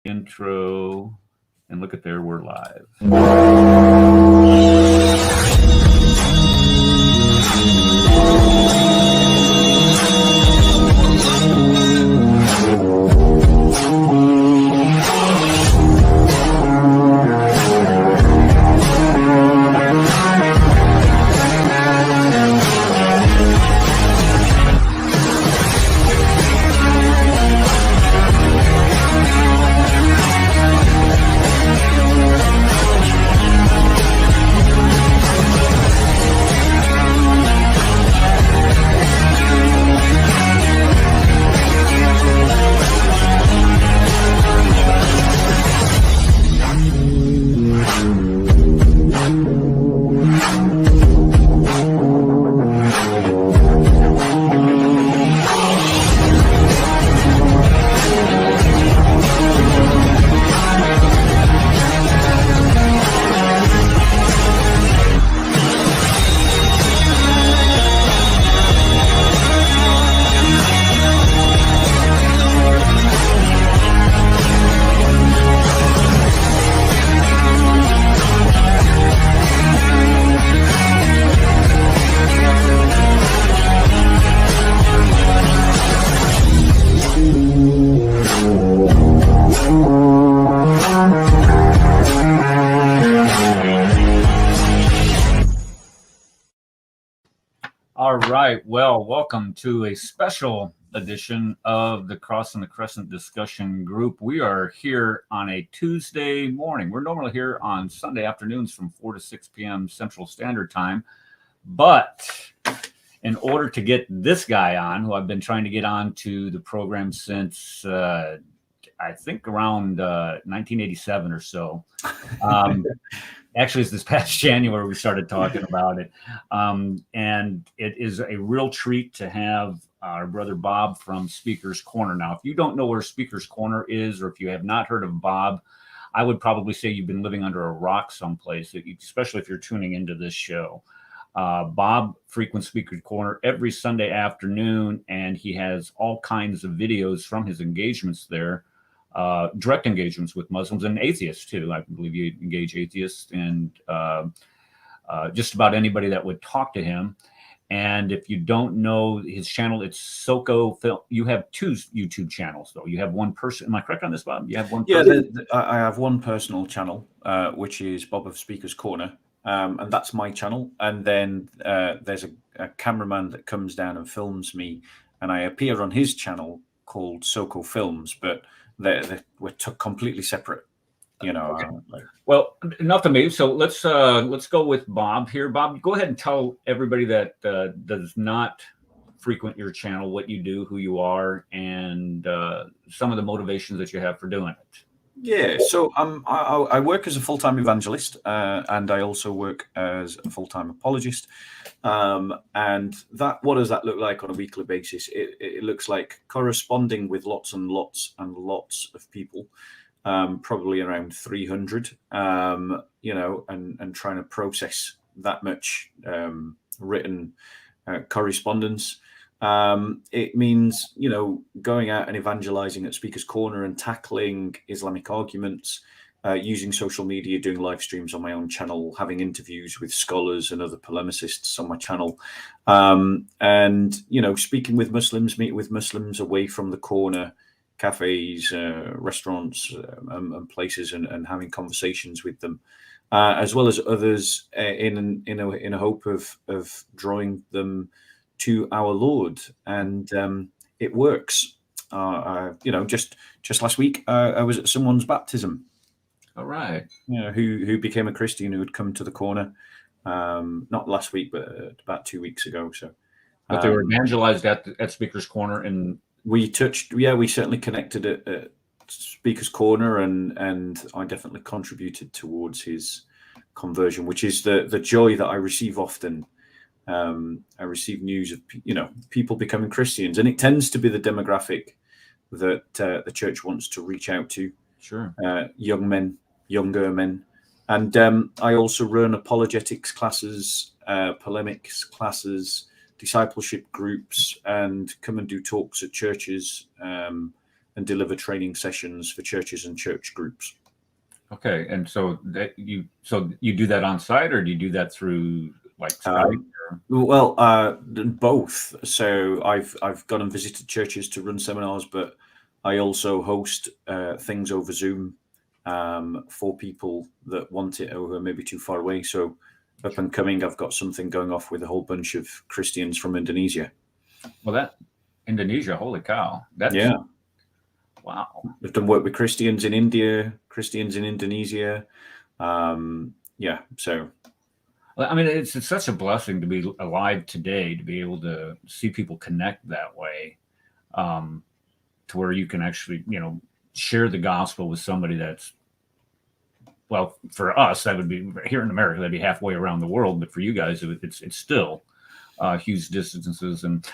intro, and look at there, we're live. All right. Well, welcome to a special edition of the Cross and the Crescent discussion group. We are here on a Tuesday morning. We're normally here on Sunday afternoons from 4 to 6 p.m. Central Standard Time. But in order to get this guy on, who I've been trying to get on to the program since I think around 1987 or so. Actually, it's this past January we started talking about it. And it is a real treat to have our brother Bob from Speaker's Corner. Now, if you don't know where Speaker's Corner is, or if you have not heard of Bob, I would probably say you've been living under a rock someplace, especially if you're tuning into this show. Bob frequents Speaker's Corner every Sunday afternoon, and he has all kinds of videos from his engagements there. Direct engagements with Muslims and atheists too. I believe you engage atheists and just about anybody that would talk to him. And if you don't know his channel, it's Btbsoco Film. You have two YouTube channels though. You have one person. Am I correct on this, Bob? You have one. Yeah, I have one personal channel, which is Bob of Speaker's Corner, and that's my channel. And then there's a cameraman that comes down and films me, and I appear on his channel called Btbsoco Films, but we're completely separate, you know. Okay. Well, enough of me. So let's go with Bob here. Bob, go ahead and tell everybody that does not frequent your channel what you do, who you are, and some of the motivations that you have for doing it. Yeah, so I work as a full-time evangelist, and I also work as a full-time apologist. And what does that look like on a weekly basis? It looks like corresponding with lots and lots and lots of people, probably around 300, you know, and trying to process that much written correspondence. It means, you know, going out and evangelizing at Speaker's Corner and tackling Islamic arguments, using social media, doing live streams on my own channel, having interviews with scholars and other polemicists on my channel, and, you know, speaking with Muslims, meeting with Muslims away from the corner, cafes, restaurants, and places, and having conversations with them, as well as others, in a hope of drawing them to our Lord. And it works. You know, just last week I was at someone's baptism. All right. You know, who became a Christian, who had come to the corner, not last week, but about 2 weeks ago. So, but they were evangelized at Speaker's Corner, and we certainly connected at Speaker's Corner, and I definitely contributed towards his conversion, which is the joy that I receive often. I receive news of, you know, people becoming Christians, and it tends to be the demographic that the church wants to reach out to. Sure. Younger men. And I also run apologetics classes, polemics classes, discipleship groups, and come and do talks at churches, and and deliver training sessions for churches and church groups. Okay, and so you do that on site, or do you do that through like Skype? Well, both. So I've gone and visited churches to run seminars, but I also host things over Zoom for people that want it or who are maybe too far away. So up and coming, I've got something going off with a whole bunch of Christians from Indonesia. Well, that Indonesia, holy cow! Yeah. Wow. We've done work with Christians in India, Christians in Indonesia. Yeah. So. I mean, it's such a blessing to be alive today, to be able to see people connect that way, to where you can actually, share the gospel with somebody that's, well, for us, that would be here in America, that'd be halfway around the world. But for you guys, it's still huge distances. And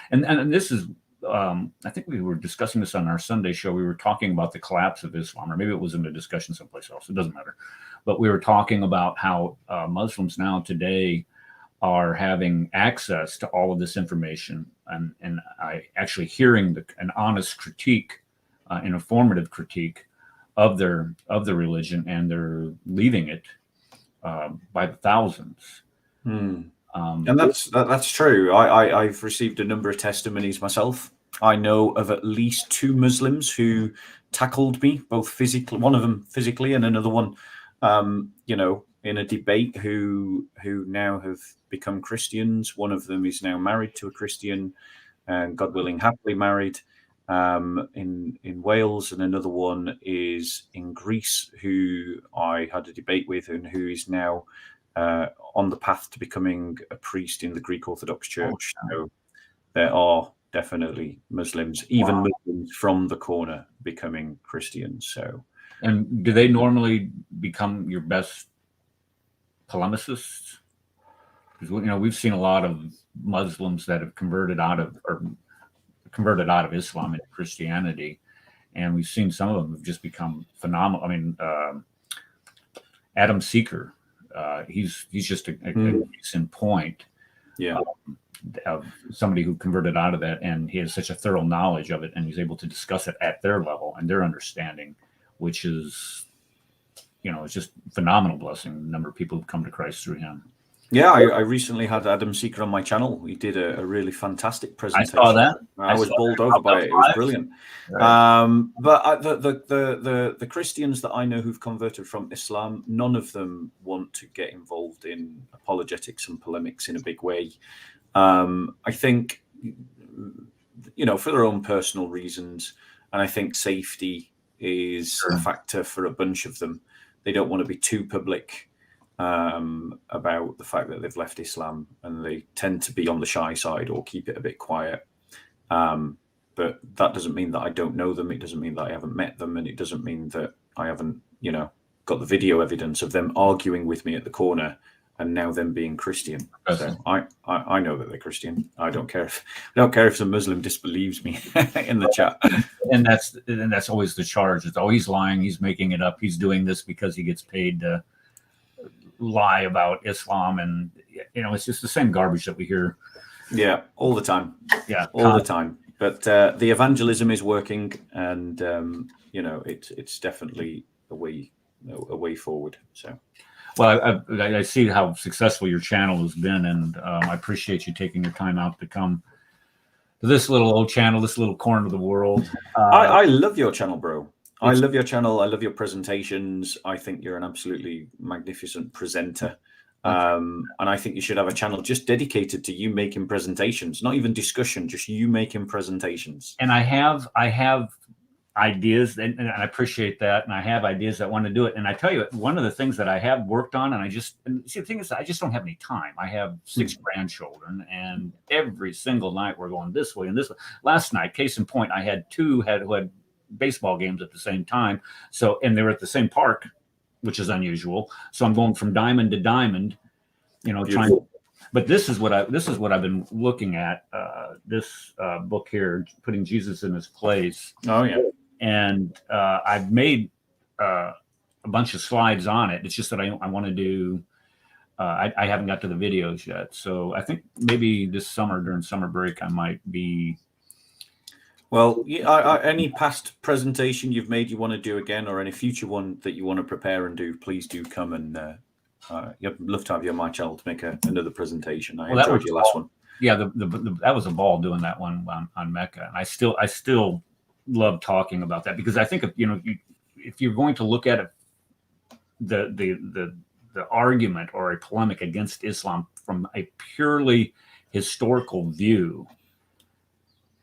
this is, I think we were discussing this on our Sunday show. We were talking about the collapse of Islam, or maybe it was in a discussion someplace else. It doesn't matter. But we were talking about how Muslims now today are having access to all of this information, and I actually hearing an honest critique, an informative critique of their religion, and they're leaving it by the thousands. And that's true. I've received a number of testimonies myself. I know of at least 2 Muslims who tackled me, both physically, one of them physically, and another one, in a debate, who now have become Christians. One of them is now married to a Christian, and God willing, happily married, in Wales, and another one is in Greece, who I had a debate with, and who is now on the path to becoming a priest in the Greek Orthodox Church. So there are definitely Muslims, even Muslims from the corner, becoming Christians. So, and do they normally become your best polemicists? Because we've seen a lot of Muslims that have converted out of Islam into Christianity, and we've seen some of them have just become phenomenal. I mean, Adam Seeker. He's just a case in point, of somebody who converted out of that, and he has such a thorough knowledge of it, and he's able to discuss it at their level and their understanding, which is, it's just phenomenal blessing. The number of people who've come to Christ through him. Yeah, I recently had Adam Seeker on my channel. He did a really fantastic presentation. I saw that. I was bowled over by it. It was brilliant. Right. But the Christians that I know who've converted from Islam, none of them want to get involved in apologetics and polemics in a big way. I think, for their own personal reasons, and I think safety is a factor for a bunch of them. They don't want to be too public about the fact that they've left Islam, and they tend to be on the shy side or keep it a bit quiet. But that doesn't mean that I don't know them. It doesn't mean that I haven't met them, and it doesn't mean that I haven't, got the video evidence of them arguing with me at the corner and now them being Christian. Okay. So I know that they're Christian. I don't care if some Muslim disbelieves me in the chat. And that's always the charge. It's he's lying. He's making it up. He's doing this because he gets paid to lie about Islam, and it's just the same garbage that we hear. Yeah, all the time. Yeah, all the time. But the evangelism is working, and it's definitely a way forward. So. Well, I see how successful your channel has been, and I appreciate you taking your time out to come to this little old channel, this little corner of the world. I love your channel, bro. I love your channel. I love your presentations. I think you're an absolutely magnificent presenter. And I think you should have a channel just dedicated to you making presentations, not even discussion, just you making presentations. And I have ideas, and I appreciate that. And I have ideas that want to do it. And I tell you, one of the things that I have worked on, and the thing is, I just don't have any time. I have 6 grandchildren, and every single night we're going this way and this way. Last night, case in point, I had 2 who had baseball games at the same time. So, and they were at the same park, which is unusual. So I'm going from diamond to diamond, trying. But this is what I've been looking at. This book here, Putting Jesus in His Place. Oh yeah. And I've made a bunch of slides on it. It's just that I want to do. I haven't got to the videos yet. So I think maybe this summer, during summer break, I might be Well, any past presentation you've made you want to do again, or any future one that you want to prepare and do, please do come and I'd love to have you on my channel to make another presentation. I enjoyed your last one. Yeah, that was a ball doing that one on Mecca, and I still love talking about that, because I think if you're going to look at it, the argument or a polemic against Islam from a purely historical view,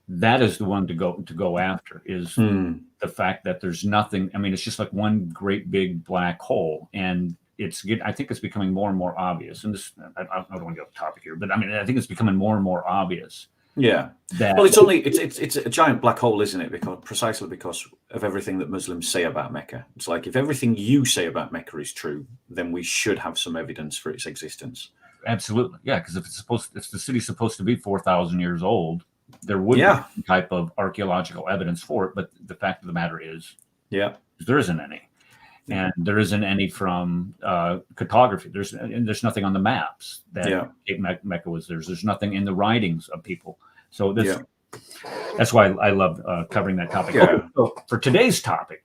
that is the one to go after, is the fact that there's nothing. I mean, it's just like one great big black hole, and I think it's becoming more and more obvious. And this, I don't want to get off topic here, but I mean, I think it's becoming more and more obvious. Yeah. Well, it's a giant black hole, isn't it? Precisely because of everything that Muslims say about Mecca. It's like, if everything you say about Mecca is true, then we should have some evidence for its existence. Absolutely, yeah. Because if the city's supposed to be 4,000 years old, there would be some type of archaeological evidence for it. But the fact of the matter is, there isn't any. And there isn't any from cartography. There's nothing on the maps that Mecca was there. There's nothing in the writings of people. So that's why I love covering that topic. Yeah. Okay, so for today's topic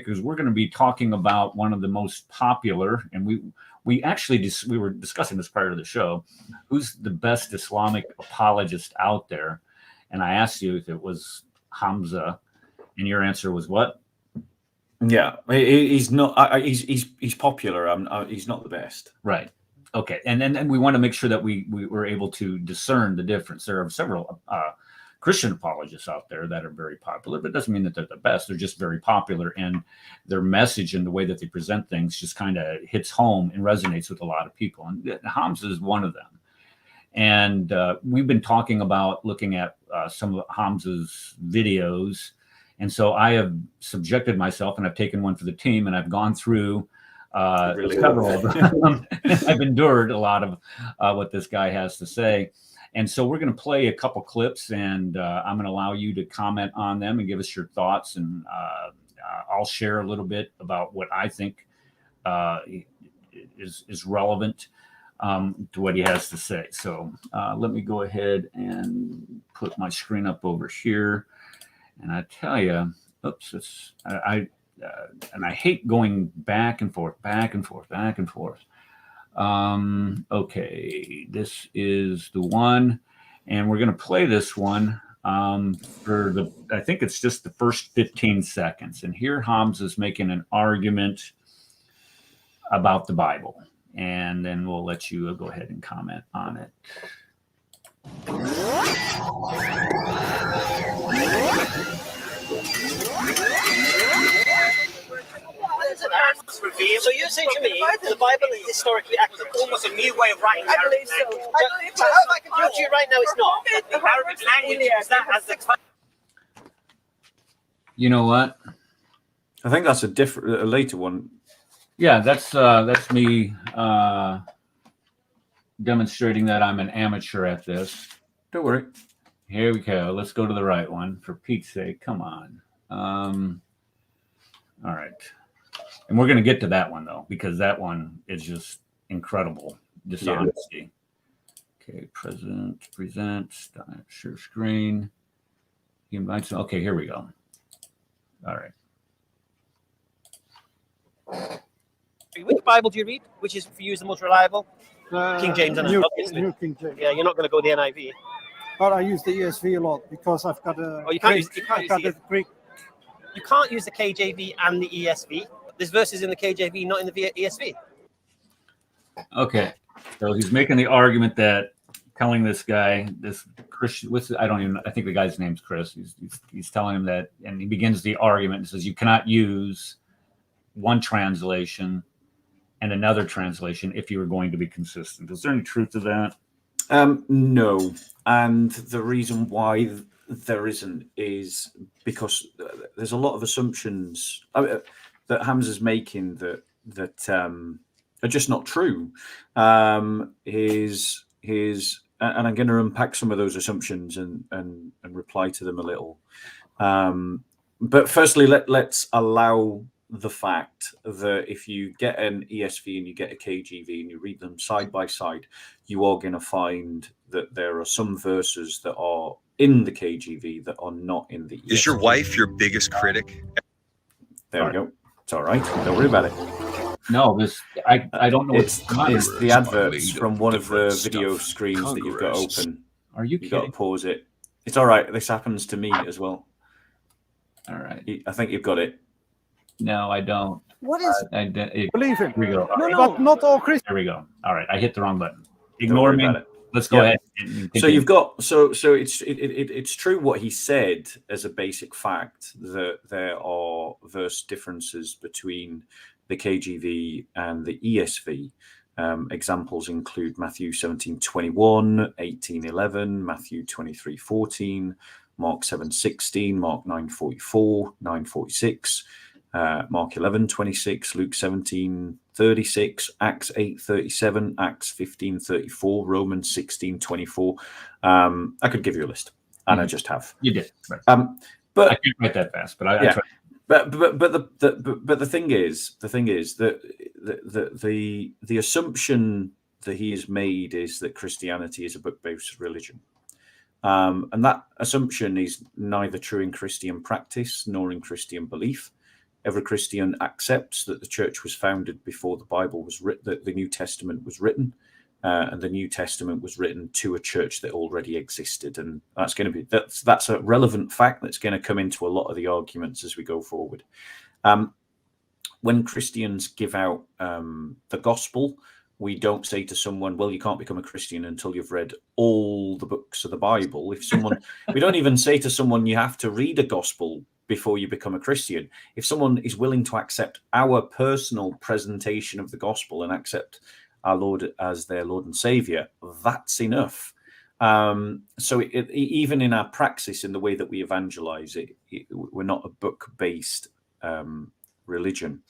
is we're going to be talking about one of the most popular, and we were discussing this prior to the show, who's the best Islamic apologist out there, and I asked you if it was Hamza, and your answer was what? Yeah, he's not. He's popular. He's not the best. Right. Okay. And then we want to make sure that we were able to discern the difference. There are several Christian apologists out there that are very popular, but it doesn't mean that they're the best. They're just very popular, and their message and the way that they present things just kind of hits home and resonates with a lot of people. And Hamza is one of them. And we've been talking about looking at some of Hamza's videos. And so I have subjected myself, and I've taken one for the team, and I've gone through several of them. I've endured a lot of what this guy has to say. And so we're going to play a couple clips, and I'm going to allow you to comment on them and give us your thoughts. And I'll share a little bit about what I think is relevant to what he has to say. So let me go ahead and put my screen up over here. And I tell you, and I hate going back and forth. Okay, this is the one, and we're going to play this one I think it's just the first 15 seconds. And here Hamza's making an argument about the Bible, and then we'll let you go ahead and comment on it. So you're saying to me the Bible is historically accurate? Almost a new way of writing. I believe so. So how I can prove to you right now it's not? The Arabic language is that as the. You know what? I think that's a later one. Yeah, that's me demonstrating that I'm an amateur at this. Don't worry. Here we go. Let's go to the right one. For Pete's sake, come on. All right. And we're going to get to that one, though, because that one is just incredible dishonesty. Yeah. Okay, present, share screen. He invites. Okay, here we go. All right. Which Bible do you read? Which is for you is the most reliable? King James, and New King James. Yeah, you're not going to go the NIV. But I use the ESV a lot because I've got a. Oh, you can't use the Greek. You can't use the KJV and the ESV. There's verses in the KJV, not in the ESV. Okay, so he's making the argument that telling this guy, this Christian, I think the guy's name's Chris. He's telling him that, and he begins the argument and says you cannot use one translation and another translation if you were going to be consistent. Is there any truth to that? No, and the reason why there isn't is because there's a lot of assumptions that Hamza's making that are just not true. His and I'm going to unpack some of those assumptions and reply to them a little. But firstly, let's allow the fact that if you get an ESV and you get a KJV and you read them side by side, you are going to find that there are some verses that are in the KJV that are not in the ESV. Is your wife your biggest critic? There we go. It's all right. Don't worry about it. No, I don't know It's the adverts made from of one of the different video stuff. screens that you've got Congress. open. Are you You've got to kidding? pause it. It's all right. This happens to me as well. All right. I think you've got it. No, I don't. What is? Believe him. Here we go. No, no. But not all Christians. There we go. All right. I hit the wrong button. Don't Ignore worry me. about it. Let's go Yeah. ahead. So you've got so it's true what he said as a basic fact that there are verse differences between the KJV and the ESV. Examples include Matthew 17:21, 18:11, Matthew 23:14, Mark 7:16, Mark 9:44, 9:46, Mark 11:26, Luke 17:36, Acts 8:37, Acts 15:34, Romans 16:24. I could give you a list, and I just have. You did. Right. But I can't write that fast, but I Yeah. tried. But the thing is that the assumption that he has made is that Christianity is a book-based religion, and that assumption is neither true in Christian practice nor in Christian belief. Every Christian accepts that the church was founded before the Bible was written, that the New Testament was written, and the New Testament was written to a church that already existed, and that's going to be that's a relevant fact that's going to come into a lot of the arguments as we go forward. When Christians give out the gospel, we don't say to someone, "Well, you can't become a Christian until you've read all the books of the Bible." We don't even say to someone, "You have to read a gospel before you become a Christian." If someone is willing to accept our personal presentation of the gospel and accept our Lord as their Lord and Savior, that's enough. So even in our praxis, in the way that we evangelize, we're not a book-based religion.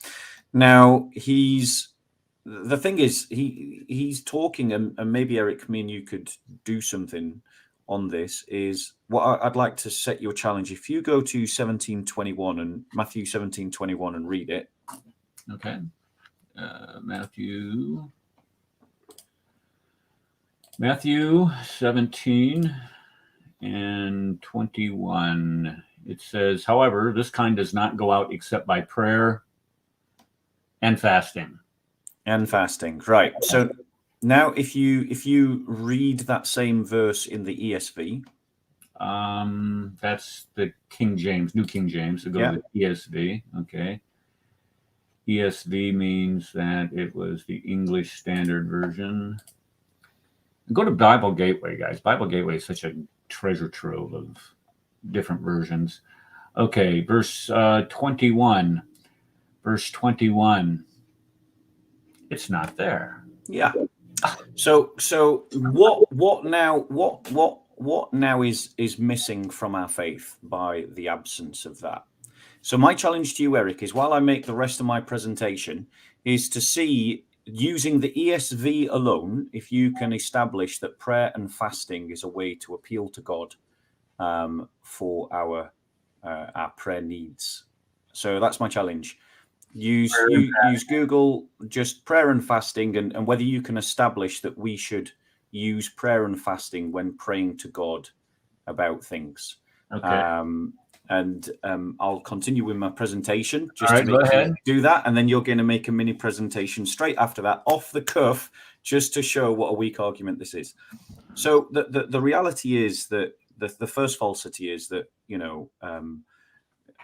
Now, the thing is, he's talking, and maybe Eric, me and you could do something on this, is what I'd like to set your challenge. If you go to 17:21 and Matthew 17:21 and read it. Okay. Matthew 17 and 21. It says, "However, this kind does not go out except by prayer and fasting." And fasting, right? So now, if you read that same verse in the ESV, That's the King James, New King James. So go to the ESV. Okay. ESV means that it was the English Standard Version. Go to Bible Gateway, guys. Bible Gateway is such a treasure trove of different versions. Okay, verse 21. Verse 21. It's not there. Yeah. So what now is missing from our faith by the absence of that? So my challenge to you, Eric, is while I make the rest of my presentation, is to see, using the ESV alone, if you can establish that prayer and fasting is a way to appeal to God for our prayer needs. So that's my challenge. Use Google, just prayer and fasting, and whether you can establish that we should use prayer and fasting when praying to God about things. Okay. I'll continue with my presentation just All right, to go make ahead. you do that, and then you're going to make a mini presentation straight after that, off the cuff, just to show what a weak argument this is. So the reality is that the first falsity is that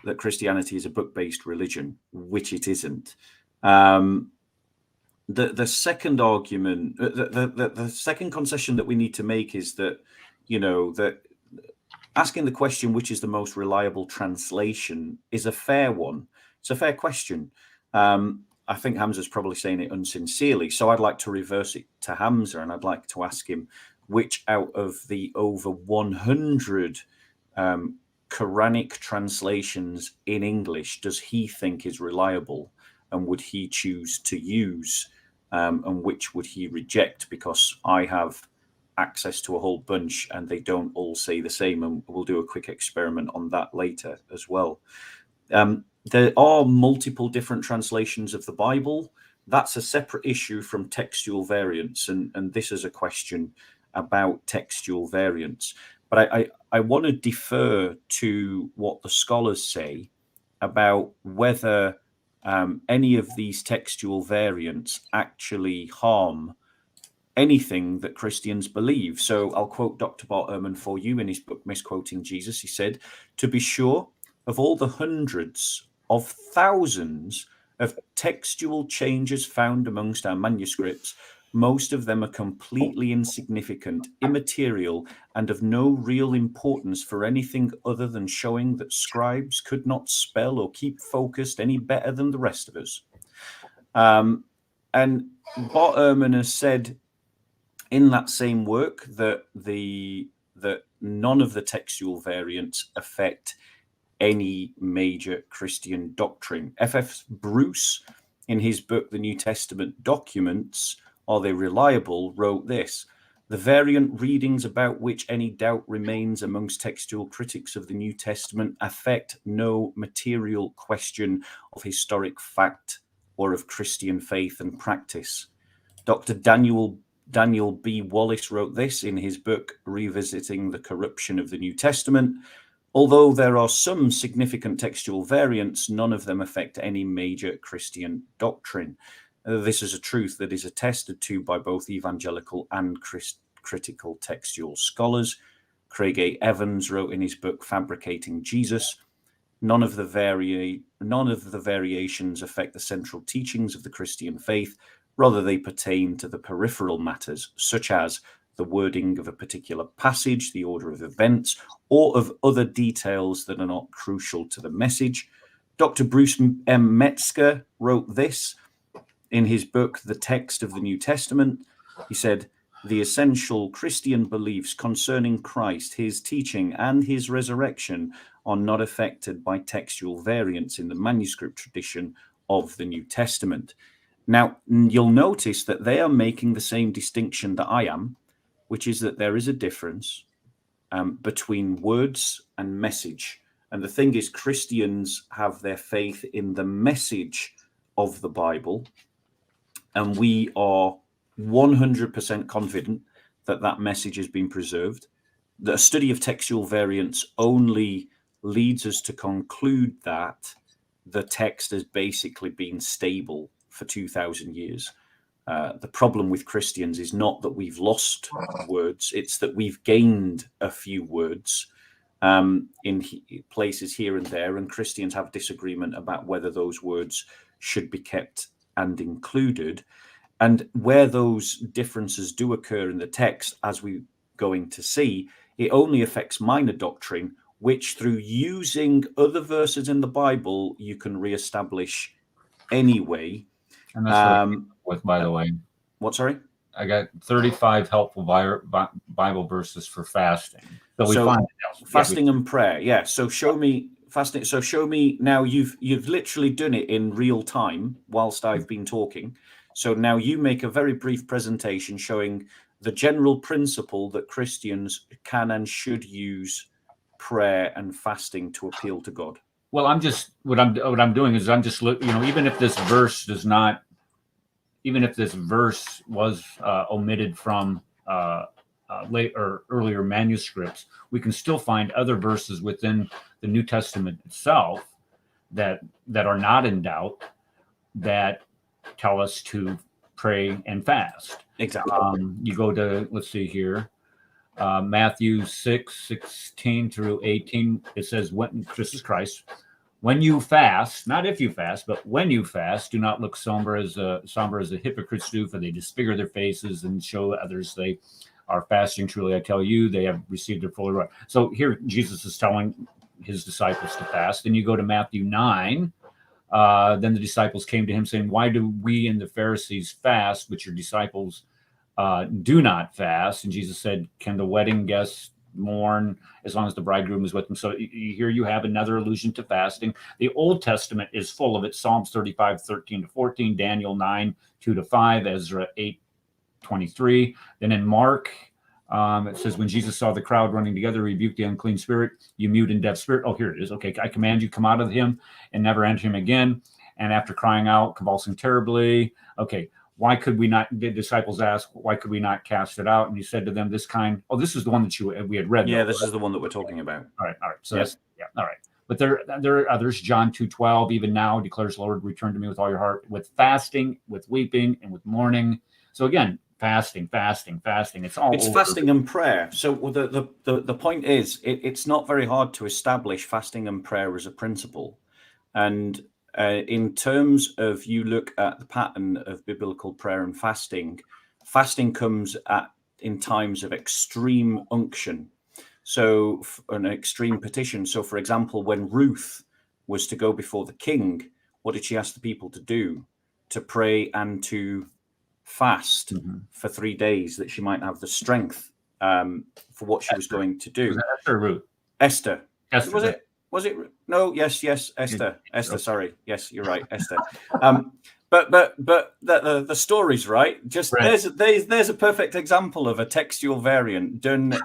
that Christianity is a book-based religion, which it isn't. The second argument, the second concession that we need to make is that that asking the question which is the most reliable translation is a fair one. It's a fair question. I think Hamza's probably saying it unsincerely, so I'd like to reverse it to Hamza, and I'd like to ask him which out of the over 100 Quranic translations in English does he think is reliable, and would he choose to use, and which would he reject? Because I have access to a whole bunch and they don't all say the same, and we'll do a quick experiment on that later as well. there are multiple different translations of the Bible. That's a separate issue from textual variants, and this is a question about textual variants. But I want to defer to what the scholars say about whether any of these textual variants actually harm anything that Christians believe. So I'll quote Dr. Bart Ehrman for you in his book, Misquoting Jesus. He said, "To be sure, of all the hundreds of thousands of textual changes found amongst our manuscripts, most of them are completely insignificant, immaterial, and of no real importance for anything other than showing that scribes could not spell or keep focused any better than the rest of us." And Bart Ehrman has said in that same work that none of the textual variants affect any major Christian doctrine. F.F. Bruce, in his book, The New Testament Documents, Are They Reliable?, wrote this: "The variant readings about which any doubt remains amongst textual critics of the New Testament affect no material question of historic fact or of Christian faith and practice." Dr. Daniel B. Wallace wrote this in his book, Revisiting the Corruption of the New Testament: "Although there are some significant textual variants, none of them affect any major Christian doctrine." This is a truth that is attested to by both evangelical and critical textual scholars. Craig A. Evans wrote in his book, Fabricating Jesus, none of the variations affect the central teachings of the Christian faith. Rather, they pertain to the peripheral matters, such as the wording of a particular passage, the order of events, or of other details that are not crucial to the message. Dr. Bruce M. Metzger wrote this in his book, The Text of the New Testament. He said, "The essential Christian beliefs concerning Christ, his teaching, and his resurrection are not affected by textual variants in the manuscript tradition of the New Testament." Now, you'll notice that they are making the same distinction that I am, which is that there is a difference between words and message. And the thing is, Christians have their faith in the message of the Bible, and we are 100% confident that that message has been preserved. The study of textual variants only leads us to conclude that the text has basically been stable for 2,000 years. The problem with Christians is not that we've lost words, it's that we've gained a few words in places here and there, and Christians have disagreement about whether those words should be kept and included. And where those differences do occur in the text, as we're going to see, it only affects minor doctrine, which through using other verses in the Bible, you can reestablish anyway. And that's what I came up with, by the way. What, sorry? I got 35 helpful Bible verses for fasting. So fasting and prayer. Yeah. So show me fasting. So show me now. You've literally done it in real time whilst I've been talking. So now you make a very brief presentation showing the general principle that Christians can and should use prayer and fasting to appeal to God. Well, what I'm doing is I'm just even if this verse was omitted from late or earlier manuscripts, we can still find other verses within the New Testament itself that are not in doubt that tell us to pray and fast. Exactly. You go to, let's see here, Matthew 6:16 through 18. It says, "When this is Christ, when you fast, not if you fast, but when you fast, do not look somber as the hypocrites do, for they disfigure their faces and show others they are fasting. Truly, I tell you, they have received their full reward." So here Jesus is telling his disciples to fast. Then you go to Matthew 9. Then the disciples came to him saying, "Why do we and the Pharisees fast, but your disciples do not fast?" And Jesus said, "Can the wedding guests mourn as long as the bridegroom is with them?" So here you have another allusion to fasting. The Old Testament is full of it. Psalms 35:13-14, Daniel 9:2-5, Ezra 8:23. Then in Mark It says, when Jesus saw the crowd running together, he rebuked the unclean spirit, you mute and deaf spirit. Oh, here it is. Okay, I command you, come out of him and never enter him again. And after crying out, convulsing terribly, okay, why could we not, the disciples asked, why could we not cast it out? And he said to them, this kind, oh, this is the one that we had read. Yeah, though, this is the one that we're talking about. All right. So Yes. all right. But there are others. John 2:12, even now declares, Lord, return to me with all your heart, with fasting, with weeping, and with mourning. So again, fasting. It's all It's over. fasting and prayer. So the point is, it's not very hard to establish fasting and prayer as a principle. And in terms of, you look at the pattern of biblical prayer and fasting comes in times of extreme unction. So an extreme petition. So, for example, when Ruth was to go before the king, what did she ask the people to do? To pray and to fast for 3 days, that she might have the strength for what she was going to do. Was that Esther or Ruth? Esther. Esther. Was it? No. Yes. Esther. Esther. Sorry. Yes, you're right. Esther. But the story's right. Just right. There's a perfect example of a textual variant done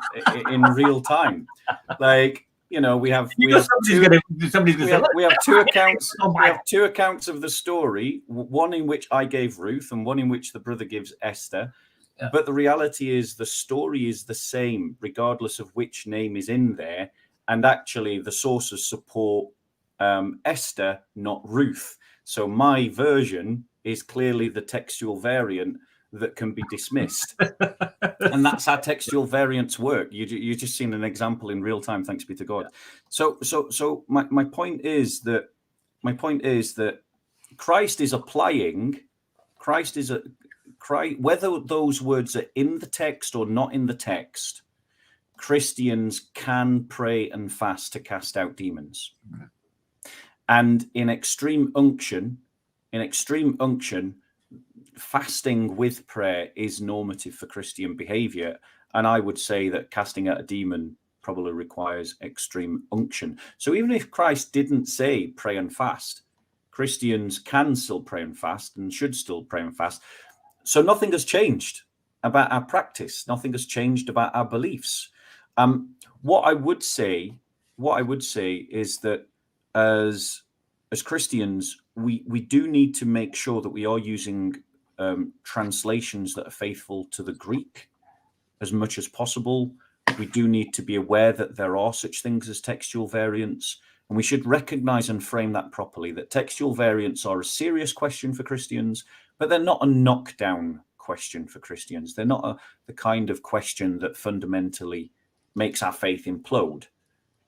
in real time. Like, you know, we have two accounts. We have two accounts of the story. One in which I gave Ruth, and one in which the brother gives Esther. Yeah. But the reality is, the story is the same, regardless of which name is in there. And actually, the sources support Esther, not Ruth. So my version is clearly the textual variant that can be dismissed. And that's how textual variants work. You just seen an example in real time, thanks be to God. So my point is that Christ is applying, whether those words are in the text or not in the text, Christians can pray and fast to cast out demons. And in extreme unction, fasting with prayer is normative for Christian behavior. And I would say that casting out a demon probably requires extreme unction. So even if Christ didn't say pray and fast, Christians can still pray and fast and should still pray and fast. So nothing has changed about our practice. Nothing has changed about our beliefs. What I would say is that as Christians, we do need to make sure that we are using translations that are faithful to the Greek as much as possible. We do need to be aware that there are such things as textual variants, and we should recognize and frame that properly, that textual variants are a serious question for Christians, but they're not a knockdown question for Christians. They're not the kind of question that fundamentally makes our faith implode,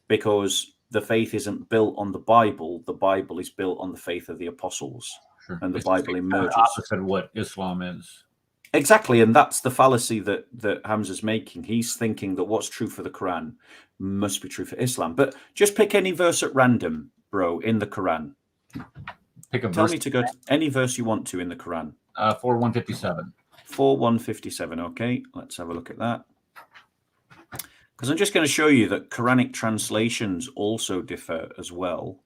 because the faith isn't built on the Bible. The Bible is built on the faith of the apostles, and the Bible emerges. Opposite of what Islam is. Exactly, and that's the fallacy that Hamza's making. He's thinking that what's true for the Quran must be true for Islam. But just pick any verse at random, bro, in the Quran. Tell me to go to any verse you want to in the Quran. 4:157. 4:157. Okay, let's have a look at that. Because I'm just going to show you that Quranic translations also differ as well.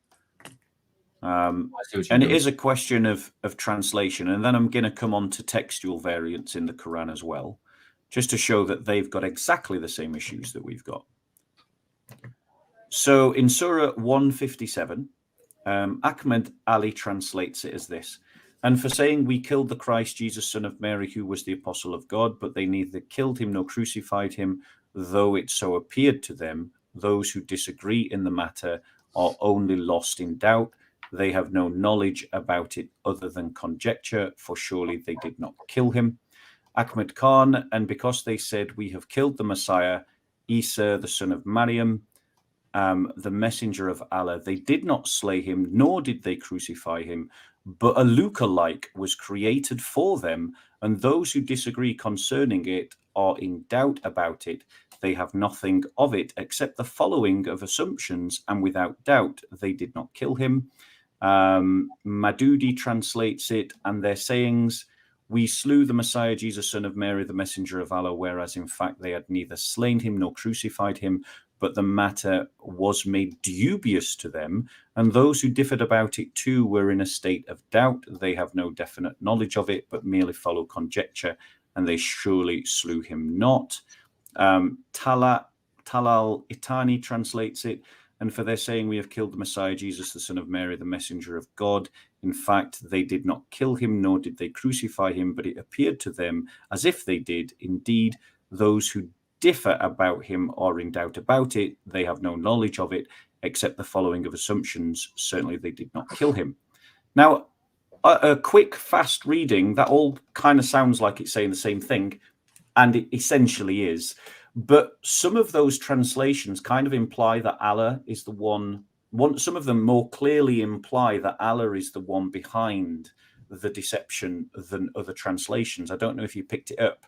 And it is a question of translation. And then I'm going to come on to textual variants in the Quran as well, just to show that they've got exactly the same issues that we've got. So in Surah 157, Ahmed Ali translates it as this: and for saying we killed the Christ Jesus, son of Mary, who was the apostle of God, but they neither killed him nor crucified him, though it so appeared to them. Those who disagree in the matter are only lost in doubt. They have no knowledge about it other than conjecture, for surely they did not kill him. Ahmed Khan, and because they said we have killed the Messiah, Isa, the son of Maryam, the messenger of Allah, they did not slay him, nor did they crucify him, but a lookalike was created for them, and those who disagree concerning it are in doubt about it. They have nothing of it except the following of assumptions, and without doubt they did not kill him. Madudi translates it, and their sayings: we slew the Messiah, Jesus, son of Mary, the messenger of Allah, whereas in fact they had neither slain him nor crucified him, but the matter was made dubious to them, and those who differed about it too were in a state of doubt. They have no definite knowledge of it, but merely follow conjecture, and they surely slew him not. Talal Itani translates it, and for their saying, we have killed the Messiah, Jesus, the son of Mary, the messenger of God. In fact, they did not kill him, nor did they crucify him, but it appeared to them as if they did. Indeed, those who differ about him or in doubt about it, they have no knowledge of it, except the following of assumptions. Certainly they did not kill him. Now, a quick, fast reading, that all kind of sounds like it's saying the same thing, and it essentially is. But some of those translations kind of imply that Allah is the one. Some of them more clearly imply that Allah is the one behind the deception than other translations. I don't know if you picked it up.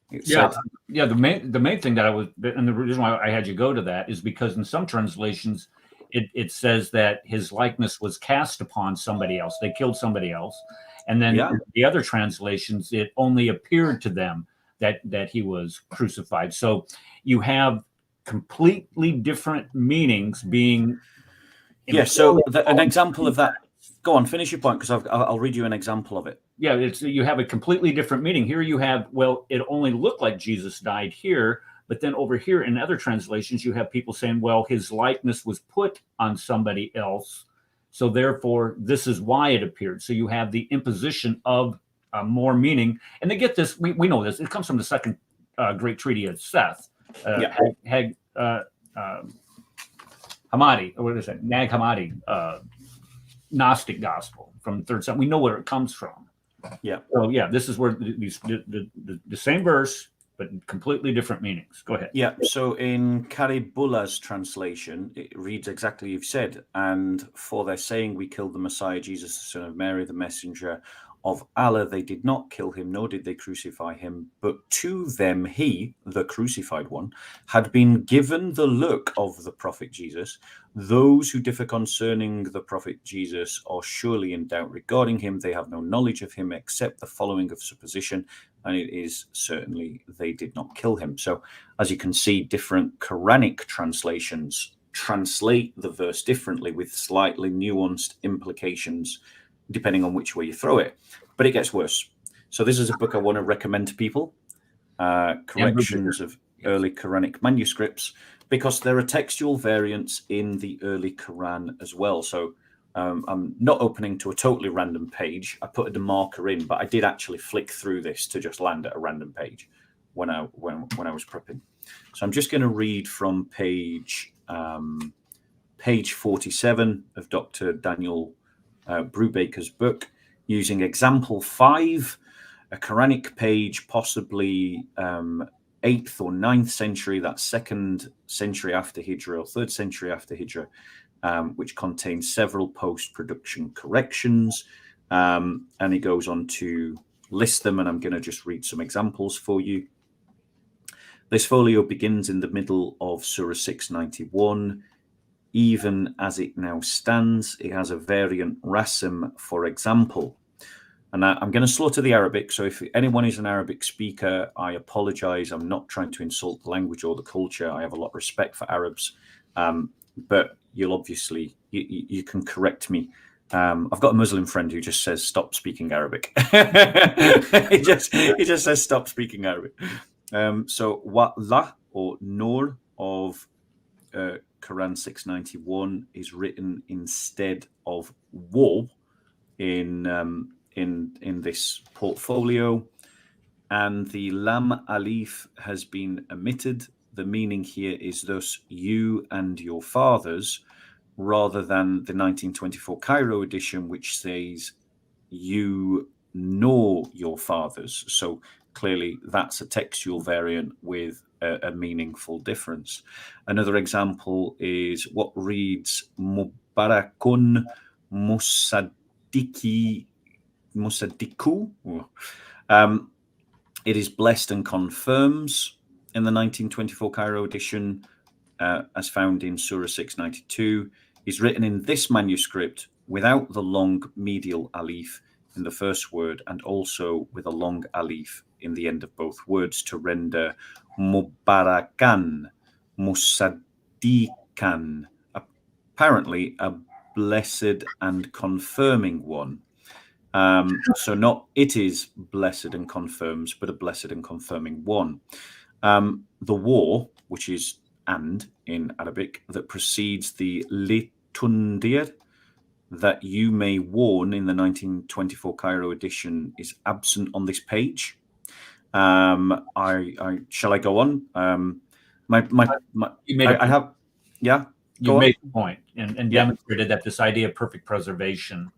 The main thing that I was, and the reason why I had you go to that is because in some translations, it says that his likeness was cast upon somebody else. They killed somebody else, and then the other translations, it only appeared to them that he was crucified. So you have completely different meanings being. So an example of that. Go on, finish your point, because I'll read you an example of it. Yeah, you have a completely different meaning. Here you have, well, it only looked like Jesus died here, but then over here in other translations, you have people saying, well, his likeness was put on somebody else, so therefore this is why it appeared. So you have the imposition of more meaning, and they get this. We know this. It comes from the second great treaty of Seth, Hammadi, or what is it? Nag Hammadi, Gnostic gospel from the 3rd century. We know where it comes from. Yeah. So this is where the same verse, but completely different meanings. Go ahead. Yeah. So in Karibullah's translation, it reads exactly you've said. And for their saying, we killed the Messiah, Jesus, the son of Mary, the messenger of Allah, they did not kill him, nor did they crucify him, but to them he, the crucified one, had been given the look of the prophet Jesus. Those who differ concerning the prophet Jesus are surely in doubt regarding him. They have no knowledge of him except the following of supposition, and it is certainly they did not kill him. So as you can see, different Quranic translations translate the verse differently with slightly nuanced implications depending on which way you throw it. But it gets worse. So this is a book I want to recommend to people, Corrections of Early Quranic Manuscripts, because there are textual variants in the early Quran as well. So I'm not opening to a totally random page. I put a marker in, but I did actually flick through this to just land at a random page when I was prepping. So I'm just going to read from page 47 of Dr. Daniel Brubaker's book, using example 5, a Quranic page, possibly 8th or 9th century, that's 2nd century after Hijrah or 3rd century after Hijrah, which contains several post-production corrections. And he goes on to list them, and I'm going to just read some examples for you. This folio begins in the middle of Surah 691. Even as it now stands, it has a variant rasm, for example. And I'm going to slaughter the Arabic, so if anyone is an Arabic speaker, I apologize. I'm not trying to insult the language or the culture. I have a lot of respect for Arabs, but you'll obviously, you can correct me. I've got a Muslim friend who just says, stop speaking Arabic. he just says, stop speaking Arabic. So Wa'la, or Nur, of Quran 691 is written instead of Wo in this portfolio, and the Lam Alif has been omitted. The meaning here is thus you and your fathers, rather than the 1924 Cairo edition, which says you nor your fathers. So clearly that's a textual variant with a meaningful difference. Another example is what reads Mubarakun Musadiku. It is blessed and confirms in the 1924 Cairo edition, as found in Surah 692, is written in this manuscript without the long medial alif in the first word, and also with a long alif in the end of both words to render Mubarakan, Musadikan, apparently a blessed and confirming one. So not it is blessed and confirms, but a blessed and confirming one. The war, which is and in Arabic, that precedes the litundir, that you may warn in the 1924 Cairo edition, is absent on this page. I shall I go on? You made I have, yeah. You made the point and demonstrated that this idea of perfect preservation,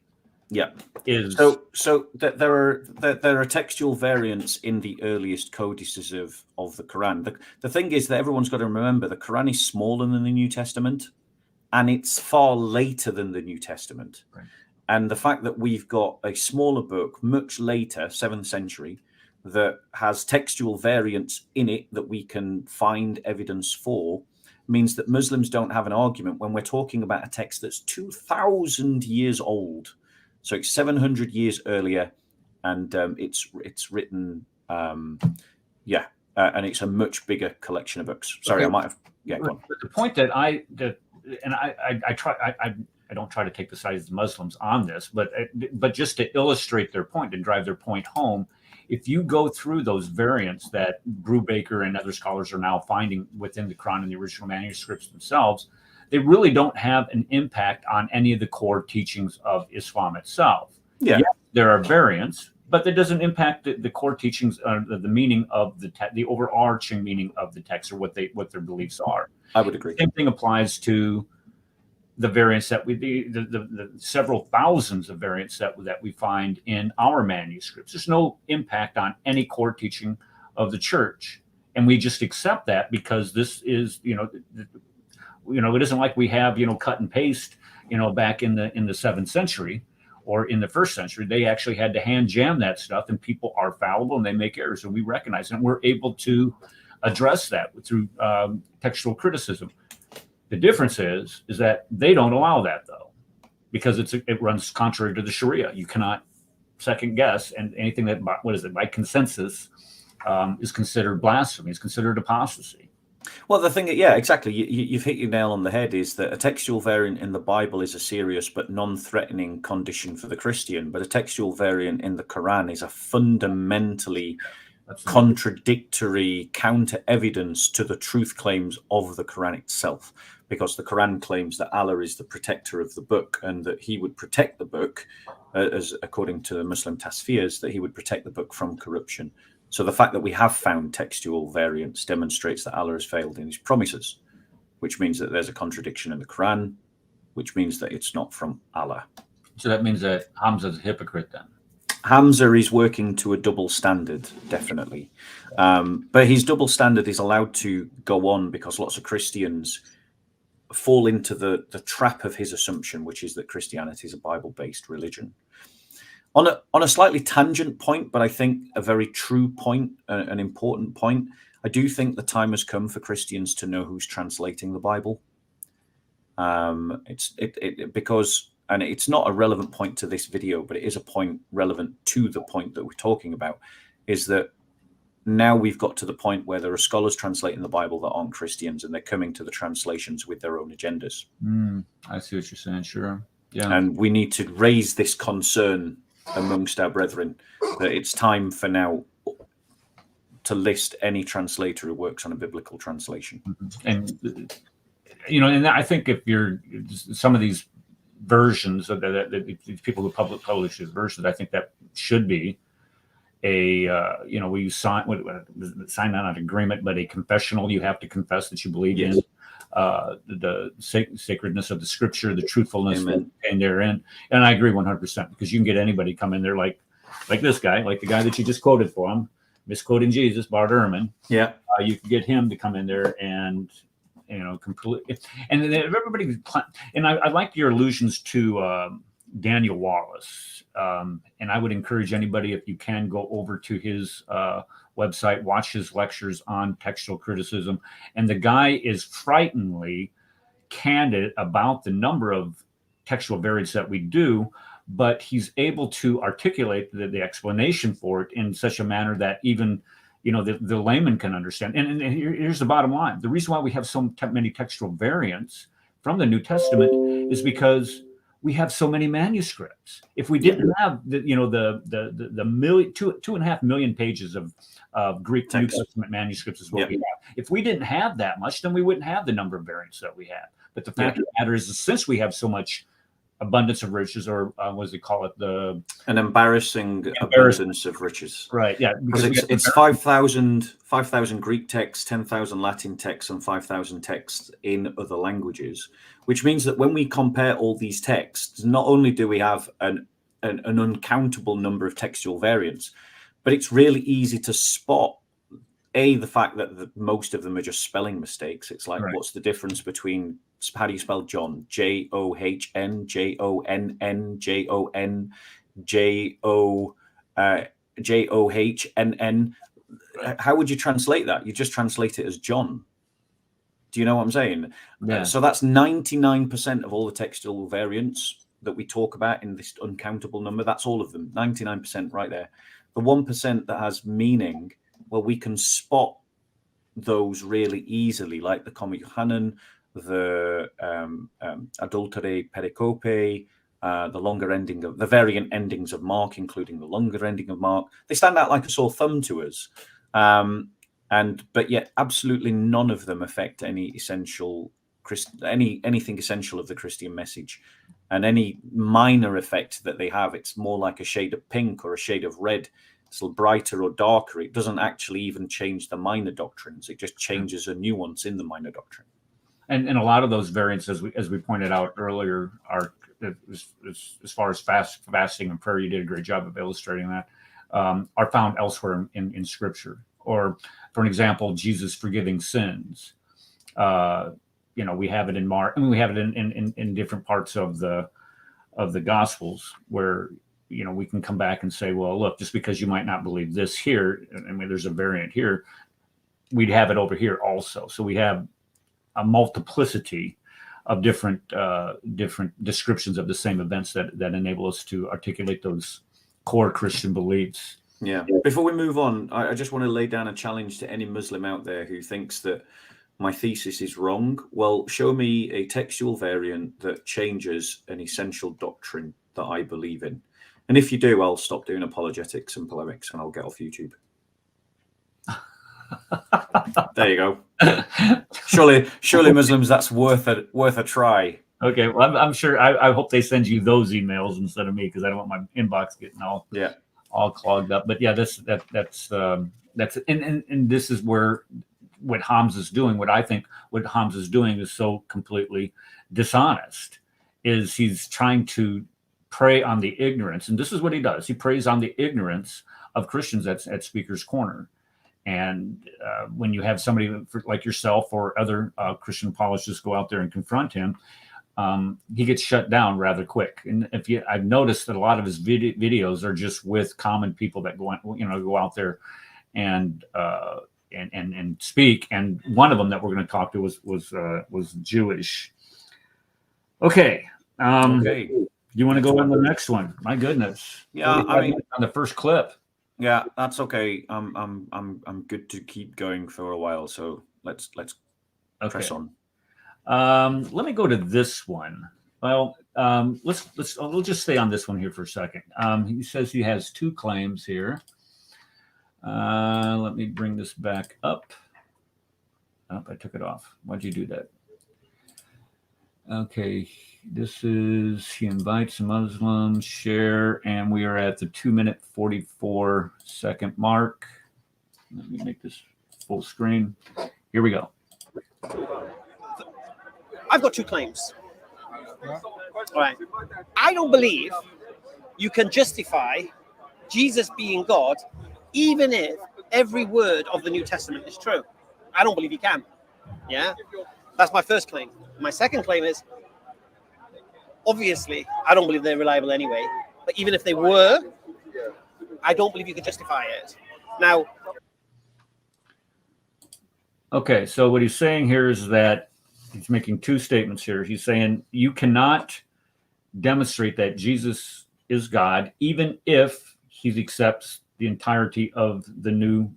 is so that there are textual variants in the earliest codices of the Quran. The thing is that everyone's got to remember the Quran is smaller than the New Testament, and it's far later than the New Testament. Right. And the fact that we've got a smaller book much later, 7th century, that has textual variants in it that we can find evidence for, means that Muslims don't have an argument when we're talking about a text that's 2,000 years old. So it's 700 years earlier, and it's written, and it's a much bigger collection of books. Sorry, Okay. I might have. Yeah, go on. But the point that I don't try to take the side of the Muslims on this, but just to illustrate their point and drive their point home, if you go through those variants that Brubaker and other scholars are now finding within the Quran and the original manuscripts themselves, they really don't have an impact on any of the core teachings of Islam itself. Yeah, yes, there are variants, but that doesn't impact the core teachings, the meaning of the overarching meaning of the text, or what their beliefs are. I would agree. Same thing applies to the variants that the several thousands of variants that we find in our manuscripts. There's no impact on any core teaching of the church, and we just accept that because this is, it isn't like we have, cut and paste, back in the 7th century or in the 1st century. They actually had to hand jam that stuff, and people are fallible and they make errors, and we recognize it, and we're able to address that through textual criticism. The difference is that they don't allow that, though, because it runs contrary to the Sharia. You cannot second guess, and anything that by consensus is considered blasphemy, is considered apostasy. Well, the thing, yeah, exactly. You've hit your nail on the head. Is that a textual variant in the Bible is a serious but non-threatening condition for the Christian, but a textual variant in the Quran is a fundamentally contradictory counter evidence to the truth claims of the Quran itself, because the Quran claims that Allah is the protector of the book, and that he would protect the book, as according to the Muslim tasfirs, that he would protect the book from corruption. So the fact that we have found textual variants demonstrates that Allah has failed in his promises, which means that there's a contradiction in the Quran, which means that it's not from Allah. So that means that Hamza is a hypocrite then? Hamza is working to a double standard, definitely. But his double standard is allowed to go on because lots of Christians fall into the trap of his assumption, which is that Christianity is a Bible-based religion. On a slightly tangent point, but I think a very true point, an important point, I do think the time has come for Christians to know who's translating the Bible. Because, and it's not a relevant point to this video, but it is a point relevant to the point that we're talking about, is that now we've got to the point where there are scholars translating the Bible that aren't Christians, and they're coming to the translations with their own agendas. I see what you're saying, sure. Yeah. And we need to raise this concern amongst our brethren that it's time for now to list any translator who works on a biblical translation. And, and I think if you're some of these versions of the people who publish these versions, I think that should be we sign not an agreement, but a confessional. You have to confess that you believe in the sacredness of the scripture, the truthfulness contained therein. And I agree 100%, because you can get anybody come in there like this guy, like the guy that you just quoted for him, misquoting Jesus, Bart Ehrman. Yeah. You can get him to come in there and, completely. And then everybody, and I like your allusions to Daniel Wallace. And I would encourage anybody, if you can, go over to his website, watch his lectures on textual criticism. And the guy is frighteningly candid about the number of textual variants that we do, but he's able to articulate the explanation for it in such a manner that even the layman can understand. And here's the bottom line. The reason why we have so many textual variants from the New Testament is because we have so many manuscripts. If we didn't have the million, 2.5 million pages of Greek New Testament manuscripts is what we have. If we didn't have that much, then we wouldn't have the number of variants that we have. But the fact of the matter is since we have so much abundance of riches, or what does he call it? An embarrassing abundance of riches. Right. Yeah. Because it's 5,000 Greek texts, 10,000 Latin texts, and 5,000 texts in other languages, which means that when we compare all these texts, not only do we have an uncountable number of textual variants, but it's really easy to spot the fact that most of them are just spelling mistakes. It's like, what's the difference between, how do you spell John? John, Jonn, John, how would you translate that? You just translate it as John. Do you know what I'm saying? Yeah. So that's 99% of all the textual variants that we talk about in this uncountable number. That's all of them, 99% right there. The 1% that has meaning, well, we can spot those really easily, like the Comma Johannan, the Adultere Pericope, the longer ending of the variant endings of Mark, including the longer ending of Mark. They stand out like a sore thumb to us, but yet absolutely none of them affect any essential anything essential of the Christian message. And any minor effect that they have, it's more like a shade of pink or a shade of red. It's a little brighter or darker. It doesn't actually even change the minor doctrines. It just changes a nuance in the minor doctrine. And a lot of those variants, as we pointed out earlier, are as far as fasting and prayer. You did a great job of illustrating that. Are found elsewhere in Scripture. Or, for an example, Jesus forgiving sins. We have it in Mark. I mean, we have it in different parts of the Gospels where we can come back and say, well, look, just because you might not believe this here, I mean, there's a variant here, we'd have it over here also. So we have a multiplicity of different descriptions of the same events that enable us to articulate those core Christian beliefs. Yeah. Before we move on, I just want to lay down a challenge to any Muslim out there who thinks that my thesis is wrong. Well, show me a textual variant that changes an essential doctrine that I believe in. And if you do, I'll stop doing apologetics and polemics and I'll get off YouTube. There you go. Surely Muslims, that's worth a try. Okay, well, I'm sure. I hope they send you those emails instead of me, because I don't want my inbox getting all clogged up. But yeah, that's and this is where what Hamza's doing. What I think what Hamza's doing is so completely dishonest. Is he's trying to prey on the ignorance, and this is what he does. He preys on the ignorance of Christians at Speaker's Corner. And when you have somebody like yourself or other Christian apologists go out there and confront him, he gets shut down rather quick. And I've noticed that a lot of his videos are just with common people that go out there and speak. And one of them that we're going to talk to was Jewish. Okay. Okay. You want to go on the next one? My goodness. Yeah, I mean, on the first clip. Yeah, that's okay. I'm good to keep going for a while. So let's press on. Let me go to this one. Well, we'll just stay on this one here for a second. He says he has two claims here. Let me bring this back up. Oh, I took it off. Why'd you do that? Okay, this is, he invites Muslims, share, and we are at the 2-minute 44-second mark. Let me make this full screen. Here we go. I've got two claims. All right. I don't believe you can justify Jesus being God, even if every word of the New Testament is true. I don't believe you can. Yeah? That's my first claim. My second claim is, obviously, I don't believe they're reliable anyway. But even if they were, I don't believe you can justify it. Now. Okay, so what he's saying here is that he's making two statements here. He's saying you cannot demonstrate that Jesus is God, even if he accepts the entirety of the New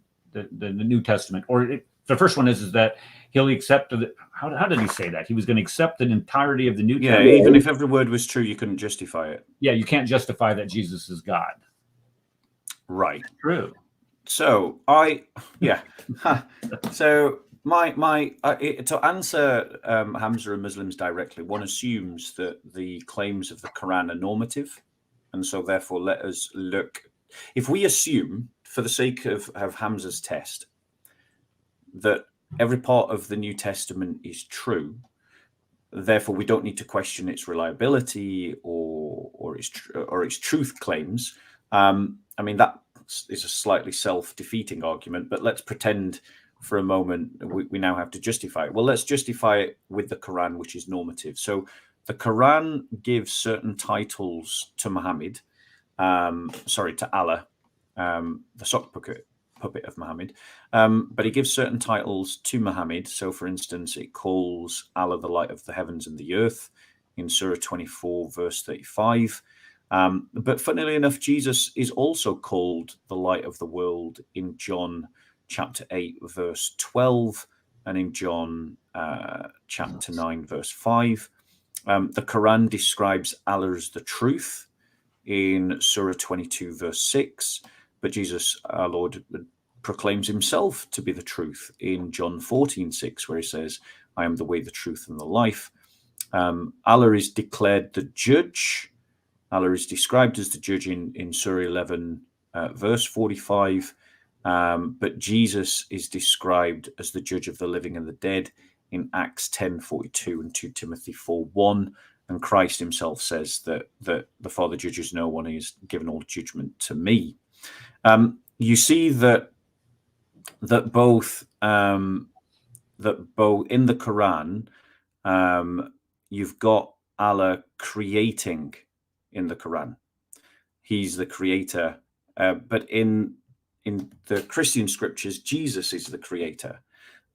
Testament, or So the first one is that he'll accept how did he say that? He was going to accept the entirety of the New Testament. even if every word was true, you couldn't justify it. Yeah, you can't justify that Jesus is God. Right. True. So so to answer Hamza and Muslims directly, one assumes that the claims of the Quran are normative, and so therefore let us look. If we assume, for the sake of Hamza's test, that every part of the New Testament is true, therefore we don't need to question its reliability or its truth claims. I mean, that is a slightly self-defeating argument, but let's pretend for a moment we now have to justify it. Well, let's justify it with the Quran, which is normative. So the Quran gives certain titles to Muhammad, to Allah, the sock puppet of Muhammad, but he gives certain titles to Muhammad. So, for instance, it calls Allah the light of the heavens and the earth in Surah 24, verse 35. But funnily enough, Jesus is also called the light of the world in John chapter 8, verse 12, and in John chapter 9, verse 5. The Quran describes Allah as the truth in Surah 22, verse 6. But Jesus, our Lord, proclaims himself to be the truth in John 14:6, where he says, I am the way, the truth, and the life. Allah is declared the judge. Allah is described as the judge in Surah 11, verse 45. But Jesus is described as the judge of the living and the dead in Acts 10:42 and 2 Timothy 4:1. And Christ himself says that the Father judges no one, he has given all judgment to me. You see that both in the Quran, you've got Allah creating in the Quran. He's the creator, but in the Christian scriptures, Jesus is the creator.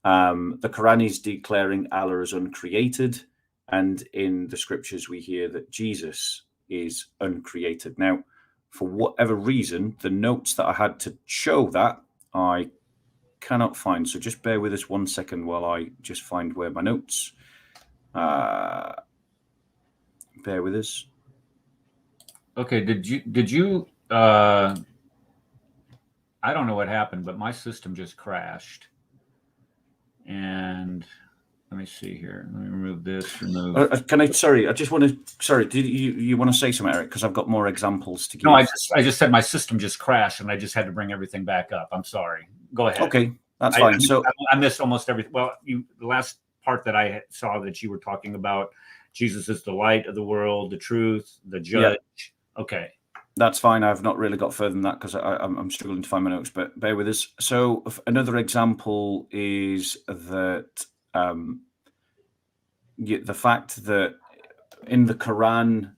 The Quran is declaring Allah as uncreated, and in the scriptures we hear that Jesus is uncreated. Now, for whatever reason, the notes that I had to show that I cannot find. So just bear with us 1 second while I just find where my notes. Bear with us. Okay. Did you? I don't know what happened, but my system just crashed. And let me see here. Let me remove this. Did you want to say something, Eric? Because I've got more examples to give. No, I just said my system just crashed, and I just had to bring everything back up. I'm sorry. Go ahead. Okay, that's fine. I missed almost everything. Well, the last part that I saw that you were talking about, Jesus is the light of the world, the truth, the judge. Yeah. Okay. That's fine. I've not really got further than that because I'm struggling to find my notes, but bear with us. So another example is that the fact that in the Quran,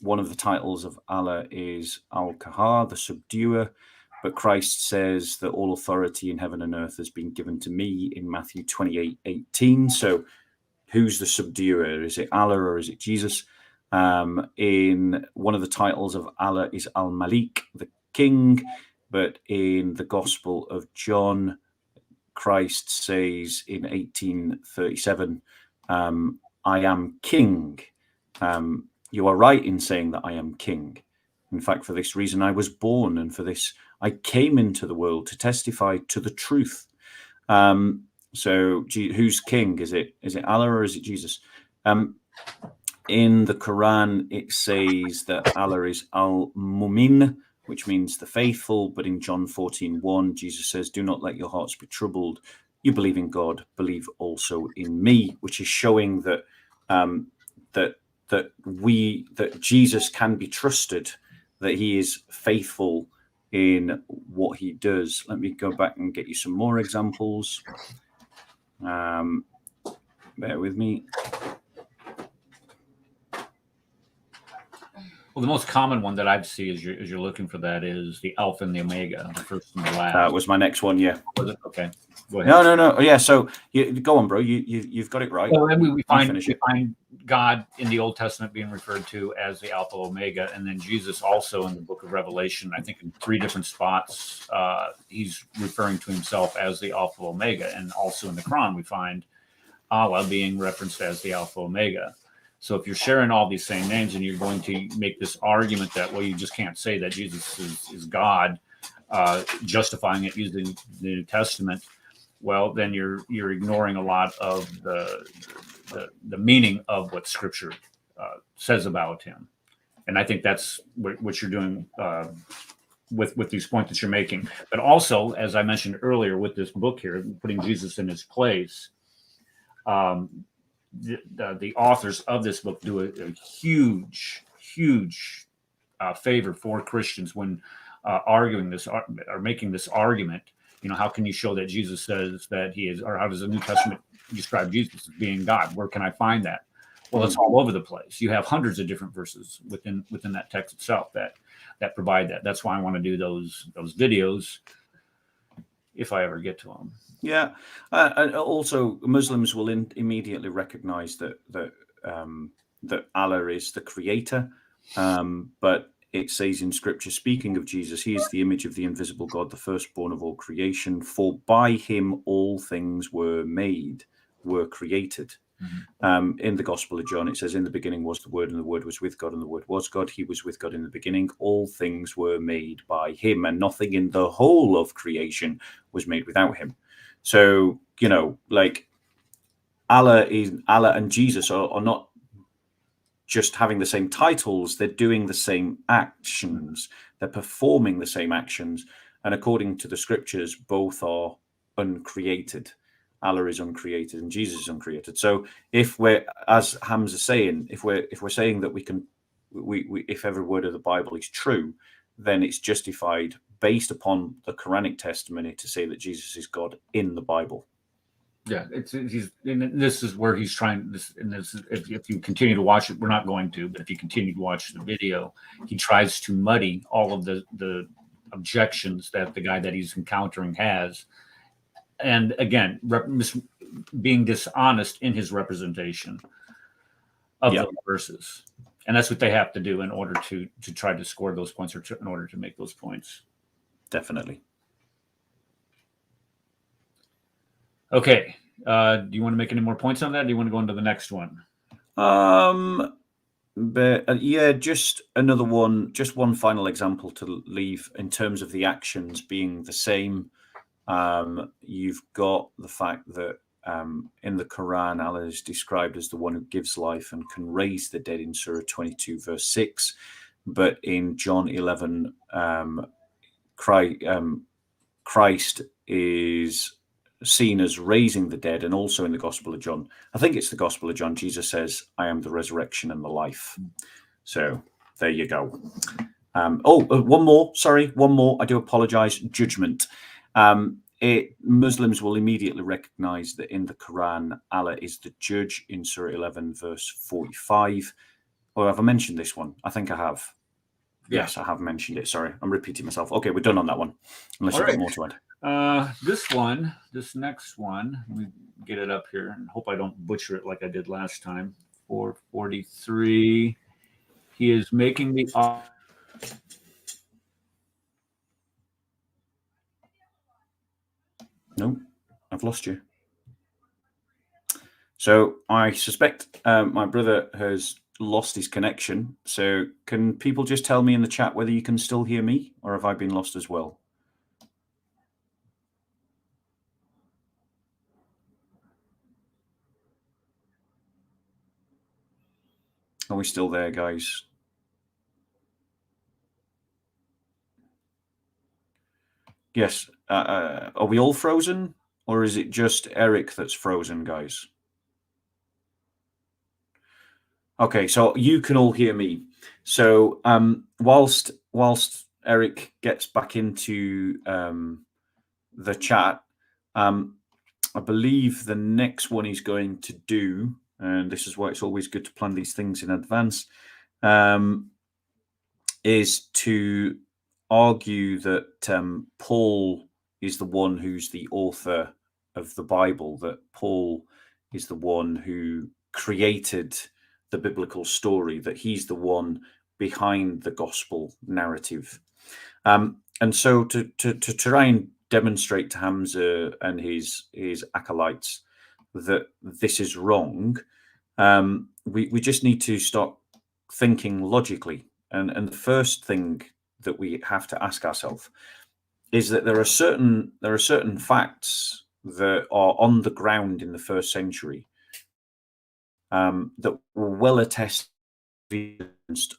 one of the titles of Allah is Al-Qahar, the subduer, but Christ says that all authority in heaven and earth has been given to me in Matthew 28:18. So who's the subduer? Is it Allah or is it Jesus? In one of the titles of Allah is Al-Malik, the king, but in the Gospel of John, Christ says in 18:37, I am king. You are right in saying that I am king. In fact, for this reason I was born, and for this I came into the world to testify to the truth. So who's king? Is it Allah or is it Jesus? In the Quran, it says that Allah is Al-Mumin, which means the faithful. But in John 14:1, Jesus says, do not let your hearts be troubled. You believe in God, believe also in me, which is showing that that Jesus can be trusted, that he is faithful in what he does. Let me go back and get you some more examples. Bear with me. Well, the most common one that I'd see as you're looking for that is the Alpha and the Omega, the first and the last. That was my next one, yeah. Was it? Okay. Go ahead. No. Yeah. So go on, bro. You've got it right. Well, and we find finish it. God in the Old Testament being referred to as the Alpha Omega, and then Jesus also in the Book of Revelation, I think in 3 different spots, he's referring to himself as the Alpha Omega, and also in the Quran we find Allah being referenced as the Alpha Omega. So if you're sharing all these same names and you're going to make this argument that, well, you just can't say that Jesus is God, justifying it using the New Testament, well, then you're ignoring a lot of the meaning of what Scripture says about him. And I think that's what you're doing with these points that you're making. But also, as I mentioned earlier, with this book here, putting Jesus in his place, the authors of this book do a huge favor for Christians when arguing this or making this argument. You know, how can you show that Jesus says that he is, or how does the New Testament describe Jesus as being God? Where can I find that? Well, it's all over the place. You have hundreds of different verses within that text itself that provide that. That's why I want to do those videos if I ever get to them. Yeah, and also Muslims will immediately recognize that Allah is the creator, but it says in Scripture, speaking of Jesus, he is the image of the invisible God, the firstborn of all creation. For by him all things were created. Mm-hmm. In the Gospel of John, it says, in the beginning was the Word, and the Word was with God, and the Word was God. He was with God in the beginning. All things were made by him, and nothing in the whole of creation was made without him. So, you know, like Allah and Jesus are not just having the same titles, they're doing the same actions, they're performing the same actions. And according to the Scriptures, both are uncreated. Allah is uncreated and Jesus is uncreated. So if we're, as Hamza saying, if we're saying that we if every word of the Bible is true, then it's justified based upon the Quranic testimony to say that Jesus is God in the Bible. Yeah, this is where he's trying this. And this, if you continue to watch it, we're not going to, but if you continue to watch the video, he tries to muddy all of the objections that the guy that he's encountering has, and again, being dishonest in his representation of those verses, and that's what they have to do in order to try to score those points, or in order to make those points. Definitely. Okay. Do you want to make any more points on that? Or do you want to go into the next one? But yeah, just another one, just one final example to leave in terms of the actions being the same. You've got the fact that in the Quran, Allah is described as the one who gives life and can raise the dead in Surah 22, verse 6. But in John 11, Christ is seen as raising the dead, and also in the Gospel of John, I think it's the Gospel of John, Jesus says, I am the resurrection and the life. So there you go. One more. I do apologize. Judgment. Muslims will immediately recognize that in the Quran, Allah is the judge in Surah 11, verse 45. Or have I mentioned this one? I think I have. Yeah. Yes, I have mentioned it. Sorry, I'm repeating myself. Okay, we're done on that one. Unless you've got more to add. This next one, let me get it up here and hope I don't butcher it like I did last time. 443. He is making the No, I've lost you. So I suspect my brother has lost his connection. So can people just tell me in the chat whether you can still hear me, or have I been lost as well? Are we still there, guys? Yes. Are we all frozen, or is it just Eric that's frozen, guys? Okay, so you can all hear me. So whilst Eric gets back into the chat, I believe the next one he's going to do, and this is why it's always good to plan these things in advance, is to argue that Paul is the one who's the author of the Bible that Paul is the one who created the biblical story, that he's the one behind the gospel narrative. And so to try and demonstrate to Hamza and his acolytes that this is wrong, we just need to start thinking logically. And the first thing that we have to ask ourselves is that there are certain facts that are on the ground in the first century that were well attested against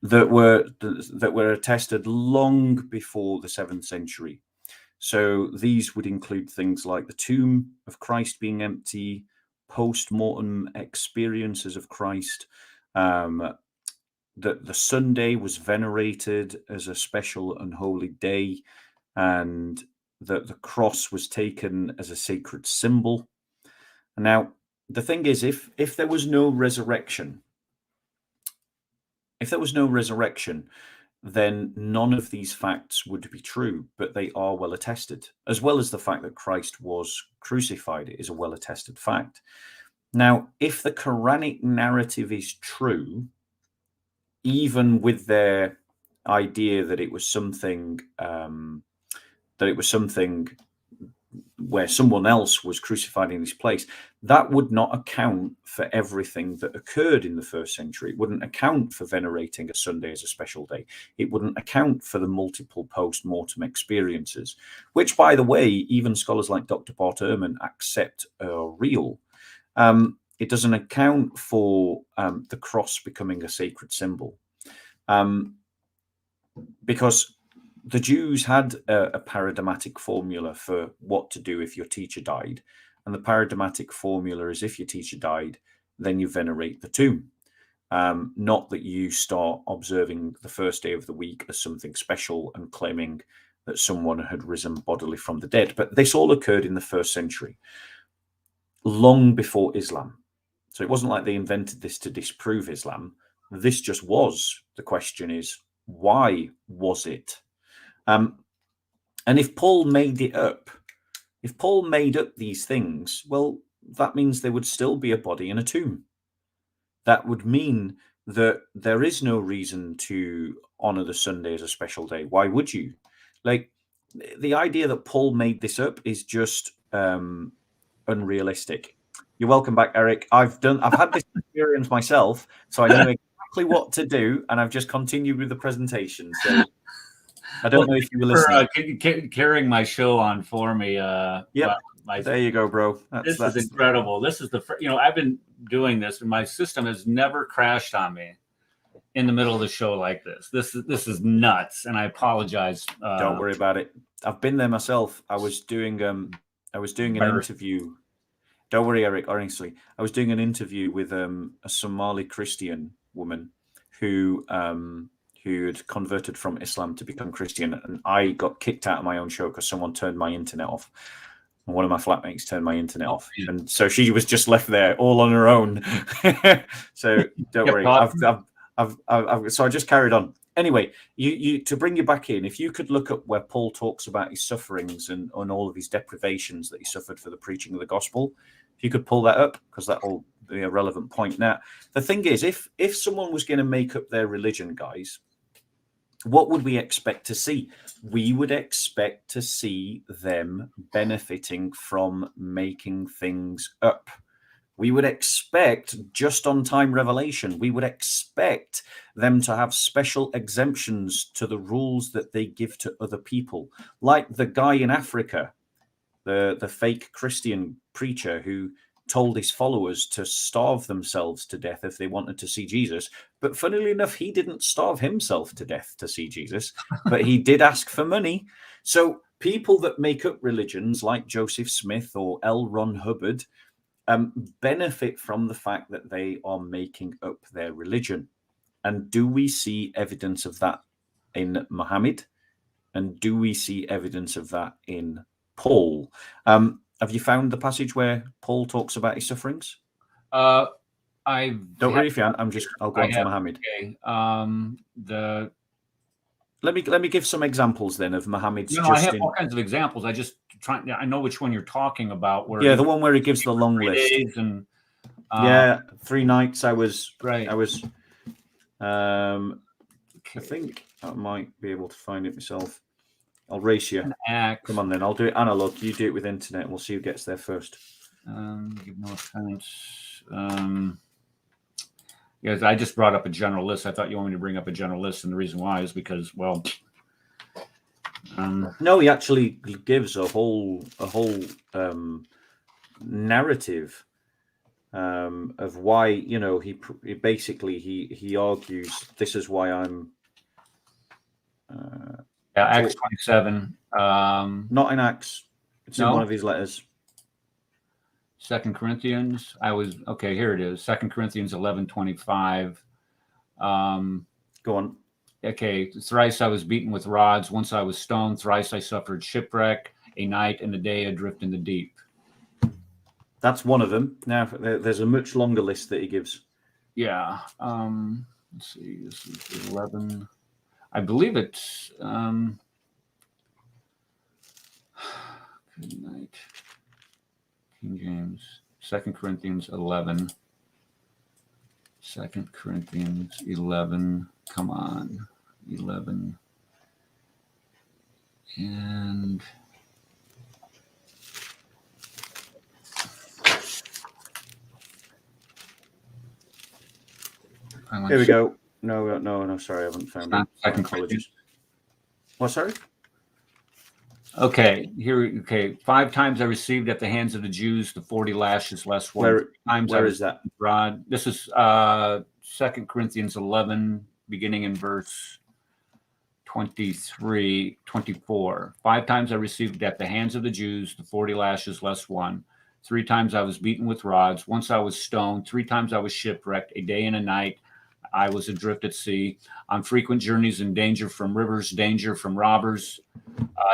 that were attested long before the 7th century. So these would include things like the tomb of Christ being empty, post-mortem experiences of Christ, that the Sunday was venerated as a special and holy day, and that the cross was taken as a sacred symbol. Now, the thing is, if there was no resurrection, then none of these facts would be true, but they are well attested, as well as the fact that Christ was crucified. It is a well attested fact. Now, if the Quranic narrative is true, even with their idea that it was something where someone else was crucified in his place, that would not account for everything that occurred in the first century. It wouldn't account for venerating a Sunday as a special day. It wouldn't account for the multiple post-mortem experiences, which, by the way, even scholars like Dr. Bart Ehrman accept are real. It doesn't account for the cross becoming a sacred symbol, because the Jews had a paradigmatic formula for what to do if your teacher died. And the paradigmatic formula is, if your teacher died, then you venerate the tomb. Not that you start observing the first day of the week as something special and claiming that someone had risen bodily from the dead. But this all occurred in the first century, long before Islam. So it wasn't like they invented this to disprove Islam. This just was. The question is, why was it? And if Paul made it up, if Paul made up these things, well, that means there would still be a body in a tomb. That would mean that there is no reason to honor the Sunday as a special day. Why would you? Like, the idea that Paul made this up is just unrealistic. You're welcome back, Eric. I've had this experience myself, so I knew exactly what to do, and I've just continued with the presentation. So I don't know if you were listening. For carrying my show on for me. Yeah, well, there you go, bro. This is incredible. This is I've been doing this, and my system has never crashed on me in the middle of the show like this. This is nuts, and I apologize. Don't worry about it. I've been there myself. I was doing an interview. Don't worry, Eric. Honestly, I was doing an interview with a Somali Christian woman who had converted from Islam to become Christian, and I got kicked out of my own show because someone turned my internet off. And one of my flatmates turned my internet off, and so she was just left there all on her own. So don't worry. So I just carried on. Anyway, you to bring you back in, if you could look up where Paul talks about his sufferings and all of his deprivations that he suffered for the preaching of the gospel, if you could pull that up, because that will be a relevant point. Now, the thing is, if someone was going to make up their religion, guys, what would we expect to see? We would expect to see them benefiting from making things up. We would expect just-on-time revelation. We would expect them to have special exemptions to the rules that they give to other people, like the guy in Africa, the fake Christian preacher who told his followers to starve themselves to death if they wanted to see Jesus. But funnily enough, he didn't starve himself to death to see Jesus, but he did ask for money. So people that make up religions like Joseph Smith or L. Ron Hubbard benefit from the fact that they are making up their religion. And do we see evidence of that in Muhammad? And do we see evidence of that in Paul? Have you found the passage where Paul talks about his sufferings? I Don't worry if you aren't. I'll go on to Muhammad. Okay. Let me give some examples then of Muhammad's. I have all kinds of examples. I know which one you're talking about. Where the one where he gives the long list. Days and 3 nights. I was. I think I might be able to find it myself. I'll race you. Come on then. I'll do it analog. You do it with internet. And we'll see who gets there first. Give no offense. Yes, I just brought up a general list. I thought you wanted me to bring up a general list, and the reason why is because, well, no, he actually gives a whole narrative of why, he basically he argues this is why I'm. Acts 27. Not in Acts. It's in one of his letters. 2 Corinthians. Here it is. 2 Corinthians 11:25. Go on. Okay. Thrice I was beaten with rods. Once I was stoned. Thrice I suffered shipwreck. A night and a day adrift in the deep. That's one of them. Now, there's a much longer list that he gives. Yeah. Let's see. This is 11. I believe it's. Good night. King James. 2 Corinthians 11. 2 Corinthians 11. Come on. 11. And. Here we go. No. Sorry, I haven't found it. Second Corinthians. What? Sorry. Okay. Here. Okay. 5 times I received at the hands of the Jews the 40 lashes less one. Where is that? Rod. This is 2 Corinthians 11, beginning in verse 23, 24. 5 times I received at the hands of the Jews the 40 lashes less one. 3 times I was beaten with rods. Once I was stoned. 3 times I was shipwrecked. A day and a night I was adrift at sea, on frequent journeys in danger from rivers, danger from robbers,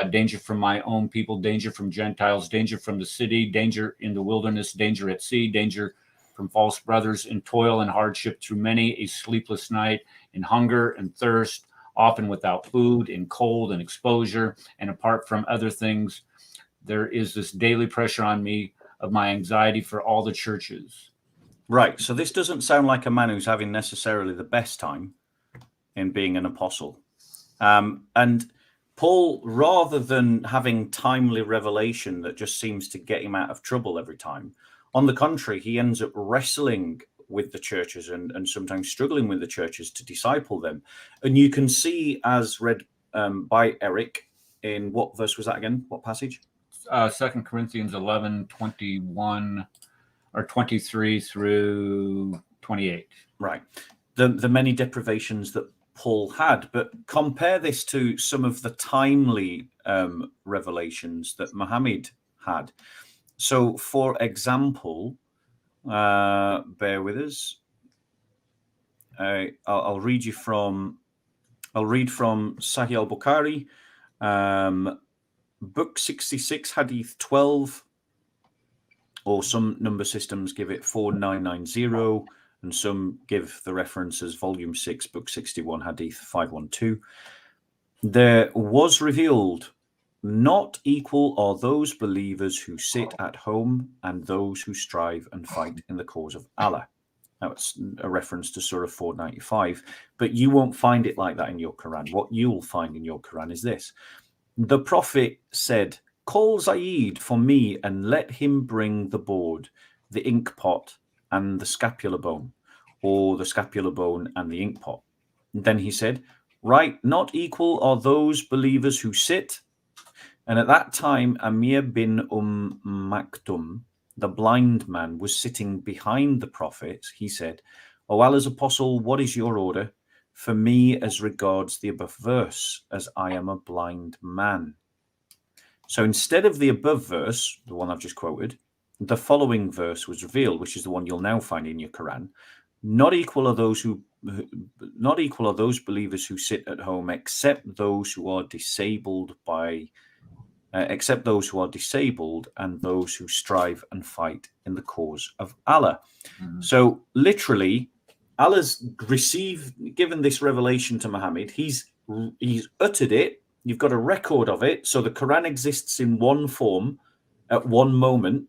danger from my own people, danger from Gentiles, danger from the city, danger in the wilderness, danger at sea, danger from false brothers, in toil and hardship through many a sleepless night, in hunger and thirst, often without food, in cold and exposure. And apart from other things, there is this daily pressure on me of my anxiety for all the churches. Right. So this doesn't sound like a man who's having necessarily the best time in being an apostle. And Paul, rather than having timely revelation that just seems to get him out of trouble every time, on the contrary, he ends up wrestling with the churches and sometimes struggling with the churches to disciple them. And you can see, as read by Eric, in what verse was that again? What passage? 2 Corinthians 11, 21 or 23 through 28. Right. The many deprivations that Paul had, but compare this to some of the timely revelations that Muhammad had. So, for example, bear with us. I'll read from Sahih al-Bukhari, book 66, hadith 12, or some number systems give it 4990, and some give the reference as volume 6, book 61, hadith 512. There was revealed, not equal are those believers who sit at home and those who strive and fight in the cause of Allah. Now, it's a reference to Surah 495, but you won't find it like that in your Quran. What you'll find in your Quran is this. The Prophet said, "Call Zayd for me and let him bring the board, the ink pot, and the scapular bone, or the scapular bone and the ink pot." And then he said, "Right, not equal are those believers who sit." And at that time, Amir bin Maktum, the blind man, was sitting behind the Prophet. He said, "O Allah's apostle, what is your order for me as regards the above verse, as I am a blind man?" So instead of the above verse, the one I've just quoted, the following verse was revealed, which is the one you'll now find in your Quran. Not equal are those believers who sit at home, except those who are disabled by except those who are disabled and those who strive and fight in the cause of Allah. So literally, Allah's given this revelation to Muhammad. He's uttered it. You've got a record of it. So the Quran exists in one form at one moment.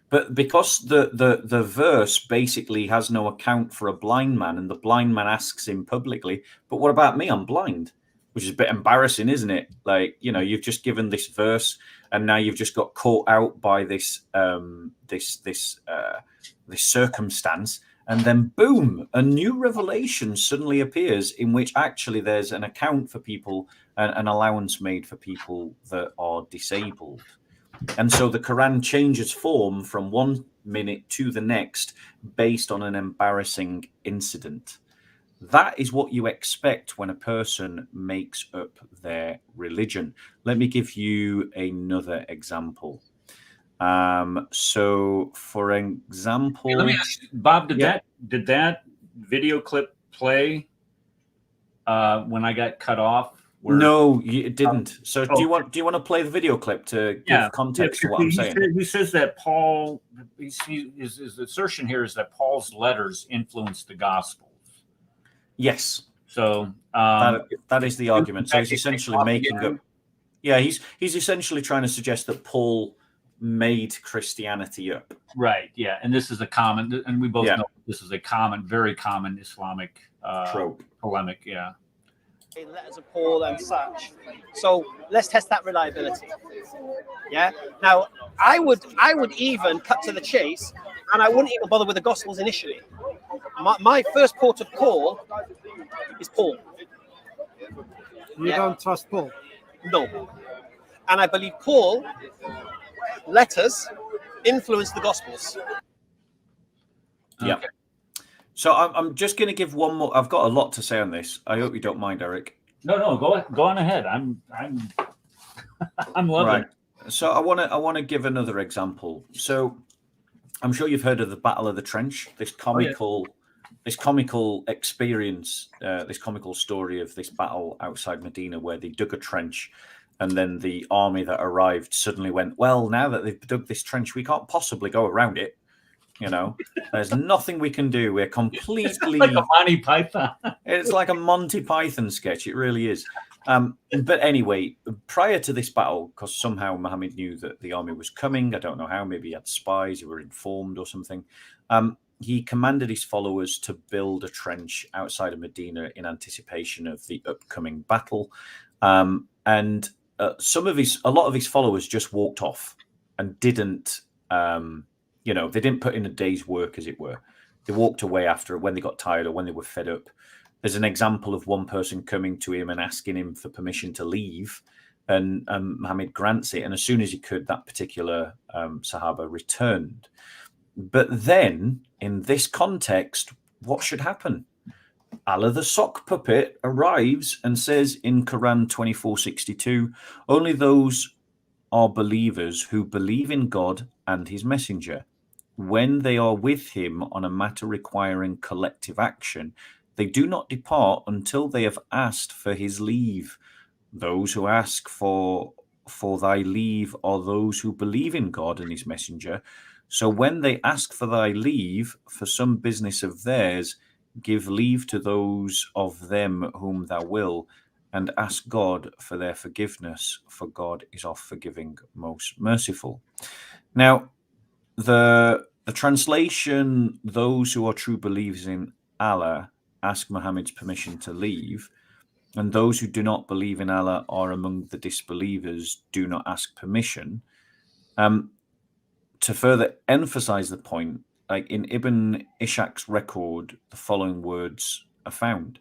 But because the verse basically has no account for a blind man, and the blind man asks him publicly, but what about me? I'm blind, which is a bit embarrassing, isn't it? Like, you know, you've just given this verse and now you've just got caught out by this circumstance. And then boom, a new revelation suddenly appears in which actually there's an account for people, an allowance made for people that are disabled. And so the Quran changes form from 1 minute to the next based on an embarrassing incident. That is what you expect when a person makes up their religion. Let me give you another example. So, for example, Hey, let me ask you, Bob, did that video clip play when I got cut off? No, it didn't. So do you want to play the video clip to give context to what I'm saying? He says that Paul, his assertion here is that Paul's letters influenced the Gospels. Yes. So that is the argument. So he's essentially making up. Yeah, he's essentially trying to suggest that Paul made Christianity up. Right. Yeah, and this is a common, and we both know this is a very common Islamic trope, polemic. Yeah. Letters of Paul and such. So let's test that reliability. Yeah. Now, I would even cut to the chase, and I wouldn't even bother with the Gospels initially. My first port of call is Paul. You don't trust Paul? No. And I believe Paul letters influence the Gospels. Yeah. Okay. So I'm just going to give one more. I've got a lot to say on this. I hope you don't mind, Eric. No, go on ahead. I'm loving it. So I want to give another example. So I'm sure you've heard of the Battle of the Trench. This comical experience, this comical story of this battle outside Medina, where they dug a trench, and then the army that arrived suddenly went, well, now that they've dug this trench, we can't possibly go around it. You know, there's nothing we can do. We're completely it's like a Monty Python. It's like a Monty Python sketch. It really is. But anyway, prior to this battle, because somehow Muhammad knew that the army was coming, I don't know how, maybe he had spies who were informed or something. He commanded his followers to build a trench outside of Medina in anticipation of the upcoming battle. And a lot of his followers just walked off and didn't. They didn't put in a day's work, as it were. They walked away after when they got tired or when they were fed up. There's an example of one person coming to him and asking him for permission to leave, and Muhammad grants it. And as soon as he could, that particular Sahaba returned. But then, in this context, what should happen? Allah the sock puppet arrives and says in Quran 24:62, only those are believers who believe in God and his messenger. When they are with him on a matter requiring collective action, they do not depart until they have asked for his leave. Those who ask for thy leave are those who believe in God and his messenger. So when they ask for thy leave for some business of theirs, give leave to those of them whom thou will, and ask God for their forgiveness, for God is oft forgiving, most merciful. Now, the translation, those who are true believers in Allah ask Muhammad's permission to leave, and those who do not believe in Allah are among the disbelievers, do not ask permission. To further emphasize the point, like in Ibn Ishaq's record, the following words are found.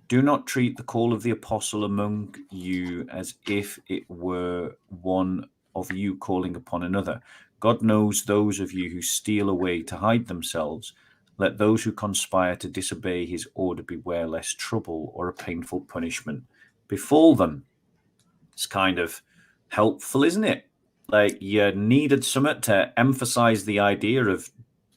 Do not treat the call of the apostle among you as if it were one of you calling upon another. God knows those of you who steal away to hide themselves. Let those who conspire to disobey his order beware lest trouble or a painful punishment befall them. It's kind of helpful, isn't it? Like you needed something to emphasize the idea of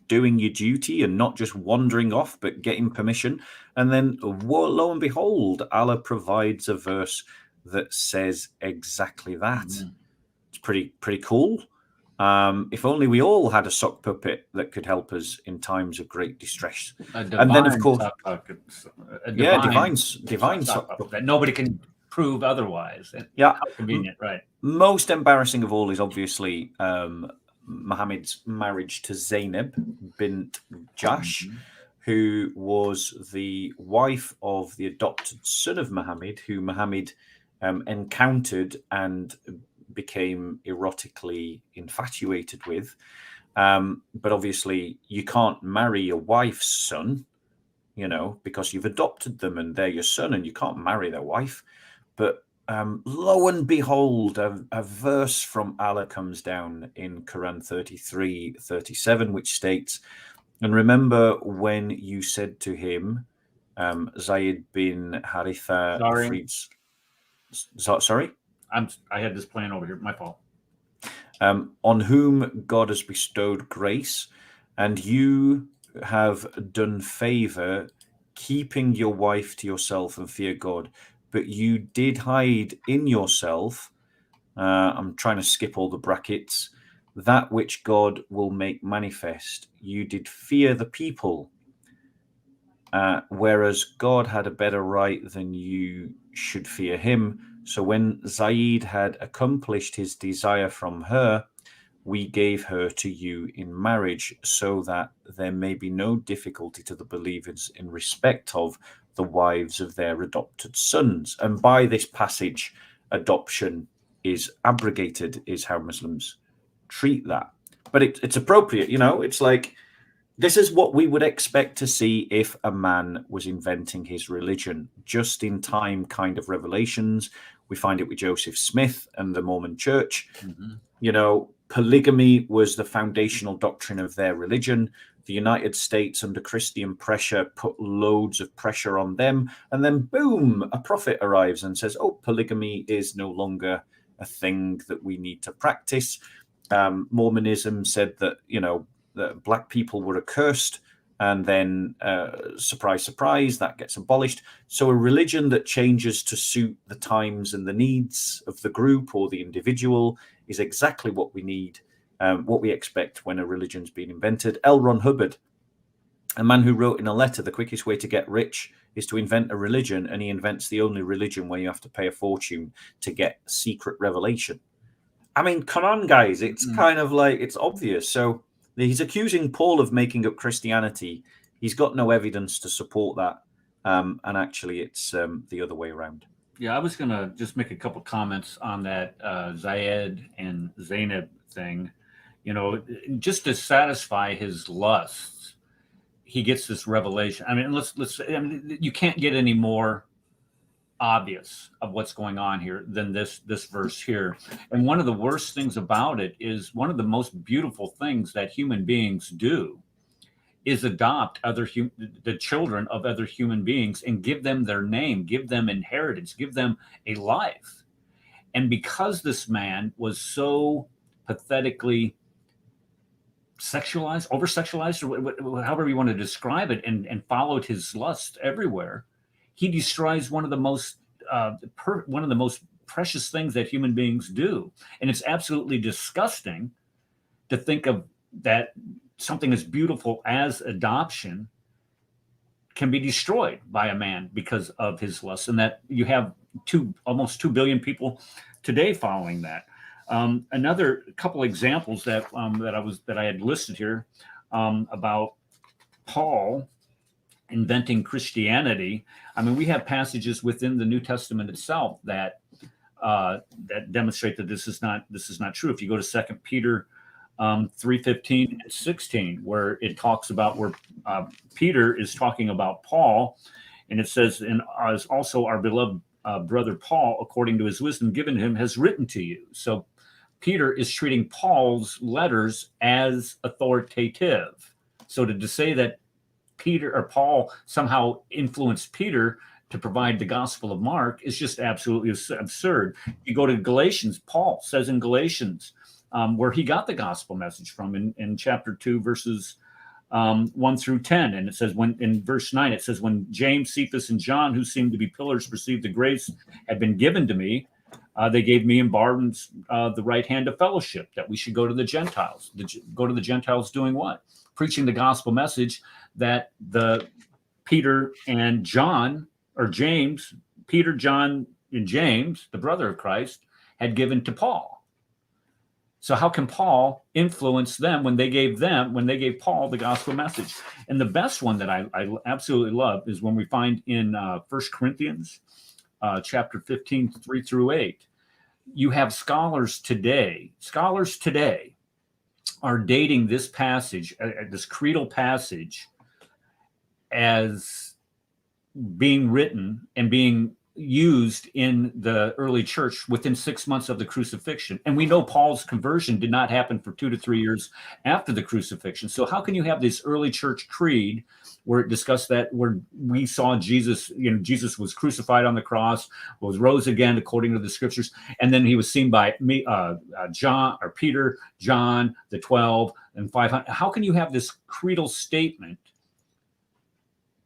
doing your duty and not just wandering off, but getting permission. And then lo and behold, Allah provides a verse that says exactly that. Mhm. It's pretty cool. If only we all had a sock puppet that could help us in times of great distress. And then, of course, divine sock puppet that nobody can prove otherwise. Yeah. How convenient, right? Most embarrassing of all is obviously Muhammad's marriage to Zainab bint Jahsh, who was the wife of the adopted son of Muhammad, who Muhammad encountered and became erotically infatuated with. But obviously, you can't marry your wife's son, because you've adopted them and they're your son, and you can't marry their wife. But lo and behold, a verse from Allah comes down in Quran 33:37, which states, "And remember when you said to him, Zayd bin Haritha, sorry, I had this plan over here. My fault. On whom God has bestowed grace, and you have done favor, keeping your wife to yourself and fear God. But you did hide in yourself," I'm trying to skip all the brackets, "that which God will make manifest. You did fear the people, whereas God had a better right than you should fear him. So when Zayd had accomplished his desire from her, we gave her to you in marriage, so that there may be no difficulty to the believers in respect of the wives of their adopted sons." And by this passage, adoption is abrogated, is how Muslims treat that. But it's appropriate, it's like, this is what we would expect to see if a man was inventing his religion. Just in time kind of revelations. We find it with Joseph Smith and the Mormon Church. Polygamy was the foundational doctrine of their religion. The United States, under Christian pressure, put loads of pressure on them. And then, boom, a prophet arrives and says, oh, polygamy is no longer a thing that we need to practice. Mormonism said that, that black people were accursed. And then, surprise, surprise, that gets abolished. So a religion that changes to suit the times and the needs of the group or the individual is exactly what we need, what we expect when a religion's been invented. L. Ron Hubbard, a man who wrote in a letter, the quickest way to get rich is to invent a religion, and he invents the only religion where you have to pay a fortune to get secret revelation. I mean, come on, guys. It's kind of like, it's obvious. So he's accusing Paul of making up Christianity. He's got no evidence to support that. And actually, it's the other way around. Yeah, I was going to just make a couple comments on that Zayed and Zainab thing. Just to satisfy his lusts, he gets this revelation. I mean, you can't get any more obvious of what's going on here than this verse here. And one of the worst things about it is, one of the most beautiful things that human beings do is adopt the children of other human beings and give them their name, give them inheritance, give them a life. And because this man was so pathetically sexualized, over-sexualized, or however you want to describe it, and followed his lust everywhere, he destroys one of the most precious things that human beings do. And it's absolutely disgusting to think of that something as beautiful as adoption can be destroyed by a man because of his lust, and that you have almost 2 billion people today following that. Another couple examples that I had listed here about Paul inventing Christianity. I mean, we have passages within the New Testament itself that demonstrate that this is not true. If you go to 2 Peter 3:15 and 16, where it talks about where Peter is talking about Paul, and it says, "And as also our beloved brother Paul, according to his wisdom given him, has written to you." So Peter is treating Paul's letters as authoritative. So to say that Peter or Paul somehow influenced Peter to provide the Gospel of Mark is just absolutely absurd. You go to Galatians, Paul says in Galatians, where he got the gospel message from, in chapter 2, verses 1 through 10. And it says, when in verse 9, it says, when James, Cephas, and John, who seemed to be pillars, perceived the grace had been given to me, they gave me and Barnabas the right hand of fellowship, that we should go to the Gentiles. Go to the Gentiles doing what? Preaching the gospel message that the Peter and John, or James, Peter, John, and James, the brother of Christ, had given to Paul. So how can Paul influence them when they gave Paul the gospel message? And the best one that I absolutely love is when we find in 1 Corinthians chapter 15, 3 through 8. You have scholars today are dating this passage, this creedal passage, as being written and being used in the early church within 6 months of the crucifixion. And we know Paul's conversion did not happen for 2 to 3 years after the crucifixion. So how can you have this early church creed where it discussed that, where we saw Jesus, Jesus was crucified on the cross, was rose again according to the scriptures, and then he was seen by John, or Peter, John, the 12, and 500. How can you have this creedal statement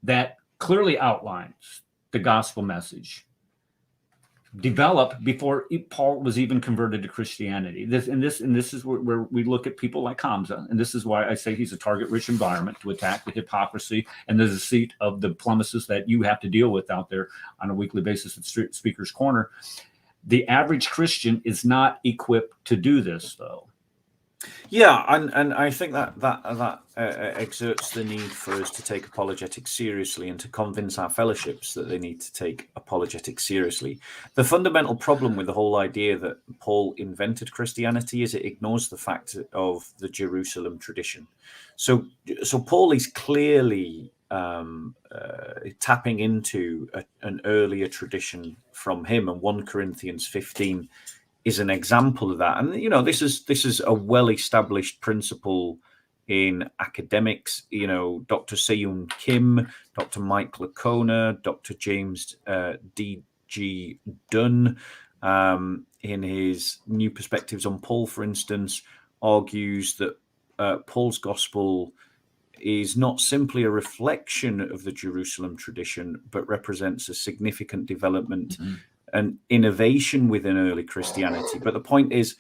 that clearly outlines the gospel message developed before Paul was even converted to Christianity? This is where we look at people like Hamza, and this is why I say he's a target-rich environment to attack the hypocrisy and the deceit of the plumbuses that you have to deal with out there on a weekly basis at Speaker's Corner. The average Christian is not equipped to do this, though. Yeah, and I think that exerts the need for us to take apologetics seriously and to convince our fellowships that they need to take apologetics seriously. The fundamental problem with the whole idea that Paul invented Christianity is it ignores the fact of the Jerusalem tradition. So Paul is clearly tapping into an earlier tradition from him, and 1 Corinthians 15 is an example of that. And this is a well-established principle in academics. Dr. Seyoon Kim, Dr. Mike Lacona, Dr. James D.G. Dunn, in his New Perspectives on Paul, for instance, argues that Paul's gospel is not simply a reflection of the Jerusalem tradition, but represents a significant development and innovation within early Christianity. But the point is,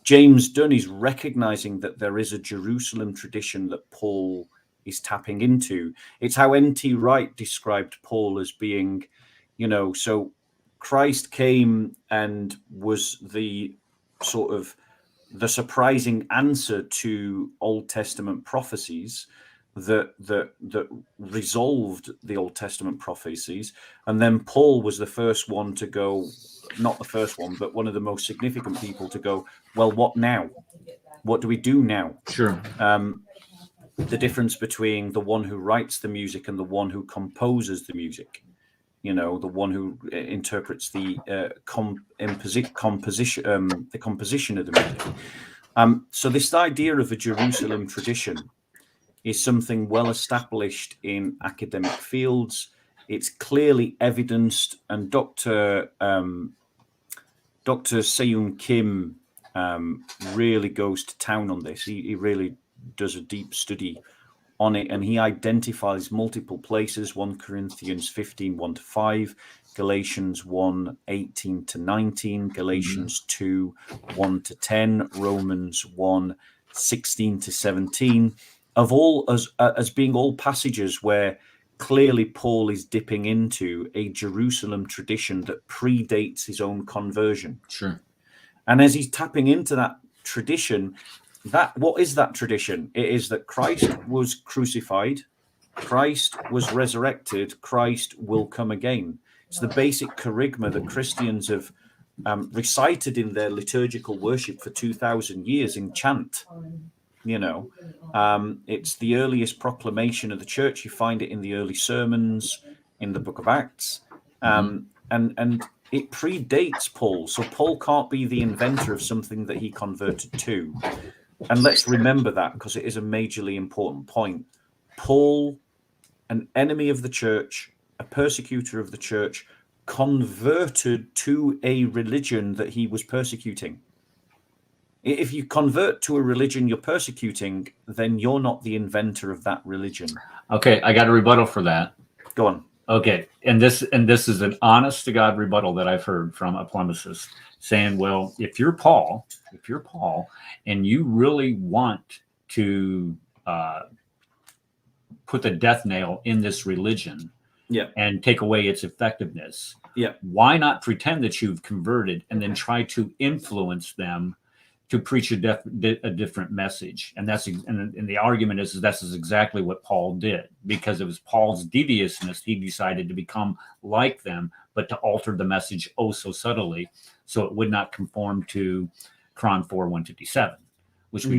James Dunn is recognizing that there is a Jerusalem tradition that Paul is tapping into. It's how N.T. Wright described Paul as being, so Christ came and was the sort of the surprising answer to Old Testament prophecies that resolved the Old Testament prophecies, and then Paul was the first one to go, not the first one, but one of the most significant people to go, well, what now? What do we do now? Sure. The difference between the one who writes the music and the one who composes the music, the one who interprets the composition of the music. So this idea of a Jerusalem tradition is something well established in academic fields. It's clearly evidenced, and Dr. Seyoon Kim really goes to town on this. He really does a deep study on it, and he identifies multiple places: 1 Corinthians 15, 1-5, Galatians 1, 18-19, Galatians 2, 1-10, Romans 1, 16-17. Of all as being all passages where clearly Paul is dipping into a Jerusalem tradition that predates his own conversion. Sure. And as he's tapping into that tradition, what is that tradition? It is that Christ was crucified, Christ was resurrected, Christ will come again. It's the basic charisma that Christians have recited in their liturgical worship for 2,000 years in chant. It's the earliest proclamation of the church. You find it in the early sermons in the book of Acts, and it predates Paul. So Paul can't be the inventor of something that he converted to. And let's remember that, because it is a majorly important point. Paul, an enemy of the church, a persecutor of the church, converted to a religion that he was persecuting. If you convert to a religion you're persecuting, then you're not the inventor of that religion. Okay, I got a rebuttal for that. Go on. Okay, and this is an honest to God rebuttal that I've heard from a polemicist saying, well, if you're Paul, and you really want to put the death nail in this religion, and take away its effectiveness, why not pretend that you've converted and then try to influence them to preach a different message? And that's and the argument is that's exactly what Paul did, because it was Paul's deviousness. He decided to become like them, but to alter the message oh so subtly, so it would not conform to Qur'an 4:157, which we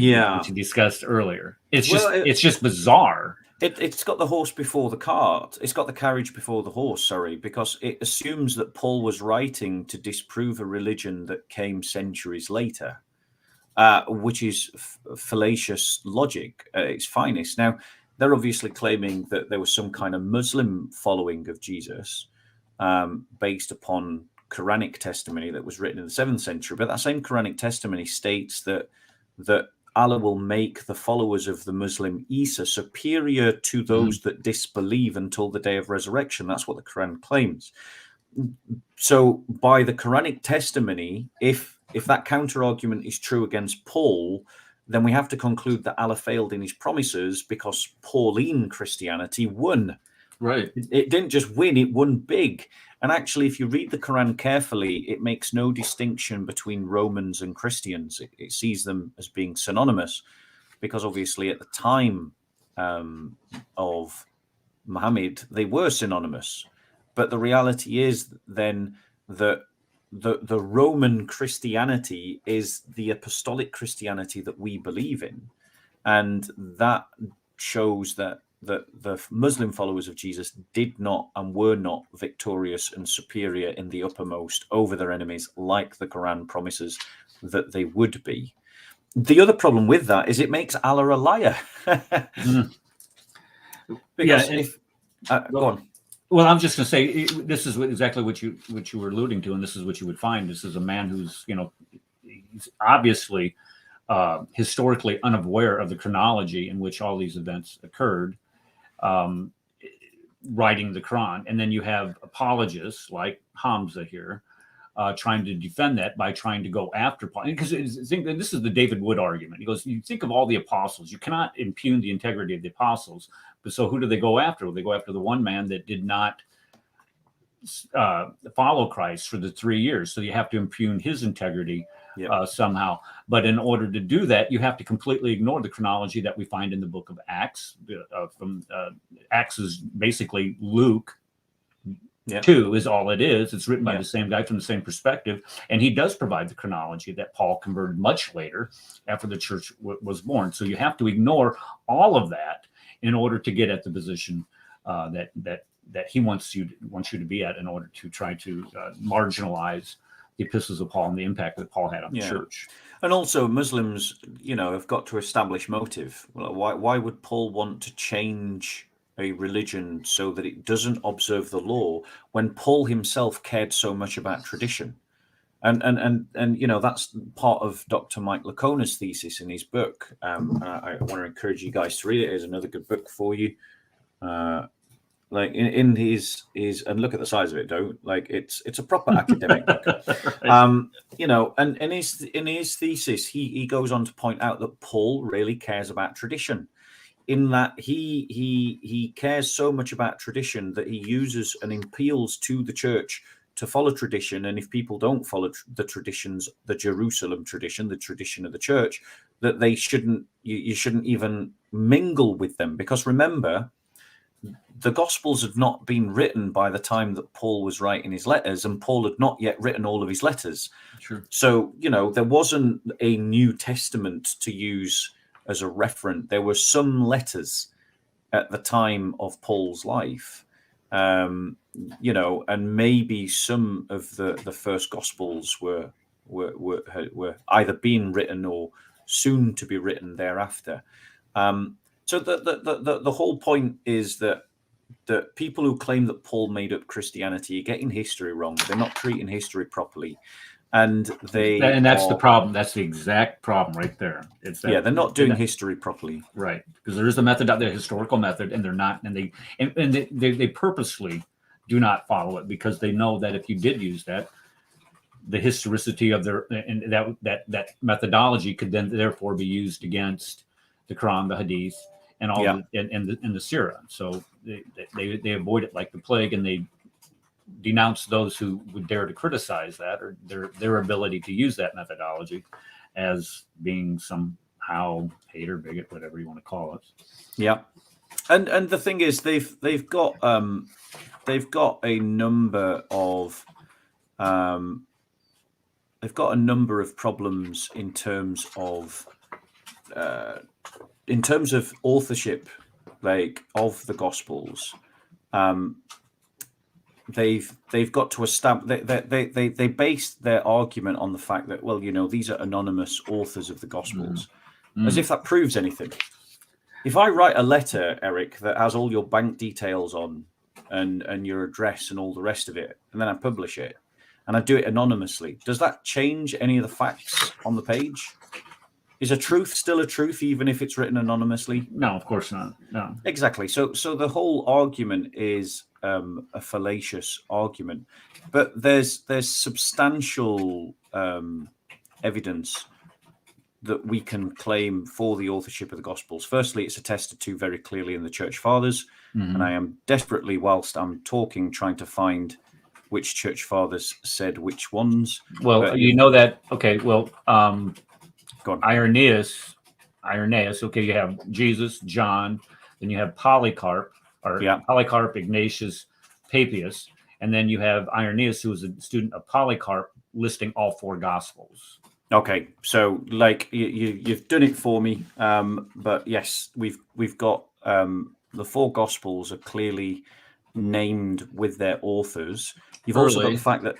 discussed earlier. It's just bizarre. It's got the horse before the cart. It's got the carriage before the horse, sorry, because it assumes that Paul was writing to disprove a religion that came centuries later, which is fallacious logic at its finest. Now, they're obviously claiming that there was some kind of Muslim following of Jesus based upon Quranic testimony that was written in the 7th century. But that same Quranic testimony states that Allah will make the followers of the Muslim Isa superior to those that disbelieve until the day of resurrection. That's what the Quran claims. So by the Quranic testimony, if that counter argument is true against Paul, then we have to conclude that Allah failed in his promises because Pauline Christianity won. Right. It didn't just win, it won big. And actually, if you read the Quran carefully, it makes no distinction between Romans and Christians. It sees them as being synonymous, because obviously at the time of Muhammad, they were synonymous. But the reality is then that the Roman Christianity is the apostolic Christianity that we believe in. And that shows that the Muslim followers of Jesus did not and were not victorious and superior in the uppermost over their enemies, like the Quran promises that they would be. The other problem with that is it makes Allah a liar. Because go on. Well, I'm just going to say this is exactly what you were alluding to, and this is what you would find. This is a man who's, he's obviously historically unaware of the chronology in which all these events occurred, writing the Quran. And then you have apologists like Hamza here trying to defend that by trying to go after Paul. Because this is the David Wood argument. He goes, you think of all the apostles, you cannot impugn the integrity of the apostles. But so who do they go after? Well, they go after the one man that did not follow Christ for the 3 years. So you have to impugn his integrity somehow. But in order to do that, you have to completely ignore the chronology that we find in the book of Acts. Acts is basically Luke. 2 is all it is. It's written by the same guy from the same perspective. And he does provide the chronology that Paul converted much later after the church was born. So you have to ignore all of that in order to get at the position that he wants you to be at, in order to try to marginalize the epistles of Paul and the impact that Paul had on the church. And also Muslims, have got to establish motive. Well, why would Paul want to change a religion so that it doesn't observe the law when Paul himself cared so much about tradition? And that's part of Dr. Mike Lacona's thesis in his book. I want to encourage you guys to read it. It's another good book for you. Like in his and look at the size of it, it's a proper academic book. And in his thesis, he goes on to point out that Paul really cares about tradition, in that he cares so much about tradition that he uses and appeals to the church to follow tradition. And if people don't follow the traditions, the Jerusalem tradition, the tradition of the church, that they shouldn't, you shouldn't even mingle with them. Because remember, the Gospels had not been written by the time that Paul was writing his letters, and Paul had not yet written all of his letters. Sure. So, there wasn't a New Testament to use as a referent. There were some letters at the time of Paul's life, and maybe some of the first Gospels were either being written or soon to be written thereafter. So the whole point is that people who claim that Paul made up Christianity are getting history wrong. They're not treating history properly. and that's the problem. That's the exact problem right there. It's that, they're not doing history properly, right? Because there is a method, the historical method, and they're not, and they purposely do not follow it because they know that if you did use that, the historicity of their and that methodology could then therefore be used against the Quran, the Hadith, and all and the Sirah. So they avoid it like the plague, and they denounce those who would dare to criticize that or their ability to use that methodology as being somehow hate or bigot, whatever you want to call it. Yeah, and the thing is, they've got a number of problems in terms of authorship, like of the Gospels. They've got to establish. They base their argument on the fact that, well, these are anonymous authors of the Gospels, as if that proves anything. If I write a letter, Eric, that has all your bank details on and your address and all the rest of it, and then I publish it, and I do it anonymously, does that change any of the facts on the page? Is a truth still a truth, even if it's written anonymously? No, of course not. No. Exactly. So the whole argument is a fallacious argument, but there's substantial evidence that we can claim for the authorship of the Gospels. Firstly, it's attested to very clearly in the Church Fathers, and I am desperately, whilst I'm talking, trying to find which Church Fathers said which ones. Well, that. Okay. Well, go on. Irenaeus. Okay, you have Jesus, John, then you have Polycarp, Polycarp, Ignatius, Papias, and then you have Irenaeus, who was a student of Polycarp, listing all four Gospels. Okay, so like you've done it for me, but yes, we've got the four Gospels are clearly named with their authors. You've also got the fact that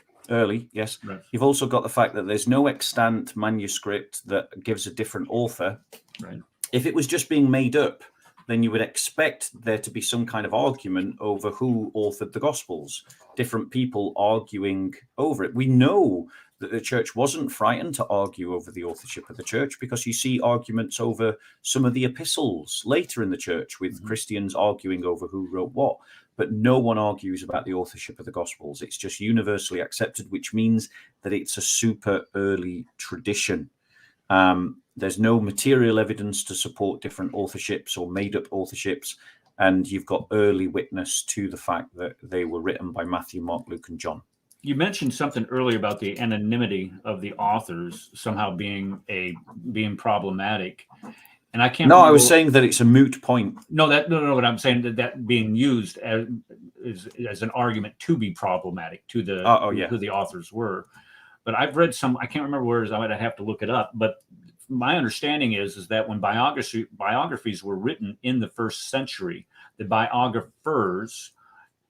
yes. Right. You've also got the fact that there's no extant manuscript that gives a different author. Right. If it was just being made up, then you would expect there to be some kind of argument over who authored the Gospels, different people arguing over it. We know that the church wasn't frightened to argue over the authorship of the church, because you see arguments over some of the epistles later in the church with Christians arguing over who wrote what. But no one argues about the authorship of the Gospels. It's just universally accepted, which means that it's a super early tradition. There's no material evidence to support different authorships or made-up authorships, and you've got early witness to the fact that they were written by Matthew, Mark, Luke, and John. You mentioned something earlier about the anonymity of the authors somehow being problematic. And I can't. No, I was saying that it's a moot point. No. What I'm saying that being used as an argument to be problematic to the who the authors were. But I've read some. I can't remember where. I might have to look it up. But my understanding is that when biographies were written in the first century, the biographers,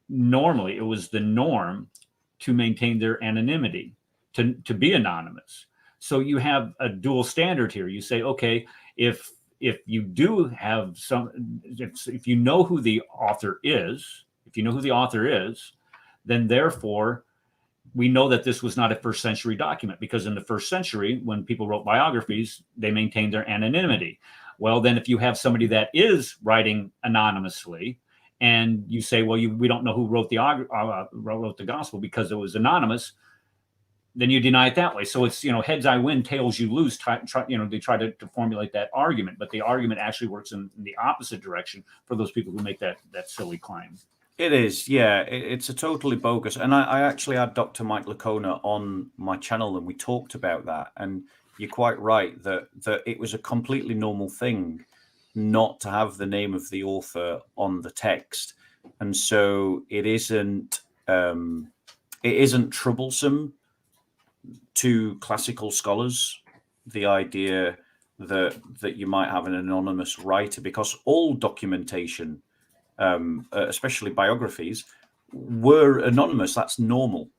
normally it was the norm to maintain their anonymity, to be anonymous. So you have a dual standard here. You say, okay, if you do have if you know who the author is, then therefore we know that this was not a first century document, because in the first century, when people wrote biographies, they maintained their anonymity. Well, then if you have somebody that is writing anonymously, and you say, well, we don't know who wrote the gospel because it was anonymous, then you deny it that way. So it's, heads I win, tails you lose. They try to formulate that argument, but the argument actually works in the opposite direction for those people who make that silly claim. It is, yeah. It's a totally bogus. And I actually had Dr. Mike Lacona on my channel, and we talked about that. And you're quite right that it was a completely normal thing not to have the name of the author on the text, and so it isn't troublesome to classical scholars, the idea that you might have an anonymous writer, because all documentation, especially biographies, were anonymous. That's normal.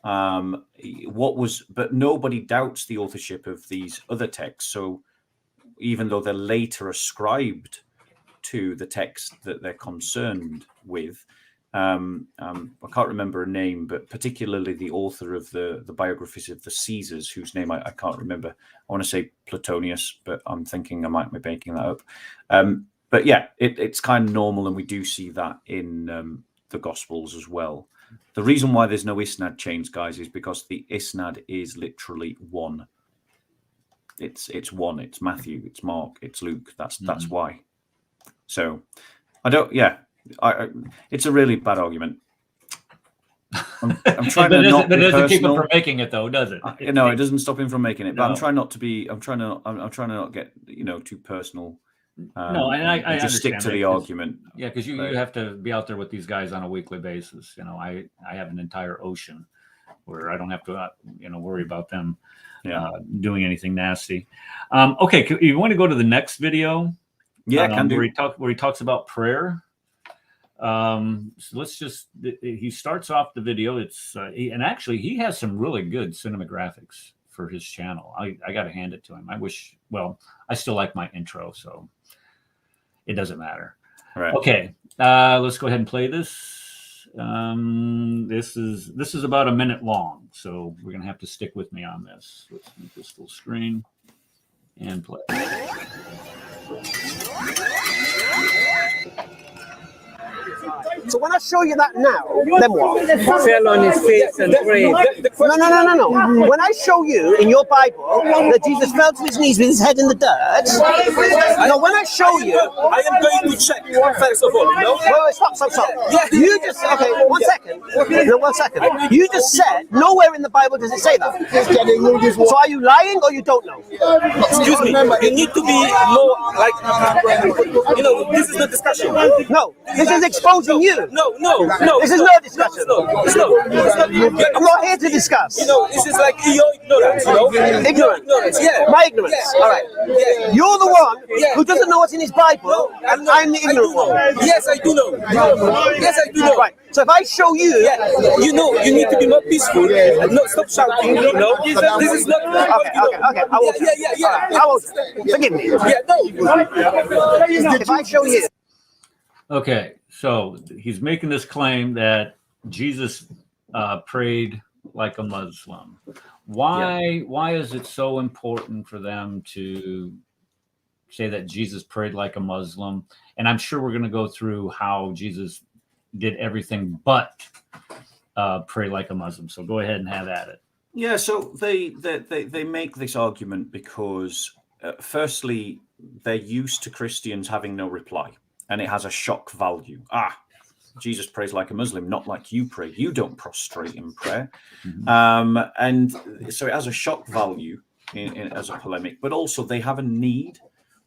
But nobody doubts the authorship of these other texts. So even though they're later ascribed to the text that they're concerned with, I can't remember a name, but particularly the author of the biographies of the Caesars, whose name I can't remember. I want to say Platonius, but I'm thinking I might be making that up. But yeah, it's kind of normal, and we do see that in the Gospels as well. The reason why there's no isnad chains, guys, is because the isnad is literally one. It's one. It's Matthew. It's Mark. It's Luke. That's why. So I don't. Yeah, it's a really bad argument. I'm trying to not be personal. It doesn't keep him from making it, though, does it? No, it doesn't stop him from making it. But No. I'm trying not to be. I'm trying to not get too personal. No, and I just stick to the argument. Yeah, because you have to be out there with these guys on a weekly basis. I have an entire ocean where I don't have to worry about them doing anything nasty. Okay, you want to go to the next video? Yeah, can do. Where he talks about prayer. So let's just. He starts off the video. And actually he has some really good cinematographics for his channel. I got to hand it to him. I still like my intro, so it doesn't matter. All right. Okay. Let's go ahead and play this. This is about a minute long, so we're gonna have to stick with me on this. Let's make this full screen and play. So when I show you that now, then what? Fell on his face and prayed. No. When I show you in your Bible that Jesus fell to his knees with his head in the dirt, when I show you, I am going to check first of all. Wait, stop. You just, okay, 1 second. No, 1 second. You just said nowhere in the Bible does it say that. So are you lying or you don't know? Excuse me. You need to be more like, this is the discussion. No, this is exposing you. No. This is no discussion. It's not. I'm not here to discuss. This is like your ignorance. Ignorance. Yeah. My ignorance. Yeah. All right. Yeah. You're the one who doesn't know what's in his Bible, and I'm the ignorant one. Yes, I do know. Yes, I do know. Right. So if I show you, you need to be more peaceful and not stop shouting. This is not. Okay. I won't. I won't. Forgive me. Yeah, no. If I show you. Okay, so he's making this claim that Jesus prayed like a Muslim. Why is it so important for them to say that Jesus prayed like a Muslim? And I'm sure we're going to go through how Jesus did everything but pray like a Muslim. So go ahead and have at it. Yeah, so they make this argument because, firstly, they're used to Christians having no reply. And it has a shock value. Jesus prays like a Muslim, not like you pray. You don't prostrate in prayer. And so it has a shock value as a polemic, but also they have a need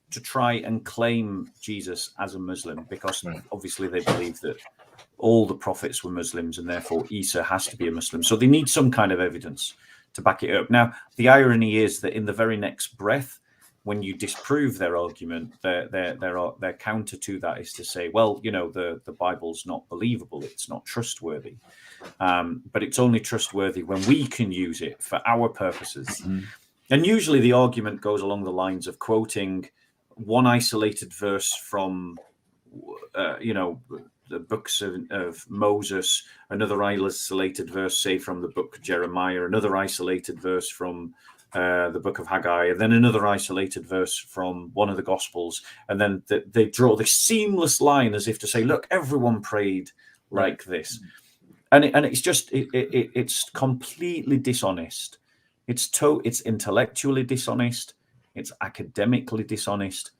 to try and claim Jesus as a Muslim because obviously they believe that all the prophets were Muslims and therefore Isa has to be a Muslim. So they need some kind of evidence to back it up. Now, the irony is that in the very next breath, when you disprove their argument, their counter to that is to say, well, the Bible's not believable, it's not trustworthy. But it's only trustworthy when we can use it for our purposes. And usually the argument goes along the lines of quoting one isolated verse from, the books of Moses, another isolated verse, say, from the book of Jeremiah, another isolated verse from the book of Haggai, and then another isolated verse from one of the Gospels, and then they draw this seamless line as if to say, look, everyone prayed like this. And it's just it's completely dishonest. It's intellectually dishonest, it's academically dishonest,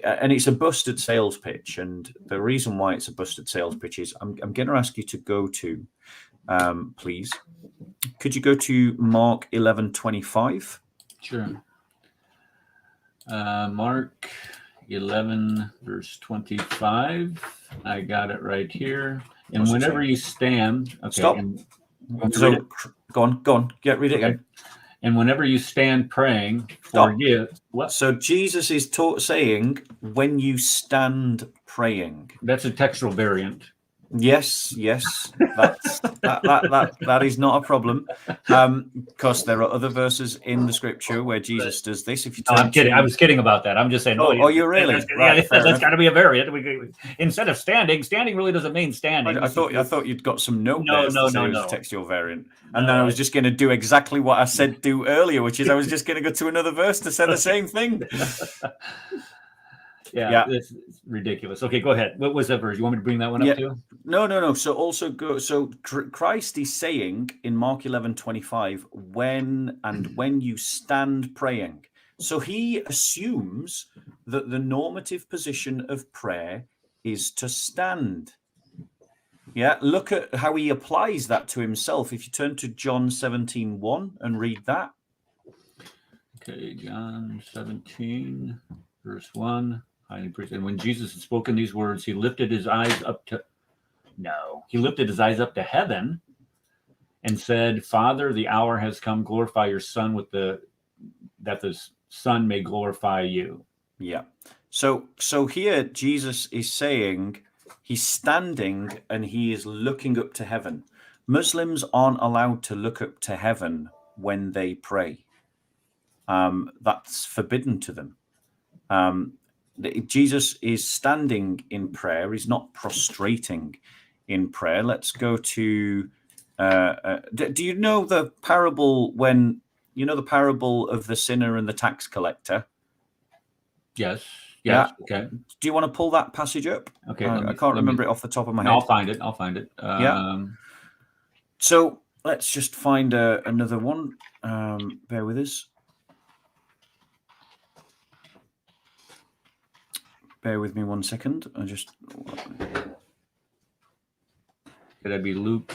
and it's a busted sales pitch. And the reason why it's a busted sales pitch is I'm going to ask you to go to please. Could you go to Mark 11:25? Sure. Mark 11, verse 25. I got it right here. And whenever you stand, okay. Stop. So go on. Read it again. And whenever you stand praying, forgive. What? So Jesus is saying, when you stand praying. That's a textual variant. Yes, that is not a problem. Because there are other verses in the scripture where Jesus does this. If you No, turn I'm kidding. to- I was kidding about that. I'm just saying. Oh, you're really right. That's got to be a variant. Instead of standing really doesn't mean standing. I thought you'd got some note No, there no, to say no, it was no. textual variant, and then I was just going to do exactly what I said do earlier, which is I was just going to go to another verse to say the same thing. Yeah, it's ridiculous. Okay, go ahead. What was that verse? You want me to bring that one up too? No. So also go. So Christ is saying in Mark 11:25, when you stand praying. So he assumes that the normative position of prayer is to stand. Yeah, look at how he applies that to himself. If you turn to John 17:1 and read that. Okay, John 17, verse 1. And when Jesus had spoken these words, he lifted his eyes up to heaven and said, Father, the hour has come. Glorify your Son that the Son may glorify you. Yeah. So here Jesus is saying he's standing and he is looking up to heaven. Muslims aren't allowed to look up to heaven when they pray. That's forbidden to them. Jesus is standing in prayer. He's not prostrating in prayer. Let's go to. Do you know the parable the parable of the sinner and the tax collector? Yes. Yeah. Okay. Do you want to pull that passage up? Okay. I can't remember it off the top of my head. I'll find it. Yeah. So let's just find another one. Bear with us. Bear with me 1 second. That'd be Luke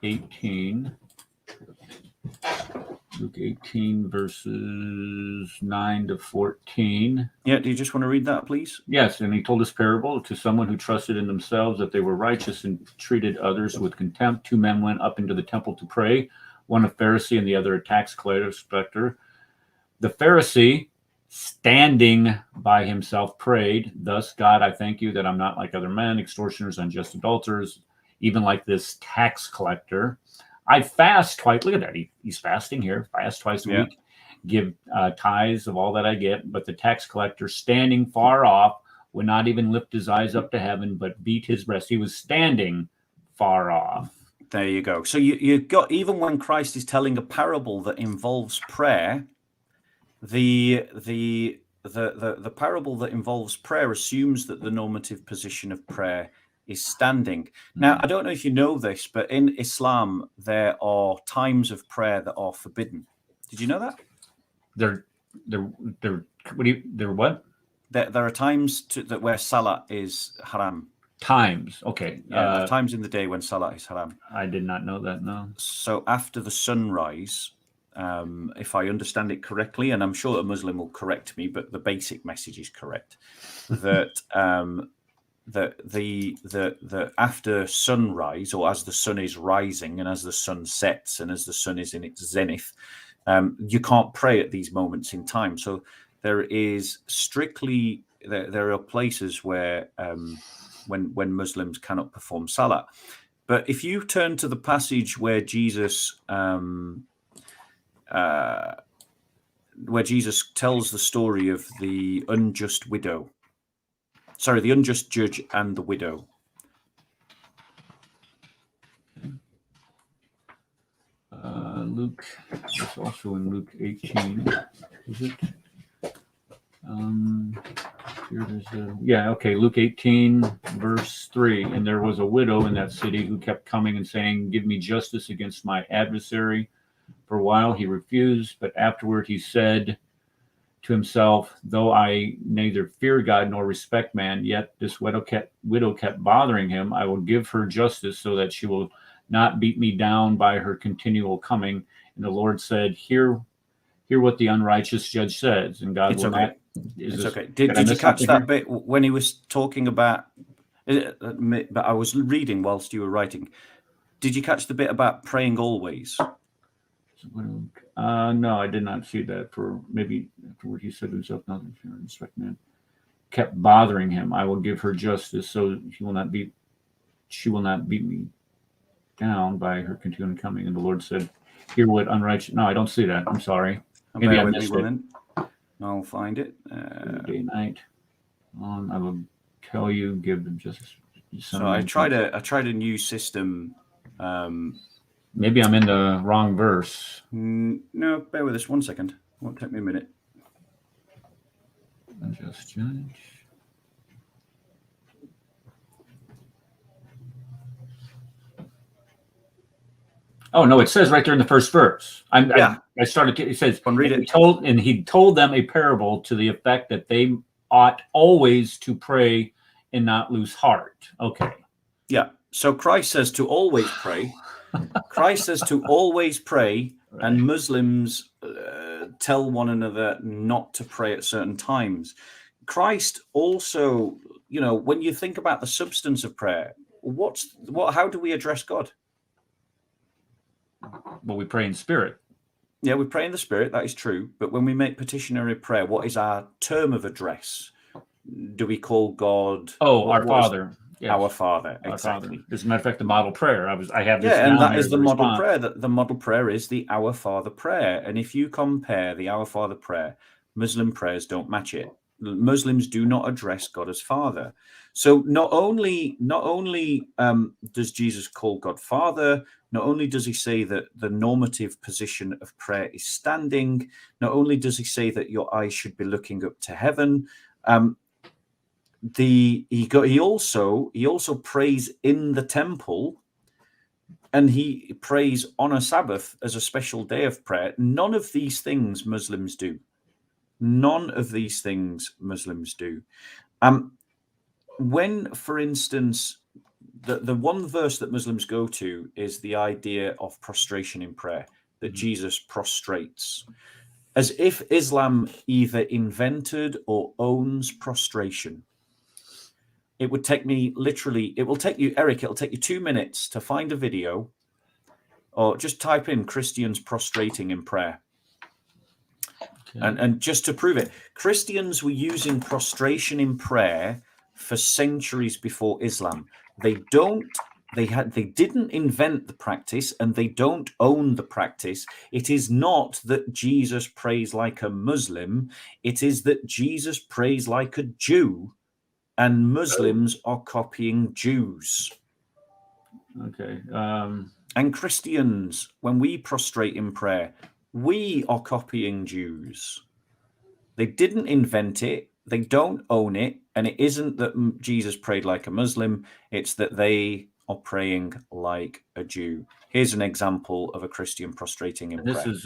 18. Luke 18, verses 9 to 14. Yeah, do you just want to read that, please? Yes, and he told this parable to someone who trusted in themselves that they were righteous and treated others with contempt. 2 men went up into the temple to pray, one a Pharisee and the other a tax collector. The Pharisee, standing by himself, prayed, thus, God, I thank you that I'm not like other men, extortioners, unjust adulterers, even like this tax collector. I fast twice. Look at that. He's fasting here. Fast twice a week. Give tithes of all that I get. But the tax collector, standing far off, would not even lift his eyes up to heaven, but beat his breast. He was standing far off. There you go. So you've got, even when Christ is telling a parable that involves prayer, the parable that involves prayer assumes that the normative position of prayer is standing. Now, I don't know if you know this, but in Islam, there are times of prayer that are forbidden. Did you know that? They're what? There are times where salah is haram. Times, okay. Yeah, there are times in the day when salah is haram. I did not know that, no. So after the sunrise, if I understand it correctly, and I'm sure a Muslim will correct me, but the basic message is correct, that the after sunrise, or as the sun is rising and as the sun sets and as the sun is in its zenith, you can't pray at these moments in time. So there is strictly there are places where when Muslims cannot perform salah. But if you turn to the passage where Jesus tells the story of the unjust judge and the widow. Luke, it's also in Luke 18, is it? Luke 18, verse 3. And there was a widow in that city who kept coming and saying, give me justice against my adversary. For a while he refused, but afterward he said to himself, though I neither fear God nor respect man, yet this widow kept bothering him. I will give her justice so that she will not beat me down by her continual coming. And the Lord said, hear what the unrighteous judge says. And God will not. It's okay. Did you catch that bit when he was talking about? But I was reading whilst you were writing. Did you catch the bit about praying always? No, I did not see that. For maybe afterward he said to himself, nothing fear respect man. Kept bothering him. I will give her justice so she will not beat she will not beat me down by her continuing coming. And the Lord said, hear what unrighteous. No, I don't see that. I'm sorry. Maybe I missed it. Then. I'll find it. Day night. I will tell you, give them justice. So I tried a new system. Maybe I'm in the wrong verse. No, bear with us 1 second. It won't take me a minute. Just judge. Oh no! It says right there in the first verse. I started. It says, read it. He told them a parable to the effect that they ought always to pray and not lose heart. Okay. Yeah. So Christ says to always pray. Christ says to always pray, right. And Muslims tell one another not to pray at certain times. Christ also, when you think about the substance of prayer, how do we address God? Well, we pray in spirit. Yeah, we pray in the spirit. That is true. But when we make petitionary prayer, what is our term of address? Do we call God? Our Father. Yes. Our Father, our exactly. Father. As a matter of fact, the model prayer. I have this. Yeah, and that is the model prayer. The model prayer is the Our Father prayer. And if you compare the Our Father prayer, Muslim prayers don't match it. Muslims do not address God as Father. So not only does Jesus call God Father, not only does he say that the normative position of prayer is standing, not only does he say that your eyes should be looking up to heaven, he also prays in the temple, and he prays on a Sabbath as a special day of prayer. None of these things Muslims do. None of these things Muslims do. When, for instance, the one verse that Muslims go to is the idea of prostration in prayer, that Jesus prostrates, as if Islam either invented or owns prostration. It would take me it will take you, Eric, it'll take you 2 minutes to find a video, or just type in Christians prostrating in prayer. Okay. And just to prove it, Christians were using prostration in prayer for centuries before Islam. They didn't invent the practice, and they don't own the practice. It is not that Jesus prays like a Muslim. It is that Jesus prays like a Jew, and Muslims are copying Jews. Okay. And Christians, when we prostrate in prayer, we are copying Jews. They didn't invent it. They don't own it. And it isn't that Jesus prayed like a Muslim. It's that they are praying like a Jew. Here's an example of a Christian prostrating in prayer. This is,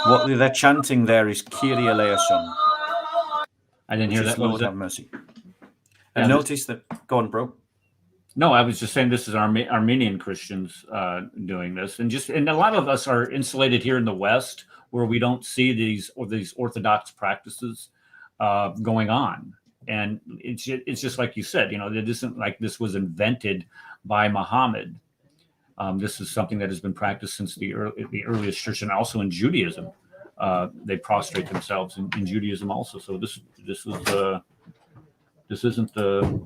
What they're chanting there is Kyrie eleison. I didn't hear that. Lord have mercy. And notice that. Go on, bro. No, I was just saying this is Armenian Christians doing this, and a lot of us are insulated here in the West, where we don't see these Orthodox practices going on. And it's just like you said, it isn't like this was invented by Muhammad. This is something that has been practiced since the earliest church, and also in Judaism. They prostrate themselves in Judaism also. So this isn't the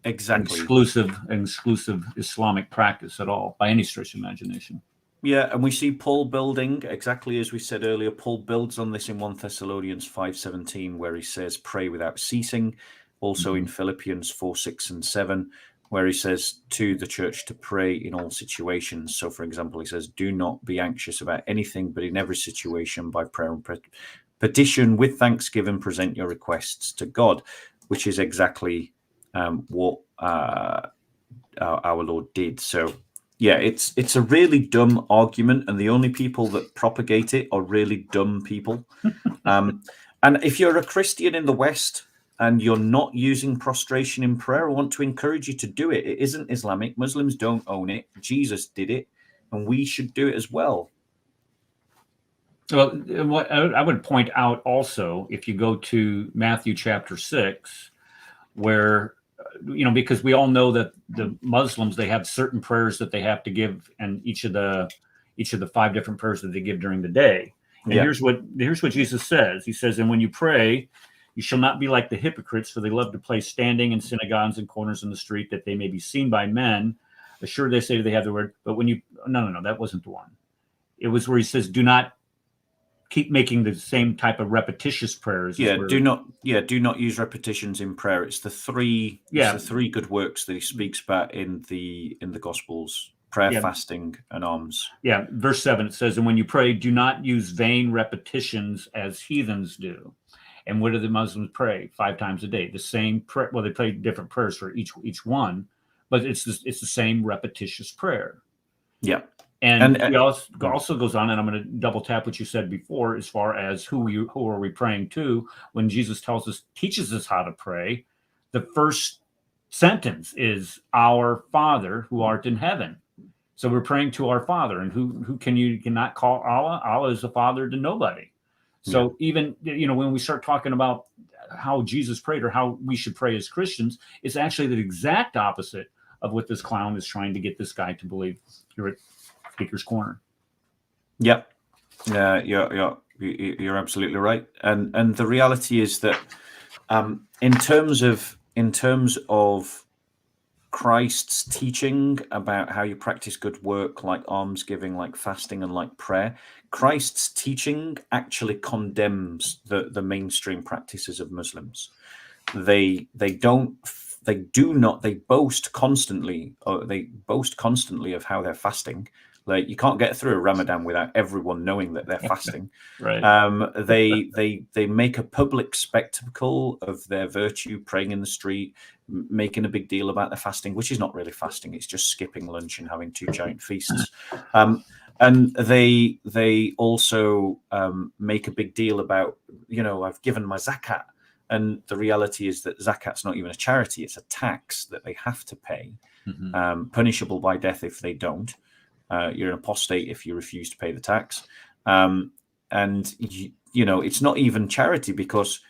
exactly exclusive Islamic practice at all by any stretch of imagination. Yeah, and we see Paul building, exactly as we said earlier, Paul builds on this in 1 Thessalonians 5:17, where he says, pray without ceasing. Also in Philippians 4:6 and 7, where he says to the church to pray in all situations. So, for example, he says, do not be anxious about anything, but in every situation, by prayer and petition, with thanksgiving, present your requests to God, which is exactly what our Lord did. So, yeah, it's a really dumb argument, and the only people that propagate it are really dumb people. And if you're a Christian in the West and you're not using prostration in prayer, I want to encourage you to do it. It isn't Islamic. Muslims don't own it. Jesus did it, and we should do it as well. Well, what I would point out also, if you go to Matthew chapter 6, where because we all know that the Muslims, they have certain prayers that they have to give, and each of the 5 different prayers that they give during the day. And here's what Jesus says. He says, "And when you pray, you shall not be like the hypocrites, for they love to play standing in synagogues and corners in the street, that they may be seen by men. Assured they say they have the word, but when you no, that wasn't the one. It was where he says, do not keep making the same type of repetitious prayers. Do not use repetitions in prayer. It's the three good works that he speaks about in the Gospels: prayer, fasting, and alms. Yeah, verse 7, it says, and when you pray, do not use vain repetitions as heathens do. And what do the Muslims pray? 5 times a day. The same prayer. Well, they pray different prayers for each one, but it's the same repetitious prayer. Yeah. And he also goes on, and I'm going to double tap what you said before, as far as who are we praying to. When Jesus teaches us how to pray, the first sentence is "Our Father who art in heaven." So we're praying to our Father, and who cannot call Allah? Allah is the Father to nobody. So even when we start talking about how Jesus prayed or how we should pray as Christians, it's actually the exact opposite of what this clown is trying to get this guy to believe. You're at Speaker's Corner. Yep. You're absolutely right. And the reality is that in terms of Christ's teaching about how you practice good work, like almsgiving, like fasting, and like prayer, Christ's teaching actually condemns the mainstream practices of Muslims. They boast constantly of how they're fasting. Like, you can't get through a Ramadan without everyone knowing that they're fasting. Right. They make a public spectacle of their virtue, praying in the street, making a big deal about their fasting, which is not really fasting. It's just skipping lunch and having 2 giant feasts. And they also make a big deal about, I've given my zakat. And the reality is that zakat's not even a charity. It's a tax that they have to pay, punishable by death if they don't. You're an apostate if you refuse to pay the tax. And it's not even charity because,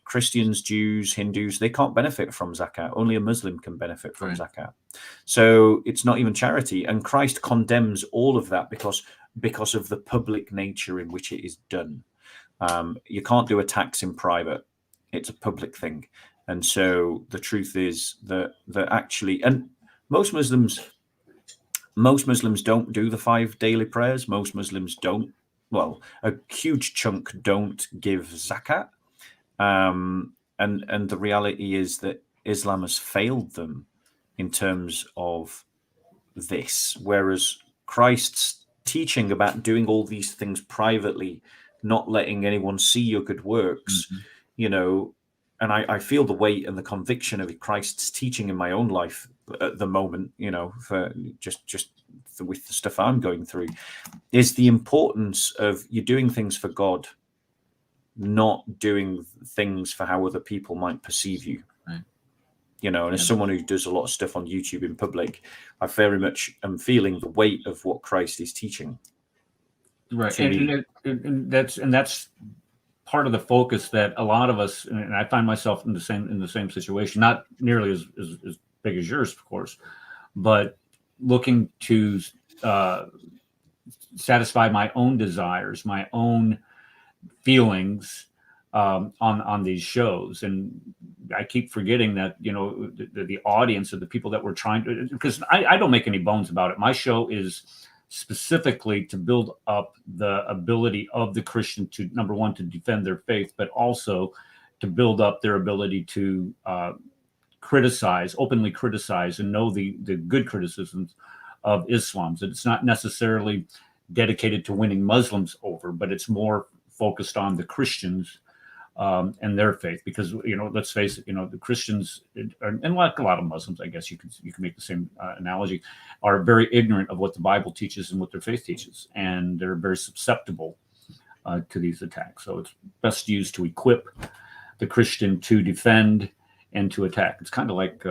Christians, Jews, Hindus, they can't benefit from zakat. Only a Muslim can benefit from zakat. So it's not even charity. And Christ condemns all of that because of the public nature in which it is done. You can't do a tax in private. It's a public thing. And so the truth is that actually, and most Muslims don't do the 5 daily prayers. Most Muslims don't. Well, a huge chunk don't give zakat. And the reality is that Islam has failed them in terms of this. Whereas Christ's teaching about doing all these things privately, not letting anyone see your good works, and I feel the weight and the conviction of Christ's teaching in my own life at the moment, for just with the stuff I'm going through, is the importance of you doing things for God, not doing things for how other people might perceive you. Right. And as someone who does a lot of stuff on YouTube in public, I very much am feeling the weight of what Christ is teaching. Right. And that's part of the focus that a lot of us, and I find myself in the same situation, not nearly as big as yours, of course, but looking to satisfy my own desires, my own feelings on these shows. And I keep forgetting that, the audience of the people that we're trying to, because I don't make any bones about it. My show is specifically to build up the ability of the Christian to, number one, to defend their faith, but also to build up their ability to openly criticize and know the good criticisms of Islam. So it's not necessarily dedicated to winning Muslims over, but it's more focused on the Christians and their faith, because let's face it, the Christians, and like a lot of Muslims, I guess you can make the same analogy, are very ignorant of what the Bible teaches and what their faith teaches, and they're very susceptible to these attacks. So it's best used to equip the Christian to defend and to attack. It's kind of like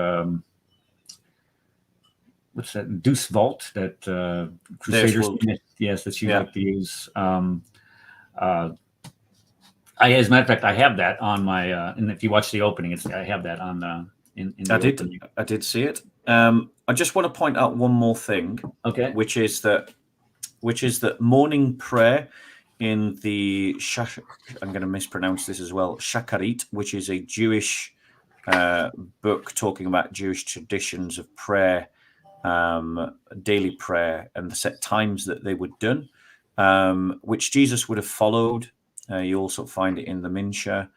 what's that, Deuce Vault that Crusaders, yes, that you like to use. As a matter of fact, I have that on my, and if you watch the opening, I have that on in the opening. I did see it. I just want to point out one more thing, okay, which is that which is that morning prayer in the I'm going to mispronounce this as well, Shakarit, which is a Jewish book talking about Jewish traditions of prayer, daily prayer, and the set times that they were done, which Jesus would have followed. You also find it in the Minsha,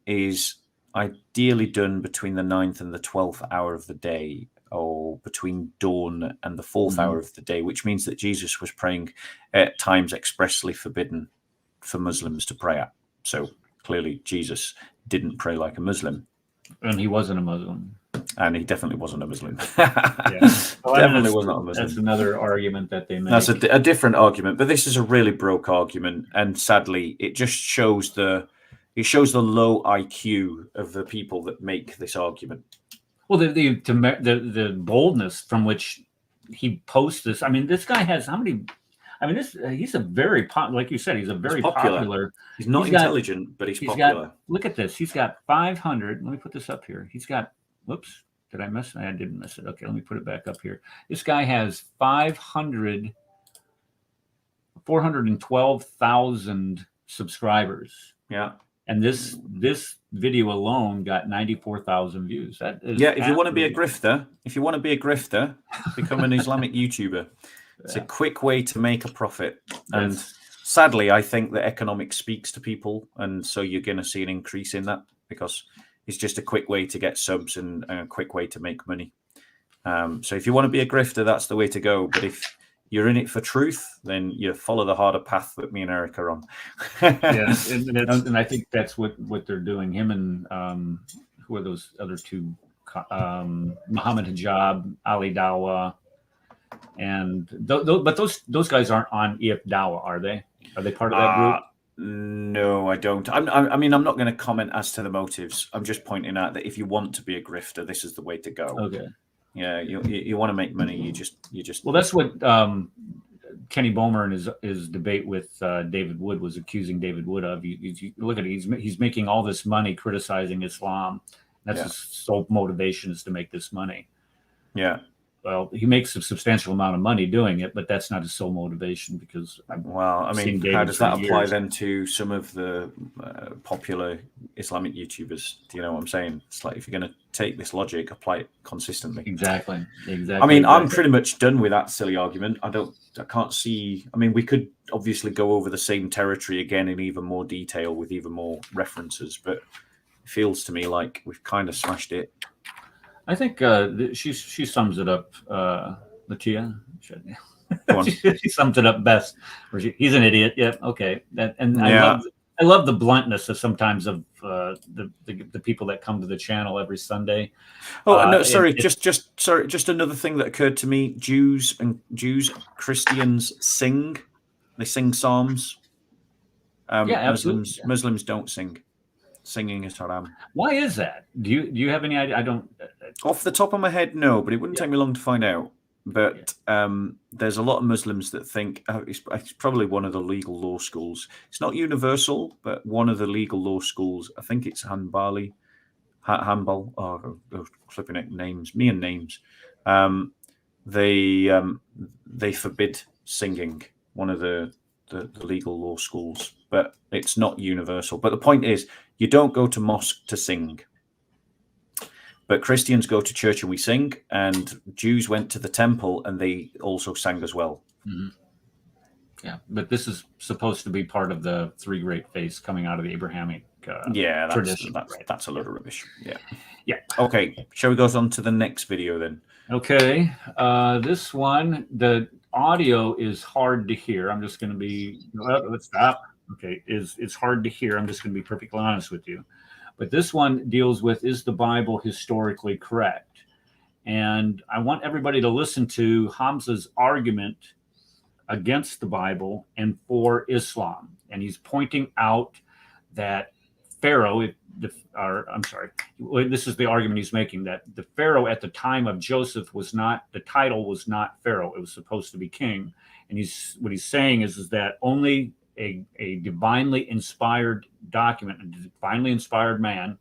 is ideally done between the 9th and the 12th hour of the day, or between dawn and the 4th hour of the day, which means that Jesus was praying at times expressly forbidden for Muslims to pray at. So clearly Jesus didn't pray like a Muslim. And he wasn't a Muslim. And he definitely wasn't a Muslim. Yeah. Well, Definitely was not a Muslim. That's another argument that they make. That's a different argument, but this is a really broke argument, and sadly, it just shows the low IQ of the people that make this argument. Well, the boldness from which he posts this. I mean, this guy has how many? I mean, he's a very like you said, he's a very popular. He's not intelligent, but he's popular. Look at this. He's got 500. Let me put this up here. He's got. Whoops. Did I miss it? I didn't miss it. Okay, let me put it back up here. This guy has 412,000 subscribers. Yeah. And this video alone got 94,000 views. That is if you want to be a grifter, become an Islamic YouTuber. It's a quick way to make a profit. And sadly, I think that economics speaks to people, and so you're going to see an increase in that because it's just a quick way to get subs and a quick way to make money. So if you want to be a grifter, that's the way to go. But if you're in it for truth, then you follow the harder path that me and Eric are on. Yeah, and I think that's what they're doing. Him and who are those other two? Muhammad Hijab, Ali Dawa, and but those guys aren't on EF Dawa, are they? Are they part of that group? No, I don't. I mean, I'm not going to comment as to the motives. I'm just pointing out that if you want to be a grifter, this is the way to go. Okay. Yeah, you want to make money. You just. Well, that's what Kenny Bomer in his debate with David Wood was accusing David Wood of. You look at it, he's making all this money criticizing Islam. That's his sole motivation is to make this money. Yeah. Well, he makes a substantial amount of money doing it, but that's not his sole motivation because. How does that apply then to some of the popular Islamic YouTubers? Do you know what I'm saying? It's like if you're going to take this logic, apply it consistently. Exactly. I mean, I'm pretty much done with that silly argument. I can't see. I mean, we could obviously go over the same territory again in even more detail with even more references, but it feels to me like we've kind of smashed it. I think she sums it up, Latia. She sums it up best. He's an idiot. Yeah. Okay. I love the bluntness of sometimes of the people that come to the channel every Sunday. Oh no, sorry. Just another thing that occurred to me. Christians sing. They sing psalms. Muslims don't sing. Singing is haram. Why is that? Do you have any idea? I don't. Off the top of my head, no, but it wouldn't take me long to find out. But there's a lot of Muslims that think it's probably one of the legal law schools. It's not universal, but one of the legal law schools. I think it's Hanbal. Oh, flipping it names. Me and names. They forbid singing. One of the legal law schools, but it's not universal. But the point is, you don't go to mosque to sing. But Christians go to church and we sing, and Jews went to the temple and they also sang as well. Mm-hmm. Yeah, but this is supposed to be part of the three great faiths coming out of the Abrahamic tradition. That's a load of rubbish. Yeah. Yeah. Okay, shall we go on to the next video then? Okay, this one, the audio is hard to hear. I'm just going to be. Let's stop. Okay, it's hard to hear. I'm just going to be perfectly honest with you. But this one deals with, is the Bible historically correct? And I want everybody to listen to Hamza's argument against the Bible and for Islam. And he's pointing out that Pharaoh, this is the argument he's making, that the Pharaoh at the time of Joseph the title was not Pharaoh. It was supposed to be king. And what he's saying is that only a divinely inspired document, a divinely inspired man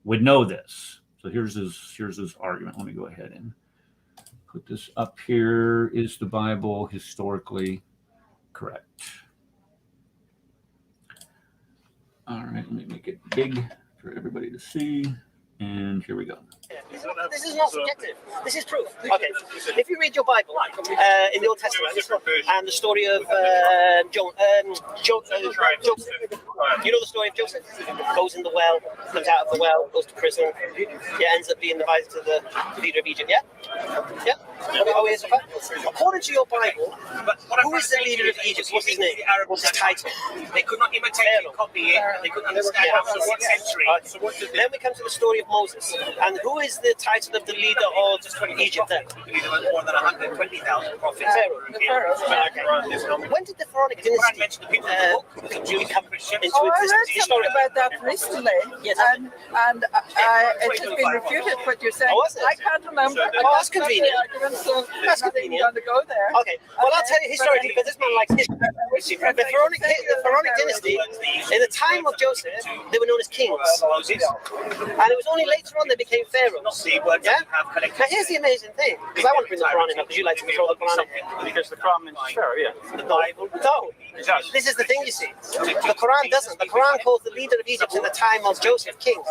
would know this. So here's his argument. Let me go ahead and put this up here. Is the Bible historically correct? All right, let me make it big for everybody to see. And here we go. This is not subjective. This is proof. Okay. If you read your Bible in the Old Testament and the story of Joseph, you know the story of Joseph? Goes in the well, comes out of the well, goes to prison, ends up being advised to the leader of Egypt. Yeah? Yeah? Are we so far? According to your Bible, who is the leader of Egypt? What's his name? What's his title? They could not imitate it, copy it. They couldn't understand how it was 6th century. Then we come to the story of Moses. And who is the title of the leader of Egypt then? There was more than 120,000 prophets. Pharaoh. Okay. When did the Pharaonic dynasty come into existence? I heard something about that recently, Yes. and it has been refuted. What you're saying, Oh, was it? I can't remember. Oh, that's convenient. So That's I'm not even convenient. going to go there. Okay, well, I'll tell you historically, because this man likes history. The Pharaonic dynasty, in the time of Joseph, they were known as kings. And it was only later on they became pharaohs. Yeah? Now, here's the amazing thing, because I want to bring the Quran in, because you like to control the Quran. Because the Quran means Pharaoh, yeah. The Bible. No. This is the thing, you see. The Quran doesn't. The Quran calls the leader of Egypt in the time of Joseph king.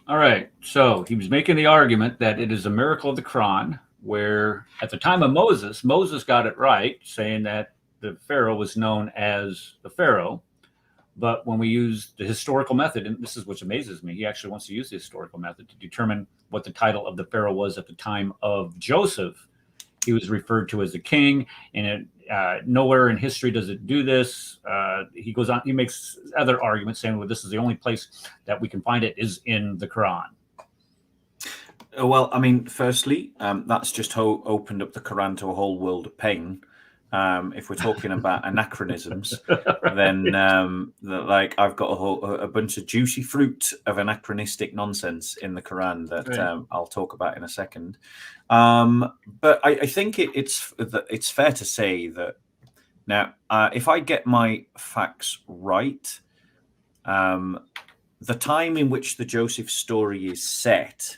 All right. So he was making the argument that it is a miracle of the Quran, where at the time of Moses, Moses got it right, saying that the Pharaoh was known as the Pharaoh. But when we use the historical method, and this is what amazes me, he actually wants to use the historical method to determine what the title of the Pharaoh was at the time of Joseph. He was referred to as the king, and nowhere in history does it do this. He goes on, he makes other arguments saying, well, this is the only place that we can find it is in the Quran. Well, I mean, firstly, that's just opened up the Quran to a whole world of pain. If we're talking about anachronisms, then like I've got a bunch of juicy fruit of anachronistic nonsense in the Quran that I'll talk about in a second. But I think it's fair to say that now, if I get my facts right, the time in which the Joseph story is set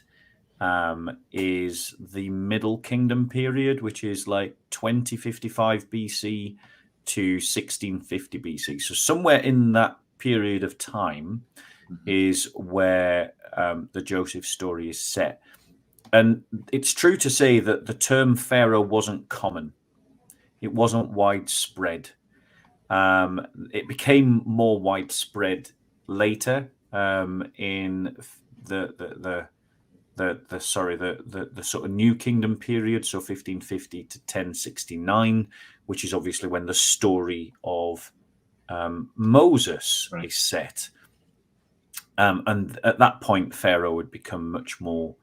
is the Middle Kingdom period, which is like 2055 BC to 1650 BC. So somewhere in that period of time is where the Joseph story is set. And it's true to say that the term Pharaoh wasn't common. It wasn't widespread. It became more widespread later in the sort of New Kingdom period, so 1550 to 1069, which is obviously when the story of Moses is set. And at that point, Pharaoh would become much more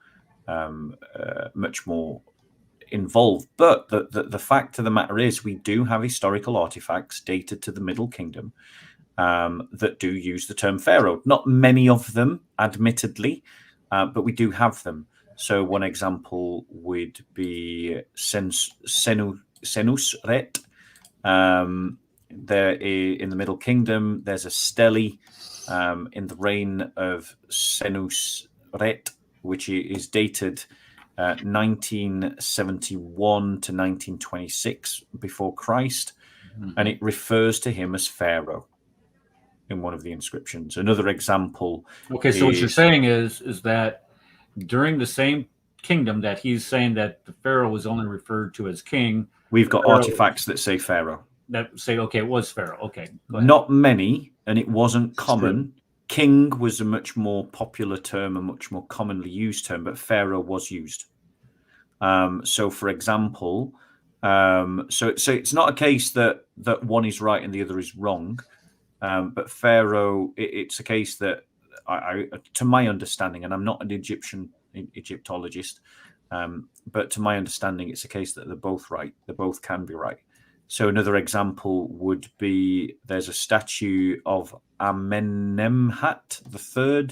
involved. But the fact of the matter is, we do have historical artifacts dated to the Middle Kingdom that do use the term Pharaoh. Not many of them, admittedly, but we do have them. So one example would be Senusret. There in the Middle Kingdom, there's a stele in the reign of Senusret, which is dated 1971 to 1926 before Christ, and it refers to him as Pharaoh in one of the inscriptions. Another example. Okay, so what you're saying is that during the same kingdom that he's saying that the Pharaoh was only referred to as king, we've got artifacts that say Pharaoh. That say, okay, it was Pharaoh. Okay, go ahead. Not many, and it wasn't common. King was a much more popular term, a much more commonly used term, but Pharaoh was used. So, for example, so it's not a case that one is right and the other is wrong, but Pharaoh, it's a case that, I to my understanding, and I'm not an Egyptologist, but to my understanding, it's a case that they're both right. They both can be right. So another example would be there's a statue of Amenemhat III,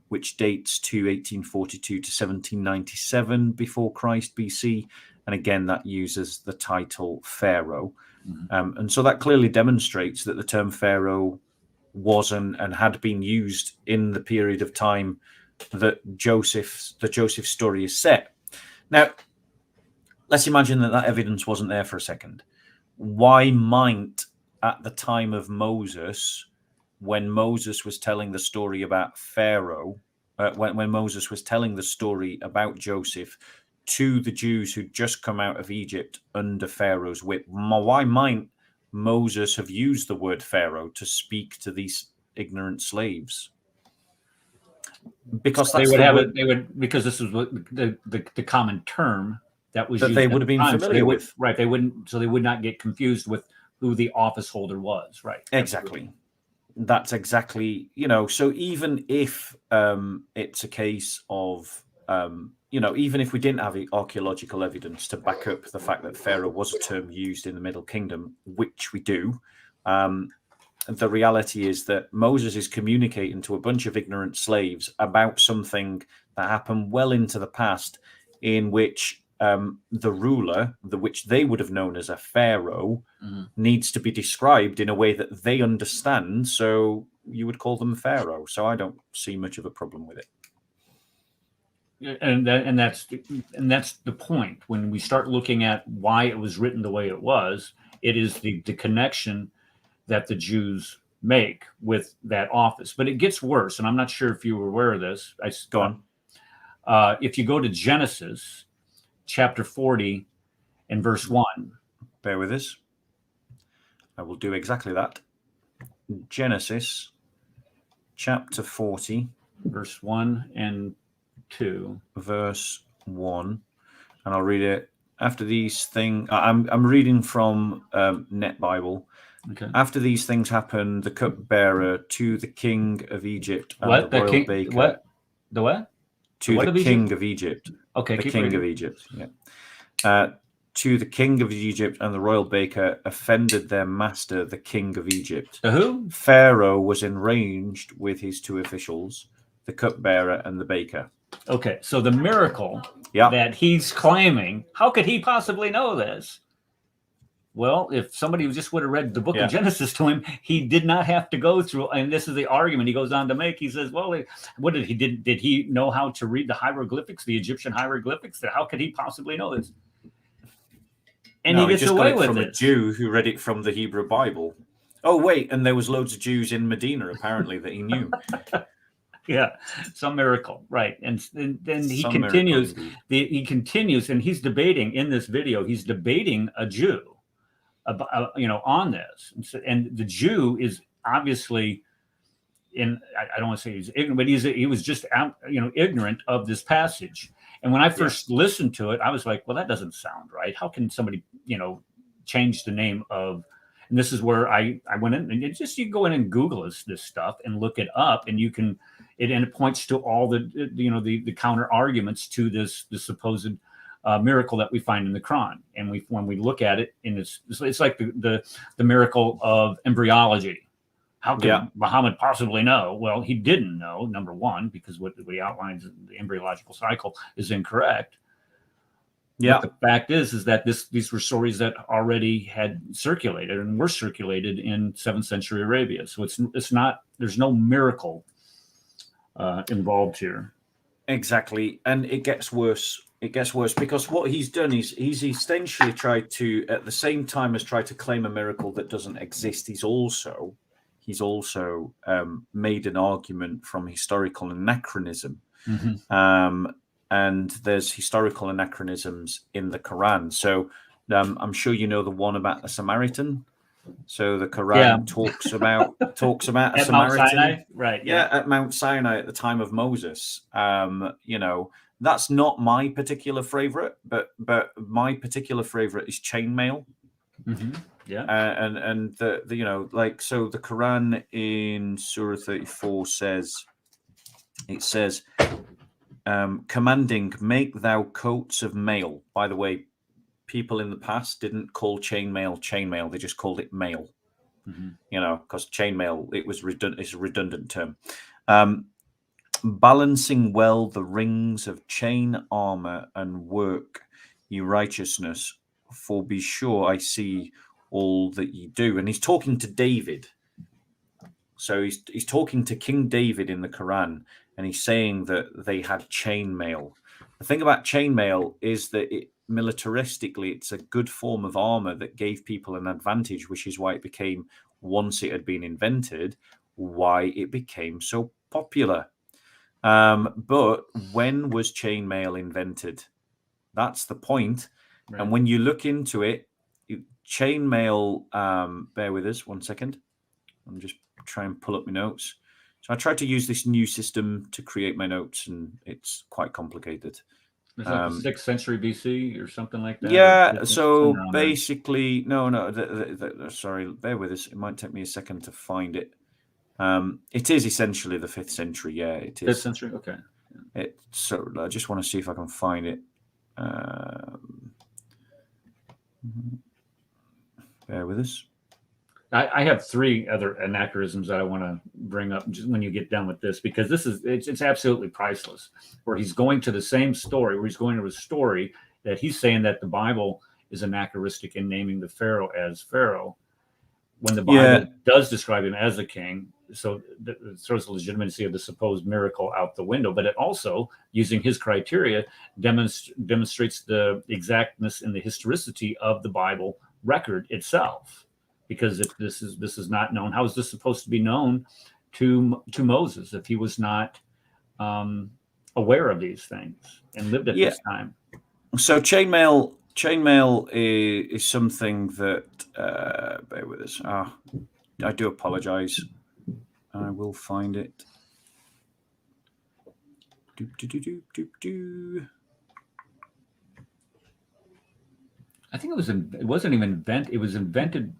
which dates to 1842 to 1797 before Christ BC. And again, that uses the title Pharaoh. And so that clearly demonstrates that the term Pharaoh was and had been used in the period of time that the Joseph story is set. Now, let's imagine that evidence wasn't there for a second. Why might, at the time of Moses, when Moses was telling the story about Pharaoh, when Moses was telling the story about Joseph to the Jews who'd just come out of Egypt under Pharaoh's whip, why might Moses have used the word Pharaoh to speak to these ignorant slaves? Because they would have it. They would, because this was the common term that was that used they would have been familiar with. Right. They wouldn't. So they would not get confused with who the office holder was. Right. Exactly. That's exactly, so even if it's a case of, even if we didn't have archaeological evidence to back up the fact that Pharaoh was a term used in the Middle Kingdom, which we do, the reality is that Moses is communicating to a bunch of ignorant slaves about something that happened well into the past, in which the ruler, which they would have known as a pharaoh, needs to be described in a way that they understand. So you would call them pharaoh. So I don't see much of a problem with it. And that's the point. When we start looking at why it was written the way it was, it is the connection that the Jews make with that office. But it gets worse, and I'm not sure if you were aware of this. Go on. If you go to Genesis chapter 40 and verse 1. Bear with us. I will do exactly that. Genesis chapter 40. Verse 1 and 2. Verse 1. And I'll read it. After these things, I'm reading from Net Bible. Okay. After these things happened, the cupbearer to the king of Egypt and the royal baker. What? The what? To the king of Egypt. Okay, the king of Egypt. Yeah. To the king of Egypt and the royal baker offended their master, the king of Egypt. The who? Pharaoh was enraged with his two officials, the cupbearer and the baker. Okay, so the miracle that he's claiming, how could he possibly know this? Well, if somebody just would have read the book of Genesis to him, he did not have to go through. And this is the argument he goes on to make. He says, well, what did he did he know how to read the hieroglyphics, the Egyptian hieroglyphics? How could he possibly know this? And he gets away with it. From a Jew who read it from the Hebrew Bible. Oh, wait. And there was loads of Jews in Medina, apparently, that he knew. Yeah, some miracle, right? And then he continues. He continues, and he's debating in this video. He's debating a Jew, about, on this, and the Jew is obviously I don't want to say he's ignorant, but he was just ignorant of this passage. And when I first listened to it, I was like, well, that doesn't sound right. How can somebody change the name of? And this is where I went in, and you go in and Google this stuff and look it up, and you can. And it points to all the counter arguments to the supposed miracle that we find in the Qur'an. And when we look at it, it's like the miracle of embryology. How could Muhammad possibly know? Well, he didn't know, number one, because what he outlines in the embryological cycle is incorrect. Yeah. But the fact is that these were stories that already had circulated and were circulated in 7th century Arabia. So it's not. There's no miracle involved here. Exactly. And it gets worse. It gets worse because what he's done is he's essentially tried to, at the same time as try to claim a miracle that doesn't exist, he's also made an argument from historical anachronism. And there's historical anachronisms in the Quran. So I'm sure you know the one about the Samaritan. So the Quran talks about a Samaritan, right? Yeah, at Mount Sinai at the time of Moses. That's not my particular favorite, but my particular favorite is chainmail. Yeah, and so the Quran in Surah 34 says, commanding, make thou coats of mail. By the way, people in the past didn't call chainmail, they just called it mail. Because chainmail, it's a redundant term. Balancing well the rings of chain armor and work ye righteousness, for be sure I see all that ye do. And he's talking to David. So he's talking to King David in the Quran, and he's saying that they had chainmail. The thing about chainmail is that militaristically, it's a good form of armor that gave people an advantage, which is why it became, once it had been invented, why it became so popular. But when was chainmail invented? That's the point. Right. And when you look into it, chainmail, bear with us 1 second. I'm just trying to pull up my notes. So I tried to use this new system to create my notes, and it's quite complicated. It's like the 6th century BC or something like that? Yeah, so basically, sorry, bear with us. It might take me a second to find it. It is essentially the 5th century, yeah, it is. 5th century, okay. So I just want to see if I can find it. Bear with us. I have 3 other anachronisms that I want to bring up just when you get done with this, because it's absolutely priceless. Where he's going to the same story, where he's going to a story that he's saying that the Bible is anachronistic in naming the Pharaoh as Pharaoh, when the Bible does describe him as a king. So it throws the legitimacy of the supposed miracle out the window, but it also, using his criteria, demonstrates the exactness and the historicity of the Bible record itself. Because if this is not known, how is this supposed to be known to Moses if he was not aware of these things and lived at this time? So chainmail is something that bear with us. I do apologize. I will find it. I think it wasn't even invented. It was invented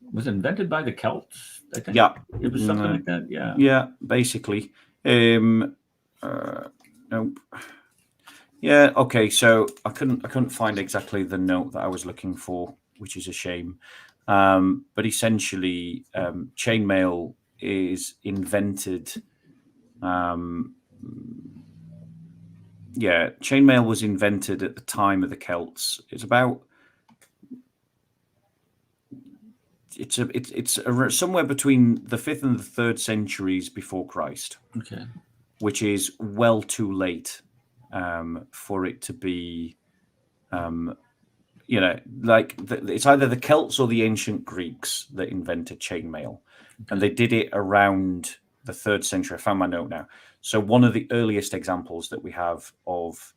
by the Celts, I think. Yeah. It was something like that. Yeah. Yeah, basically. Nope. Yeah, okay. So I couldn't find exactly the note that I was looking for, which is a shame. But essentially, chainmail is invented. Chainmail was invented at the time of the Celts. It's somewhere between the 5th and the 3rd centuries before Christ. Okay. Which is well too late for it to be, it's either the Celts or the ancient Greeks that invented chainmail. Okay. And they did it around the 3rd century. I found my note now. So one of the earliest examples that we have of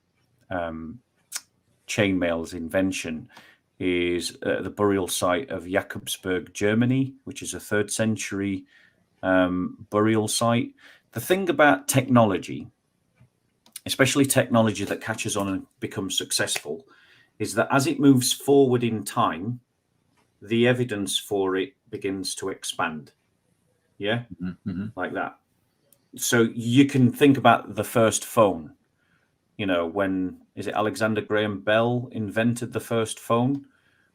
chainmail's invention is the burial site of Jakobsberg, Germany, which is a 3rd century burial site. The thing about technology, especially technology that catches on and becomes successful, is that as it moves forward in time, the evidence for it begins to expand. Yeah, like that. So you can think about the first phone. When is it Alexander Graham Bell invented the first phone?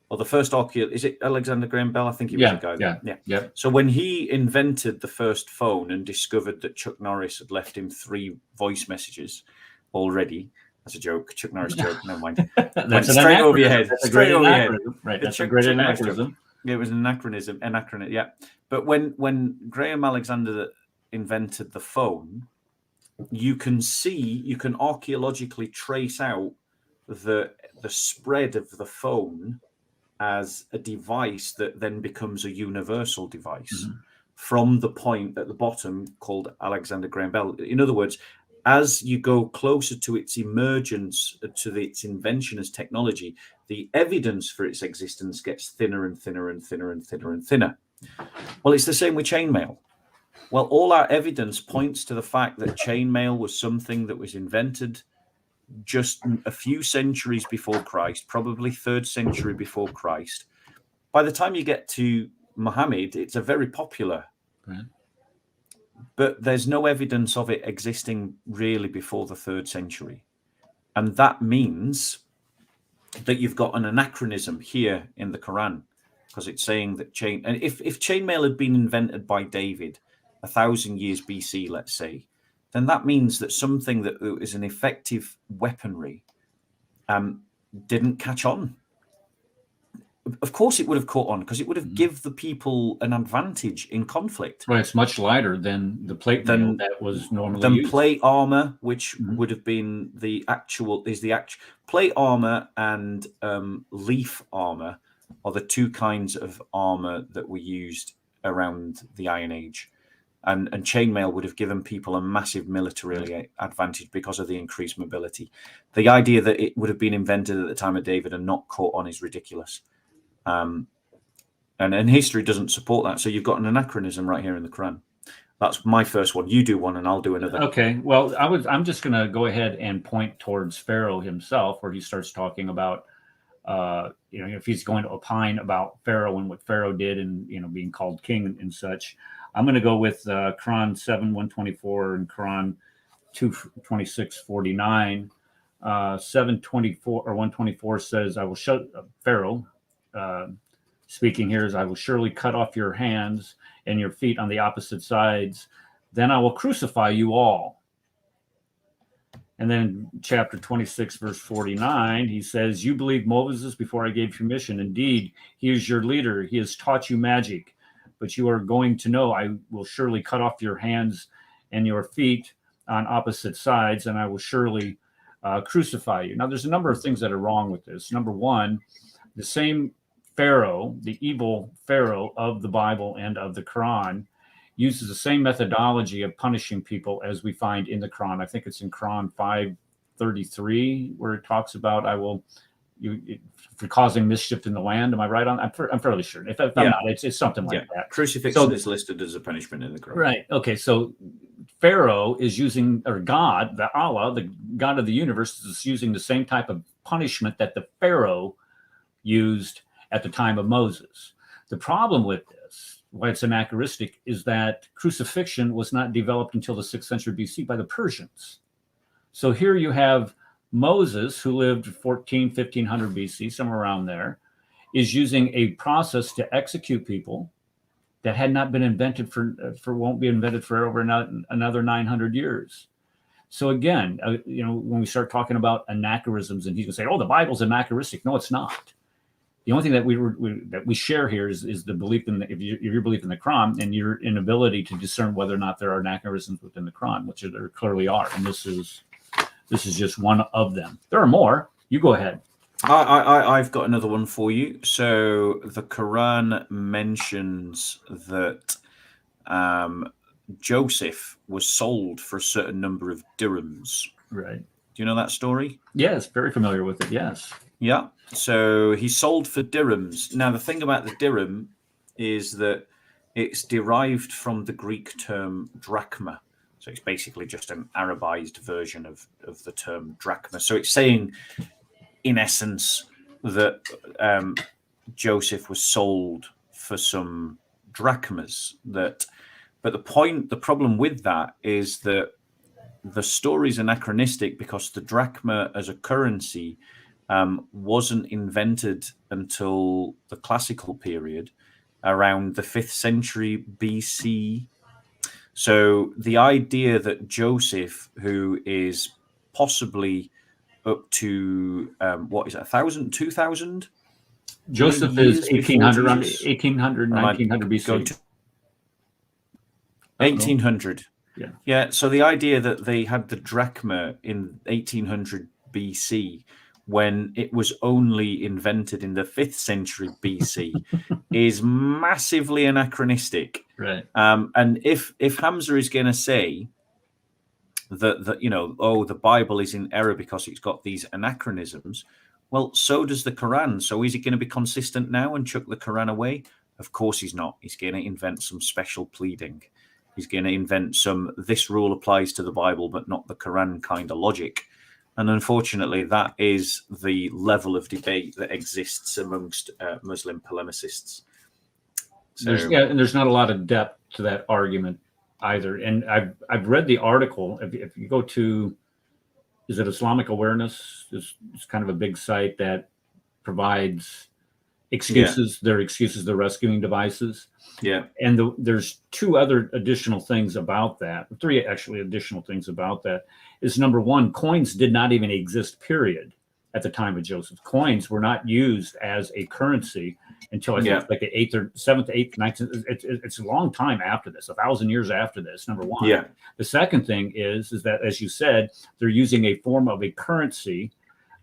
Or the first is it Alexander Graham Bell? I think he was a guy. Yeah. So when he invented the first phone and discovered that Chuck Norris had left him 3 voice messages already, that's a joke. Chuck Norris joke. Never mind. That's straight over your head. Straight over your head. Right. That's a great anachronism. It was an anachronism. Yeah. But when Graham Alexander invented the phone, you can archaeologically trace out the spread of the phone as a device that then becomes a universal device from the point at the bottom called Alexander Graham Bell. In other words, as you go closer to its emergence, to its invention as technology, the evidence for its existence gets thinner and thinner and thinner and thinner and thinner. Well, it's the same with chainmail. Well, all our evidence points to the fact that chainmail was something that was invented just a few centuries before Christ, probably 3rd century before Christ. By the time you get to Muhammad, it's a very popular, but there's no evidence of it existing really before the 3rd century. And that means that you've got an anachronism here in the Quran, because it's saying that if chainmail had been invented by David 1,000 years BC, let's say, then that means that something that is an effective weaponry didn't catch on. of course it would have caught on, because it would have give the people an advantage in conflict. Right, it's much lighter than the plate mail that was normally used. Plate armor, which would have been the actual plate armor, and leaf armor are the two kinds of armor that were used around the Iron Age. And chainmail would have given people a massive military advantage because of the increased mobility. The idea that it would have been invented at the time of David and not caught on is ridiculous. And history doesn't support that. So you've got an anachronism right here in the Quran. That's my first one. You do one and I'll do another. Okay. Well, I'm just going to go ahead and point towards Pharaoh himself, where he starts talking about, if he's going to opine about Pharaoh and what Pharaoh did and, being called king and such. I'm going to go with Quran 7:124 and Quran 2:26-49. 724 or 124 says, I will shut Pharaoh, speaking here, is I will surely cut off your hands and your feet on the opposite sides. Then I will crucify you all. And then chapter 26, verse 49, he says, you believed Moses before I gave you permission. Indeed, he is your leader. He has taught you magic. But you are going to know I will surely cut off your hands and your feet on opposite sides, and I will surely crucify you. Now, there's a number of things that are wrong with this. Number one, the same Pharaoh, the evil Pharaoh of the Bible and of the Quran, uses the same methodology of punishing people as we find in the Quran. I think it's in Quran 5:33, where it talks about, for causing mischief in the land. Am I right on? I'm fairly sure. If I'm not, it's something like that. Crucifixion is listed as a punishment in the Quran. Right. Okay. So Pharaoh is using, or God, the Allah, the God of the universe, is using the same type of punishment that the Pharaoh used at the time of Moses. The problem with this, why it's anachronistic, is that crucifixion was not developed until the 6th century BC by the Persians. So here you have Moses, who lived 1500 BC, somewhere around there, is using a process to execute people that had not been invented won't be invented for over another 900 years. So again, when we start talking about anachronisms, and he's going to say, "Oh, the Bible's anachronistic." No, it's not. The only thing that we share here is the belief in your belief in the Quran and your inability to discern whether or not there are anachronisms within the Quran, which there clearly are, and this is just one of them. There are more. You go ahead. I've got another one for you. So the Quran mentions that Joseph was sold for a certain number of dirhams. Right. Do you know that story? Yes, very familiar with it. Yes. Yeah. So he sold for dirhams. Now, the thing about the dirham is that it's derived from the Greek term drachma. So it's basically just an Arabized version of the term drachma. So it's saying, in essence, that Joseph was sold for some drachmas. But the problem with that is that the story is anachronistic because the drachma as a currency wasn't invented until the classical period, around the 5th century BC. So the idea that Joseph, who is possibly up to 1,000, 2,000? Joseph is 1800, 1900 BC. 1800. Yeah. Yeah. So the idea that they had the drachma in 1800 BC, when it was only invented in the 5th century BC, is massively anachronistic. Right. And if Hamza is going to say that the Bible is in error because it's got these anachronisms, well, so does the Quran. So is he going to be consistent now and chuck the Quran away? Of course he's not. He's going to invent some special pleading. He's going to invent this rule applies to the Bible, but not the Quran kind of logic. And unfortunately, that is the level of debate that exists amongst Muslim polemicists. So, there's not a lot of depth to that argument either. And I've read the article. If you go to, is it Islamic Awareness? It's kind of a big site that provides excuses. Their excuses, their rescuing devices. Yeah. And there's two other additional things about that. Three actually additional things about that. Is number one, coins did not even exist, period, at the time of Joseph. Coins were not used as a currency until I think it's like the 8th or 7th, 8th, 9th. It's a long time after this, 1,000 years after this, number one. Yeah. The second thing is that, as you said, they're using a form of a currency,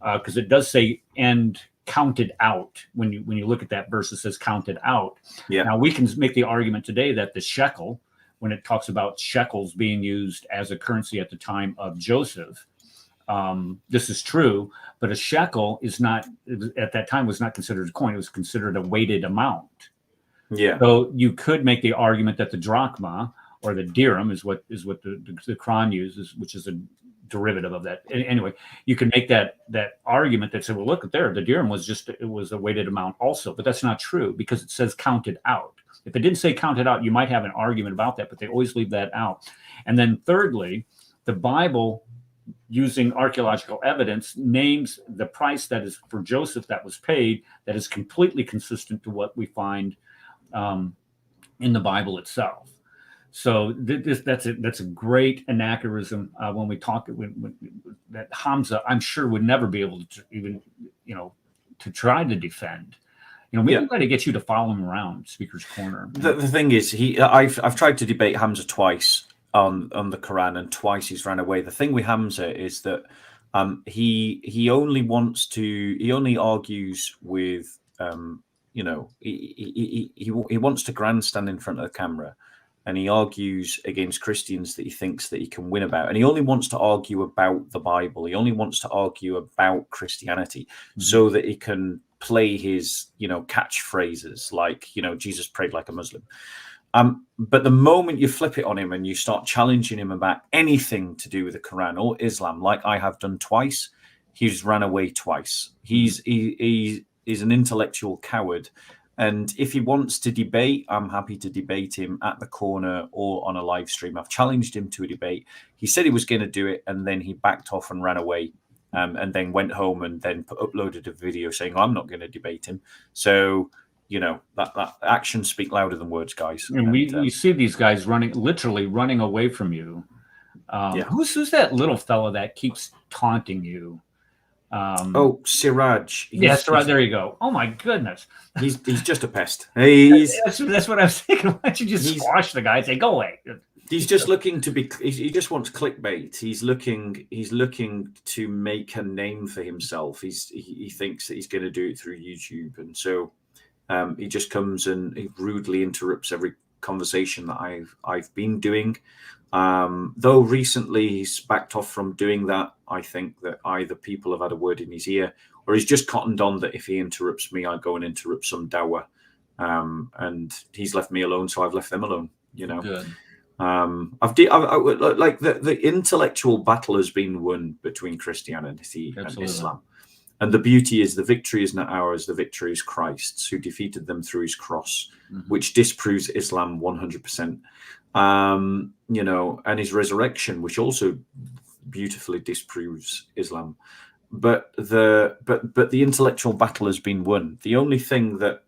because it does say "and counted out." When you look at that verse, it says "counted out." Yeah. Now we can make the argument today that the shekel, when it talks about shekels being used as a currency at the time of Joseph, this is true, but a shekel is not, at that time, was not considered a coin. It was considered a weighted amount. Yeah. So you could make the argument that the drachma or the dirham is what the Qur'an uses, which is a derivative of that. Anyway, you can make that argument that said, well, look at there, the dirham was a weighted amount also, but that's not true because it says counted out. If it didn't say counted out, you might have an argument about that, but they always leave that out. And then thirdly, the Bible, using archaeological evidence, names the price that is for Joseph that was paid, that is completely consistent to what we find in the Bible itself. So that's a great anachronism when we talk that Hamza, I'm sure, would never be able to even to try to defend. Maybe try to get you to follow him around Speaker's Corner. The thing is, I've tried to debate Hamza twice on the Quran, and twice he's ran away. The thing with Hamza is that he only argues with he wants to grandstand in front of the camera, and he argues against Christians that he thinks that he can win about, and he only wants to argue about the Bible. He only wants to argue about Christianity so that he can play his catchphrases like Jesus prayed like a Muslim. But the moment you flip it on him and you start challenging him about anything to do with the Quran or Islam, like I have done twice, he's ran away twice. He's an intellectual coward. And if he wants to debate, I'm happy to debate him at the corner or on a live stream. I've challenged him to a debate. He said he was going to do it, and then he backed off and ran away, and then went home and then uploaded a video saying, I'm not going to debate him. So that actions speak louder than words, guys. And we see these guys literally running away from you. Who's that little fella that keeps taunting you? Siraj. Yes, Siraj. There you go. Oh my goodness, he's just a pest. That's what I was thinking. Why don't you just squash the guy and say, go away? He's just looking to be. He just wants clickbait. He's looking to make a name for himself. He thinks that he's going to do it through YouTube, and so he just comes and he rudely interrupts every conversation that I've been doing. Though recently he's backed off from doing that. I think that either people have had a word in his ear, or he's just cottoned on that if he interrupts me, I go and interrupt some Dawa. And he's left me alone, so I've left them alone. Good. Like the intellectual battle has been won between Christianity and Islam. And the beauty is the victory is not ours, the victory is Christ's, who defeated them through his cross, which disproves Islam 100%. And his resurrection, which also beautifully disproves Islam. But the intellectual battle has been won. The only thing that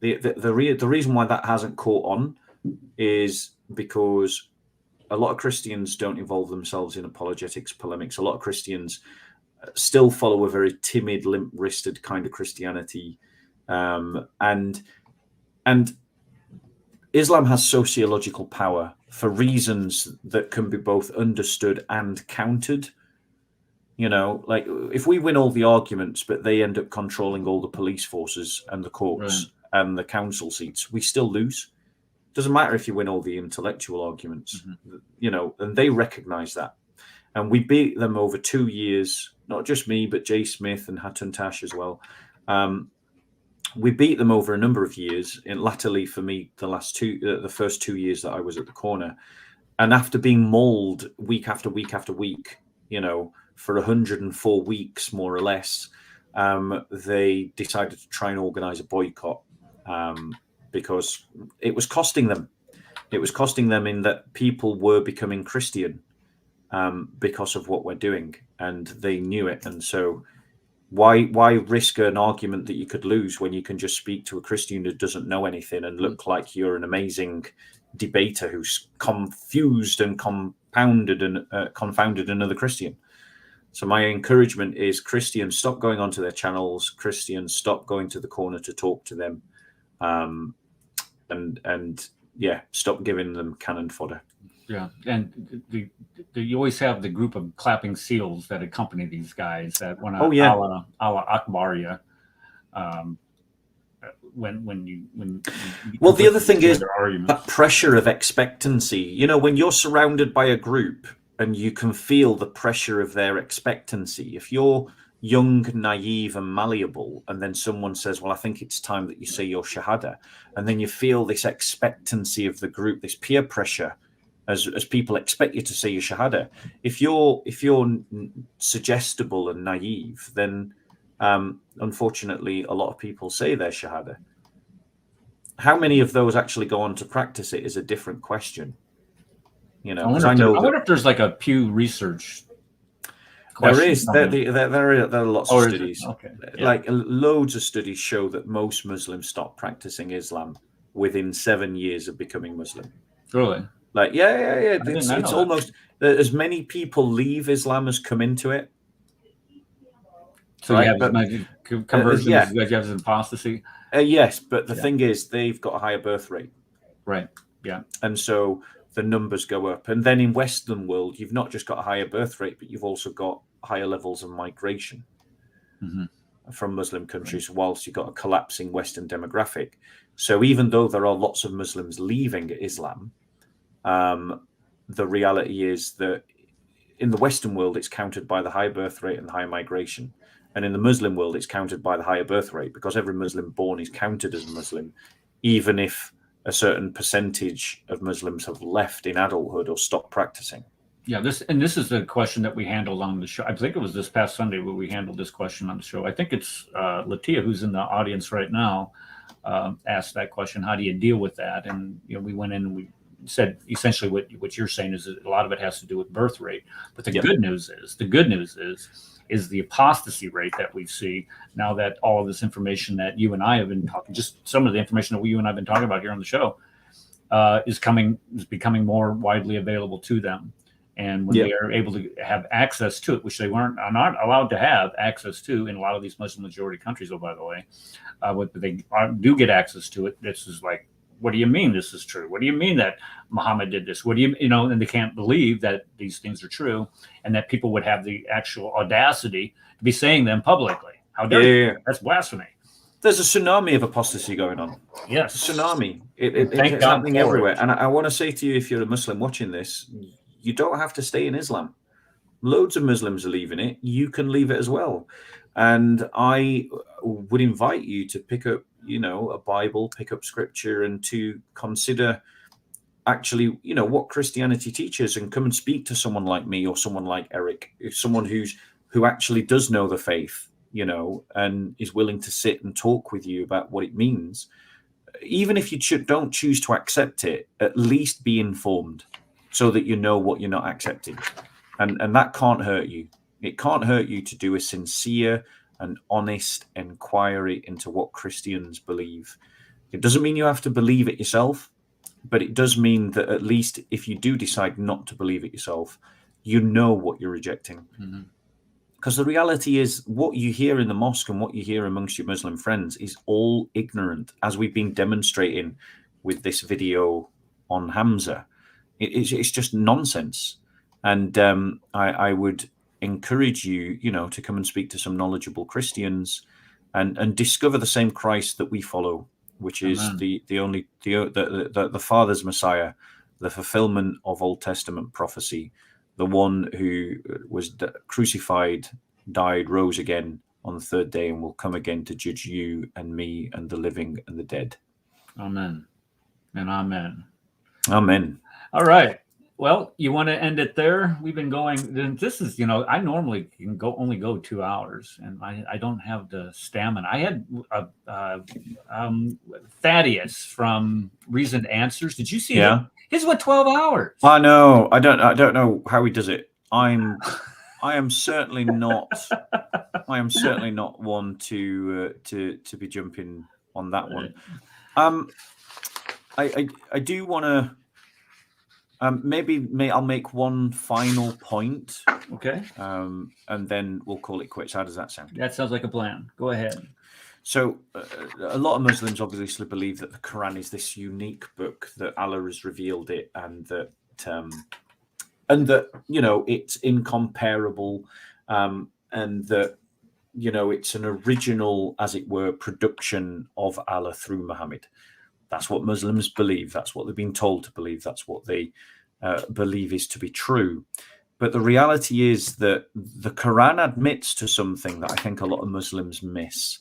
the reason why that hasn't caught on is because a lot of Christians don't involve themselves in apologetics polemics. A lot of Christians still follow a very timid, limp-wristed kind of Christianity, and Islam has sociological power for reasons that can be both understood and countered. Like if we win all the arguments, but they end up controlling all the police forces and the courts and the council seats, we still lose. Doesn't matter if you win all the intellectual arguments, and they recognize that. And we beat them over 2 years, not just me, but Jay Smith and Hatun Tash as well. We beat them over a number of years, and latterly for me, the first 2 years that I was at the corner. And after being mauled week after week after week, for 104 weeks, more or less, they decided to try and organize a boycott because it was costing them. It was costing them in that people were becoming Christian because of what we're doing, and they knew it. And so why risk an argument that you could lose when you can just speak to a Christian who doesn't know anything and look like you're an amazing debater who's confused and confounded another Christian? So my encouragement is Christians, stop going onto their channels. Christians, stop going to the corner to talk to them. And yeah, stop giving them cannon fodder. Yeah, and you always have the group of clapping seals that accompany these guys that want to Allah Akbar you. When you well, the other thing is that pressure of expectancy. You know, when you're surrounded by a group and you can feel the pressure of their expectancy. If you're young, naive, and malleable, and then someone says, "Well, I think it's time that you say your shahada," and then you feel this expectancy of the group, this peer pressure, as people expect you to say your shahada. If you're suggestible and naive, then unfortunately, a lot of people say their shahada. How many of those actually go on to practice it is a different question. You know, I wonder if there's like a Pew Research. There is. There are lots of studies. Okay. Yeah. Like loads of studies show that most Muslims stop practicing Islam within 7 years of becoming Muslim. Really? Like, yeah. It's almost as many people leave Islam as come into it. So right? You have conversions, you have apostasy. Yes, but the thing is, they've got a higher birth rate. Right. Yeah. And so the numbers go up. And then in Western world, you've not just got a higher birth rate, but you've also got higher levels of migration from Muslim countries, whilst you've got a collapsing Western demographic. So even though there are lots of Muslims leaving Islam, the reality is that in the Western world, it's counted by the high birth rate and the high migration. And in the Muslim world, it's counted by the higher birth rate, because every Muslim born is counted as a Muslim, even if a certain percentage of Muslims have left in adulthood or stopped practicing. Yeah, this is the question that we handled on the show. I think it was this past Sunday where we handled this question on the show. I think it's Latia, who's in the audience right now, asked that question. How do you deal with that? And we went in and we said essentially what you're saying is that a lot of it has to do with birth rate. But the good news is the apostasy rate that we see now that all of this information that you and I have been talking, just some of the information that you and I have been talking about here on the show, is becoming more widely available to them. And when they are able to have access to it, which they are not allowed to have access to in a lot of these Muslim majority countries, by the way, but they do get access to it. This is like, what do you mean this is true? What do you mean that Muhammad did this? What do you know? And they can't believe that these things are true, and that people would have the actual audacity to be saying them publicly. How dare you? That's blasphemy. There's a tsunami of apostasy going on. Yes, a tsunami. It's happening everywhere. And I want to say to you, if you're a Muslim watching this, you don't have to stay in Islam. Loads of Muslims are leaving it. You can leave it as well. And I would invite you to pick up, a Bible, pick up scripture, and to consider actually, what Christianity teaches, and come and speak to someone like me or someone like Eric, someone who actually does know the faith, and is willing to sit and talk with you about what it means. Even if you don't choose to accept it, at least be informed so that you know what you're not accepting. And that can't hurt you. It can't hurt you to do a sincere and honest inquiry into what Christians believe. It doesn't mean you have to believe it yourself, but it does mean that at least if you do decide not to believe it yourself, you know what you're rejecting. Because the reality is, what you hear in the mosque and what you hear amongst your Muslim friends is all ignorant, as we've been demonstrating with this video on Hamza. It's just nonsense. And I would encourage you, to come and speak to some knowledgeable Christians and discover the same Christ that we follow, which is the Father's Messiah, the fulfillment of Old Testament prophecy, the one who was crucified, died, rose again on the third day, and will come again to judge you and me and the living and the dead. Amen. And amen. Amen. All right. Well, you want to end it there? We've been going. This is, I normally can only go 2 hours, and I don't have the stamina. I had Thaddeus from Reasoned Answers. Did you see him? His went 12 hours. I know. I don't know how he does it. I am certainly not. I am certainly not one to be jumping on that one. I do want to I'll make one final point, Okay. and then we'll call it quits. How does that sound? That sounds like a plan. Go ahead. So, a lot of Muslims obviously believe that the Quran is this unique book, that Allah has revealed it, and that it's incomparable, and that it's an original, as it were, production of Allah through Muhammad. That's what Muslims believe. That's what they've been told to believe. That's what they believe is to be true. But the reality is that the Quran admits to something that I think a lot of Muslims miss.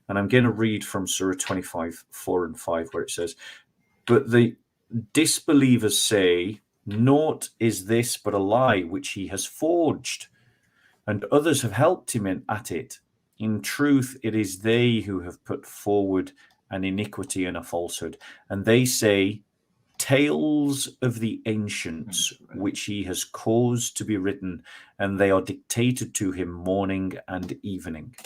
And I'm going to read from Surah 25, 4 and 5, where it says, "But the disbelievers say, naught is this but a lie which he has forged, and others have helped him at it. In truth, it is they who have put forward an iniquity and a falsehood. And they say, tales of the ancients, which he has caused to be written, and they are dictated to him morning and evening."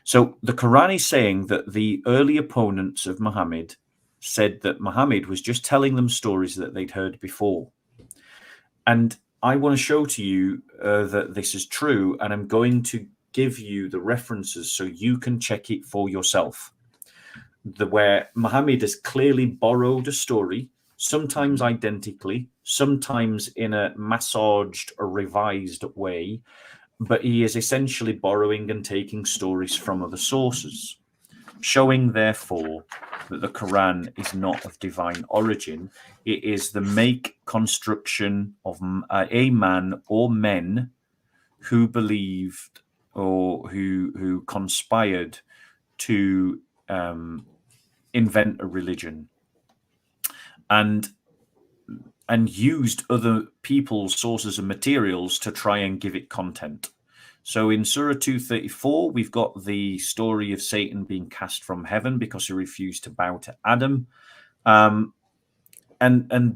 So the Quran is saying that the early opponents of Muhammad said that Muhammad was just telling them stories that they'd heard before. And I want to show to you that this is true, and I'm going to give you the references so you can check it for yourself. Where Muhammad has clearly borrowed a story, sometimes identically, sometimes in a massaged or revised way, but he is essentially borrowing and taking stories from other sources, showing therefore that the Quran is not of divine origin. It is the make construction of a man or men who believed or who conspired to invent a religion and used other people's sources and materials to try and give it content. So in Surah 234, we've got the story of Satan being cast from heaven because he refused to bow to Adam. And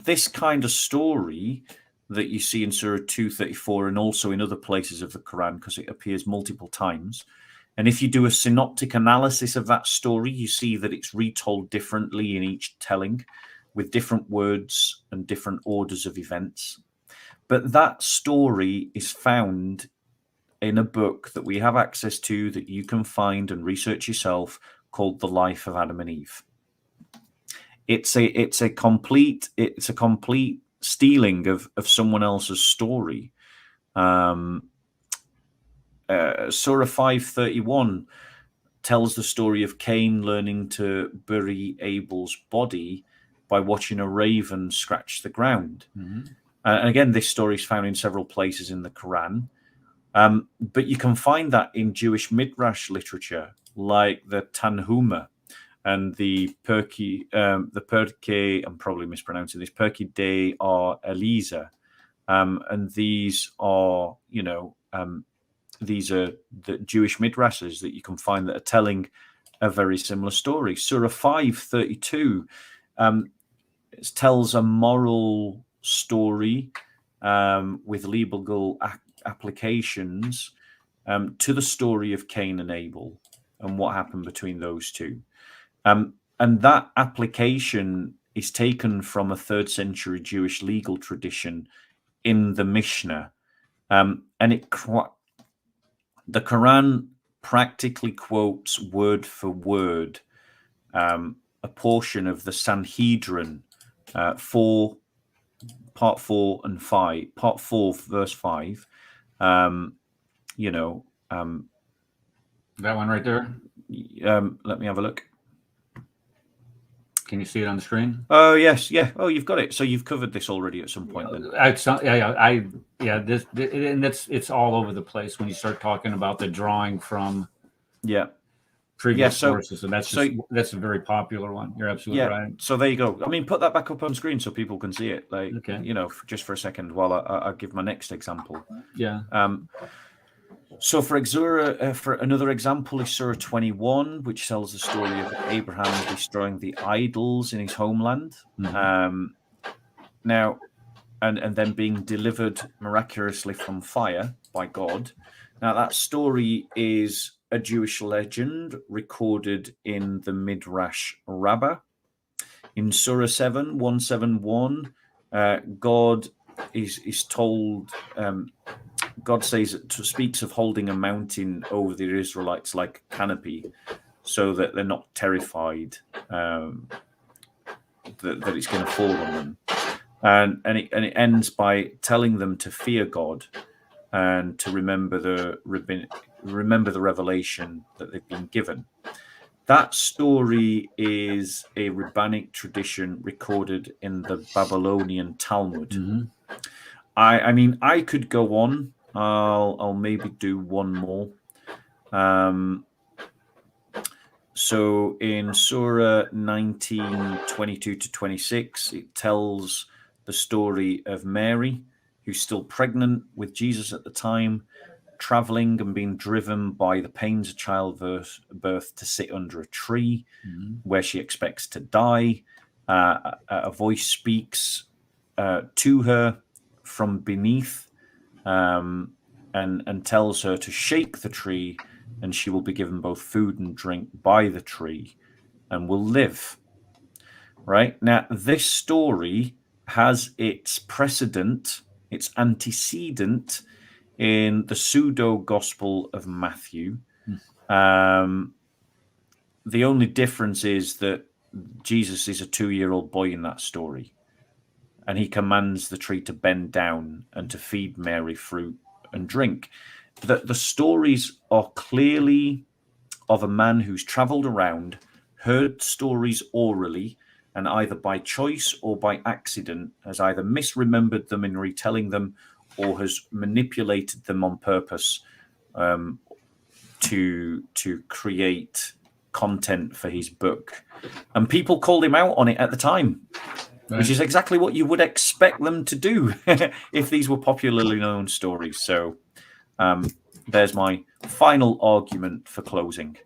this kind of story that you see in Surah 234 and also in other places of the Quran, because it appears multiple times. And if you do a synoptic analysis of that story, you see that it's retold differently in each telling, with different words and different orders of events. But that story is found in a book that we have access to, that you can find and research yourself, called The Life of Adam and Eve. It's a complete stealing of someone else's story. Surah 531 tells the story of Cain learning to bury Abel's body by watching a raven scratch the ground. Mm-hmm. And again, this story is found in several places in the Quran. But you can find that in Jewish midrash literature, like the Tanhuma and the Pirkei, I'm probably mispronouncing this, Pirkei de Eliezer. And these are, these are the Jewish midrashes that you can find that are telling a very similar story. Surah 532 tells a moral story with legal applications to the story of Cain and Abel and what happened between those two. And that application is taken from a 3rd century Jewish legal tradition in the Mishnah. And the Quran practically quotes word for word a portion of the Sanhedrin, part 4 and 5, part 4, verse 5. That one right there. Let me have a look. Can you see it on the screen? Oh yes, yeah. Oh, you've got it. So you've covered this already at some point, then. It's all over the place when you start talking about the drawing from previous sources, and that's a very popular one. You're absolutely right. So there you go. I mean, put that back up on screen so people can see it. Just for a second while I give my next example. Yeah. So for another example is Surah 21, which tells the story of Abraham destroying the idols in his homeland. Mm-hmm. Now, and then being delivered miraculously from fire by God. Now, that story is a Jewish legend recorded in the Midrash Rabbah. In Surah 7, 171, God is told. God speaks of holding a mountain over the Israelites like a canopy, so that they're not terrified that it's going to fall on them. And it ends by telling them to fear God and to remember the revelation that they've been given. That story is a rabbinic tradition recorded in the Babylonian Talmud. Mm-hmm. I mean, I could go on. I'll maybe do one more. So in Surah 19:22-26, it tells the story of Mary, who's still pregnant with Jesus at the time, traveling and being driven by the pains of childbirth to sit under a tree where she expects to die. A voice speaks to her from beneath and tells her to shake the tree, and she will be given both food and drink by the tree and will live. Right? Now, this story has its precedent, its antecedent in the pseudo-gospel of Matthew. The only difference is that Jesus is a 2-year-old boy in that story, and he commands the tree to bend down and to feed Mary fruit and drink. The stories are clearly of a man who's traveled around, heard stories orally, and either by choice or by accident has either misremembered them in retelling them or has manipulated them on purpose to create content for his book. And people called him out on it at the time, right, which is exactly what you would expect them to do if these were popularly known stories. So there's my final argument for closing.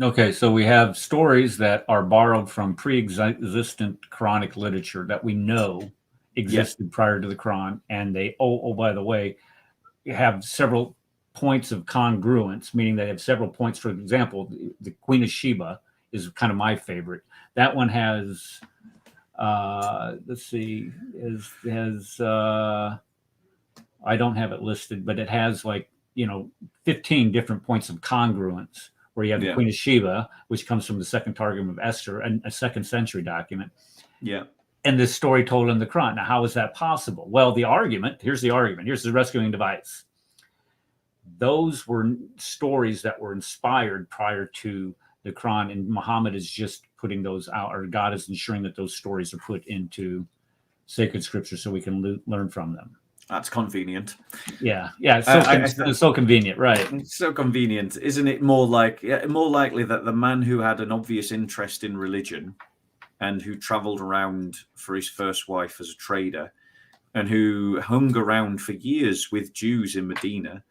Okay, so we have stories that are borrowed from pre-existent Quranic literature that we know existed prior to the Quran, and they, by the way, have several points of congruence, meaning they have several points. For example, the Queen of Sheba is kind of my favorite. That one has, let's see, I don't have it listed, but it has 15 different points of congruence, where you have the Queen of Sheba, which comes from the second Targum of Esther, and a 2nd century document. Yeah. And this story told in the Quran. Now, how is that possible? Well, here's the rescuing device. Those were stories that were inspired prior to the Quran, and Muhammad is just putting those out, or God is ensuring that those stories are put into sacred scripture so we can learn from them. That's convenient. Yeah. It's so convenient, right? It's so convenient, isn't it? More likely that the man who had an obvious interest in religion and who traveled around for his first wife as a trader, and who hung around for years with Jews in Medina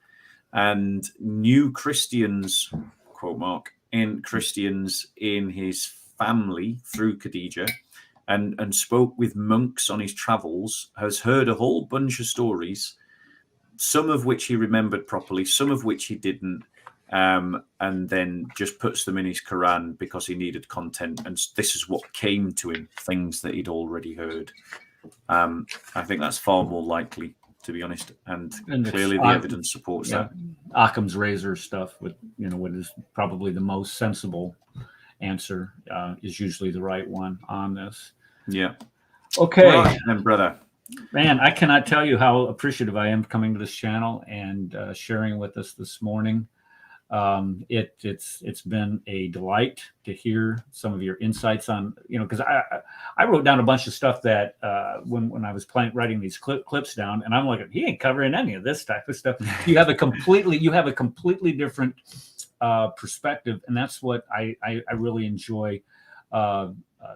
and knew Christians, quote mark, in Christians in his family through Khadijah, and spoke with monks on his travels, has heard a whole bunch of stories, some of which he remembered properly, some of which he didn't, and then just puts them in his Quran because he needed content. And this is what came to him, things that he'd already heard. I think that's far more likely, to be honest. And clearly the evidence supports that. Occam's razor stuff, with what is probably the most sensible answer is usually the right one on this. Yeah. Okay. Right, then, brother. Man, I cannot tell you how appreciative I am coming to this channel and sharing with us this morning. It's been a delight to hear some of your insights on, because I wrote down a bunch of stuff that when I was writing these clips down, and I'm like, he ain't covering any of this type of stuff. You have a completely different perspective, and that's what I really enjoy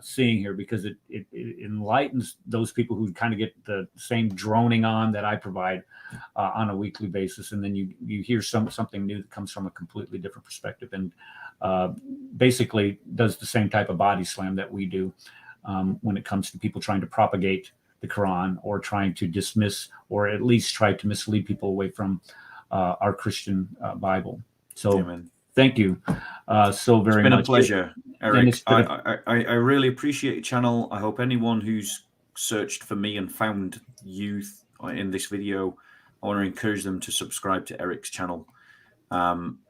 seeing here, because it enlightens those people who kind of get the same droning on that I provide on a weekly basis, and then you hear something new that comes from a completely different perspective, and basically does the same type of body slam that we do when it comes to people trying to propagate the Quran, or trying to dismiss, or at least try to mislead people away from our Christian Bible. So Amen. Thank you so very much. It's been a pleasure, Eric. I really appreciate your channel. I hope anyone who's searched for me and found you in this video, I want to encourage them to subscribe to Eric's channel. And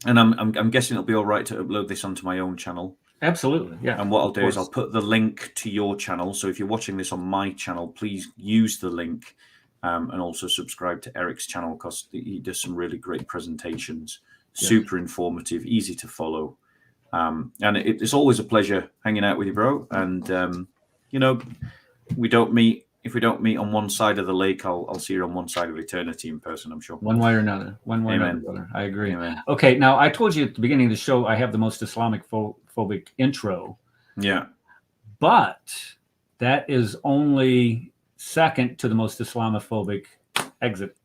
I'm guessing it'll be all right to upload this onto my own channel. Absolutely, yeah. And what I'll do is I'll put the link to your channel. So if you're watching this on my channel, please use the link and also subscribe to Eric's channel, because he does some really great presentations, super informative, easy to follow. And it's always a pleasure hanging out with you, bro. And, you know, we don't meet. If we don't meet on one side of the lake, I'll see you on one side of eternity in person, I'm sure. One way or another. One way or another, brother. I agree. Amen. Okay, now I told you at the beginning of the show I have the most Islamophobic intro. Yeah. But that is only second to the most Islamophobic exit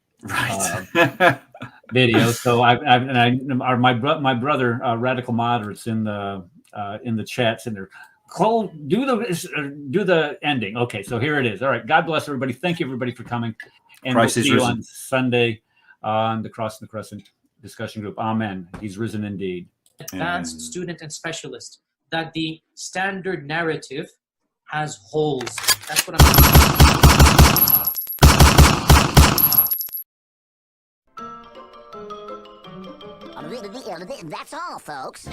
video. So my brother Radical Moderates in the chats in there. Cole, do the ending. Okay, so here it is. All right. God bless everybody. Thank you, everybody, for coming. And Christ we'll see is you risen. on Sunday on the Cross and the Crescent discussion group. Amen. He's risen indeed. Advanced student and specialist, that the standard narrative has holes. That's what I'm. That's all, folks.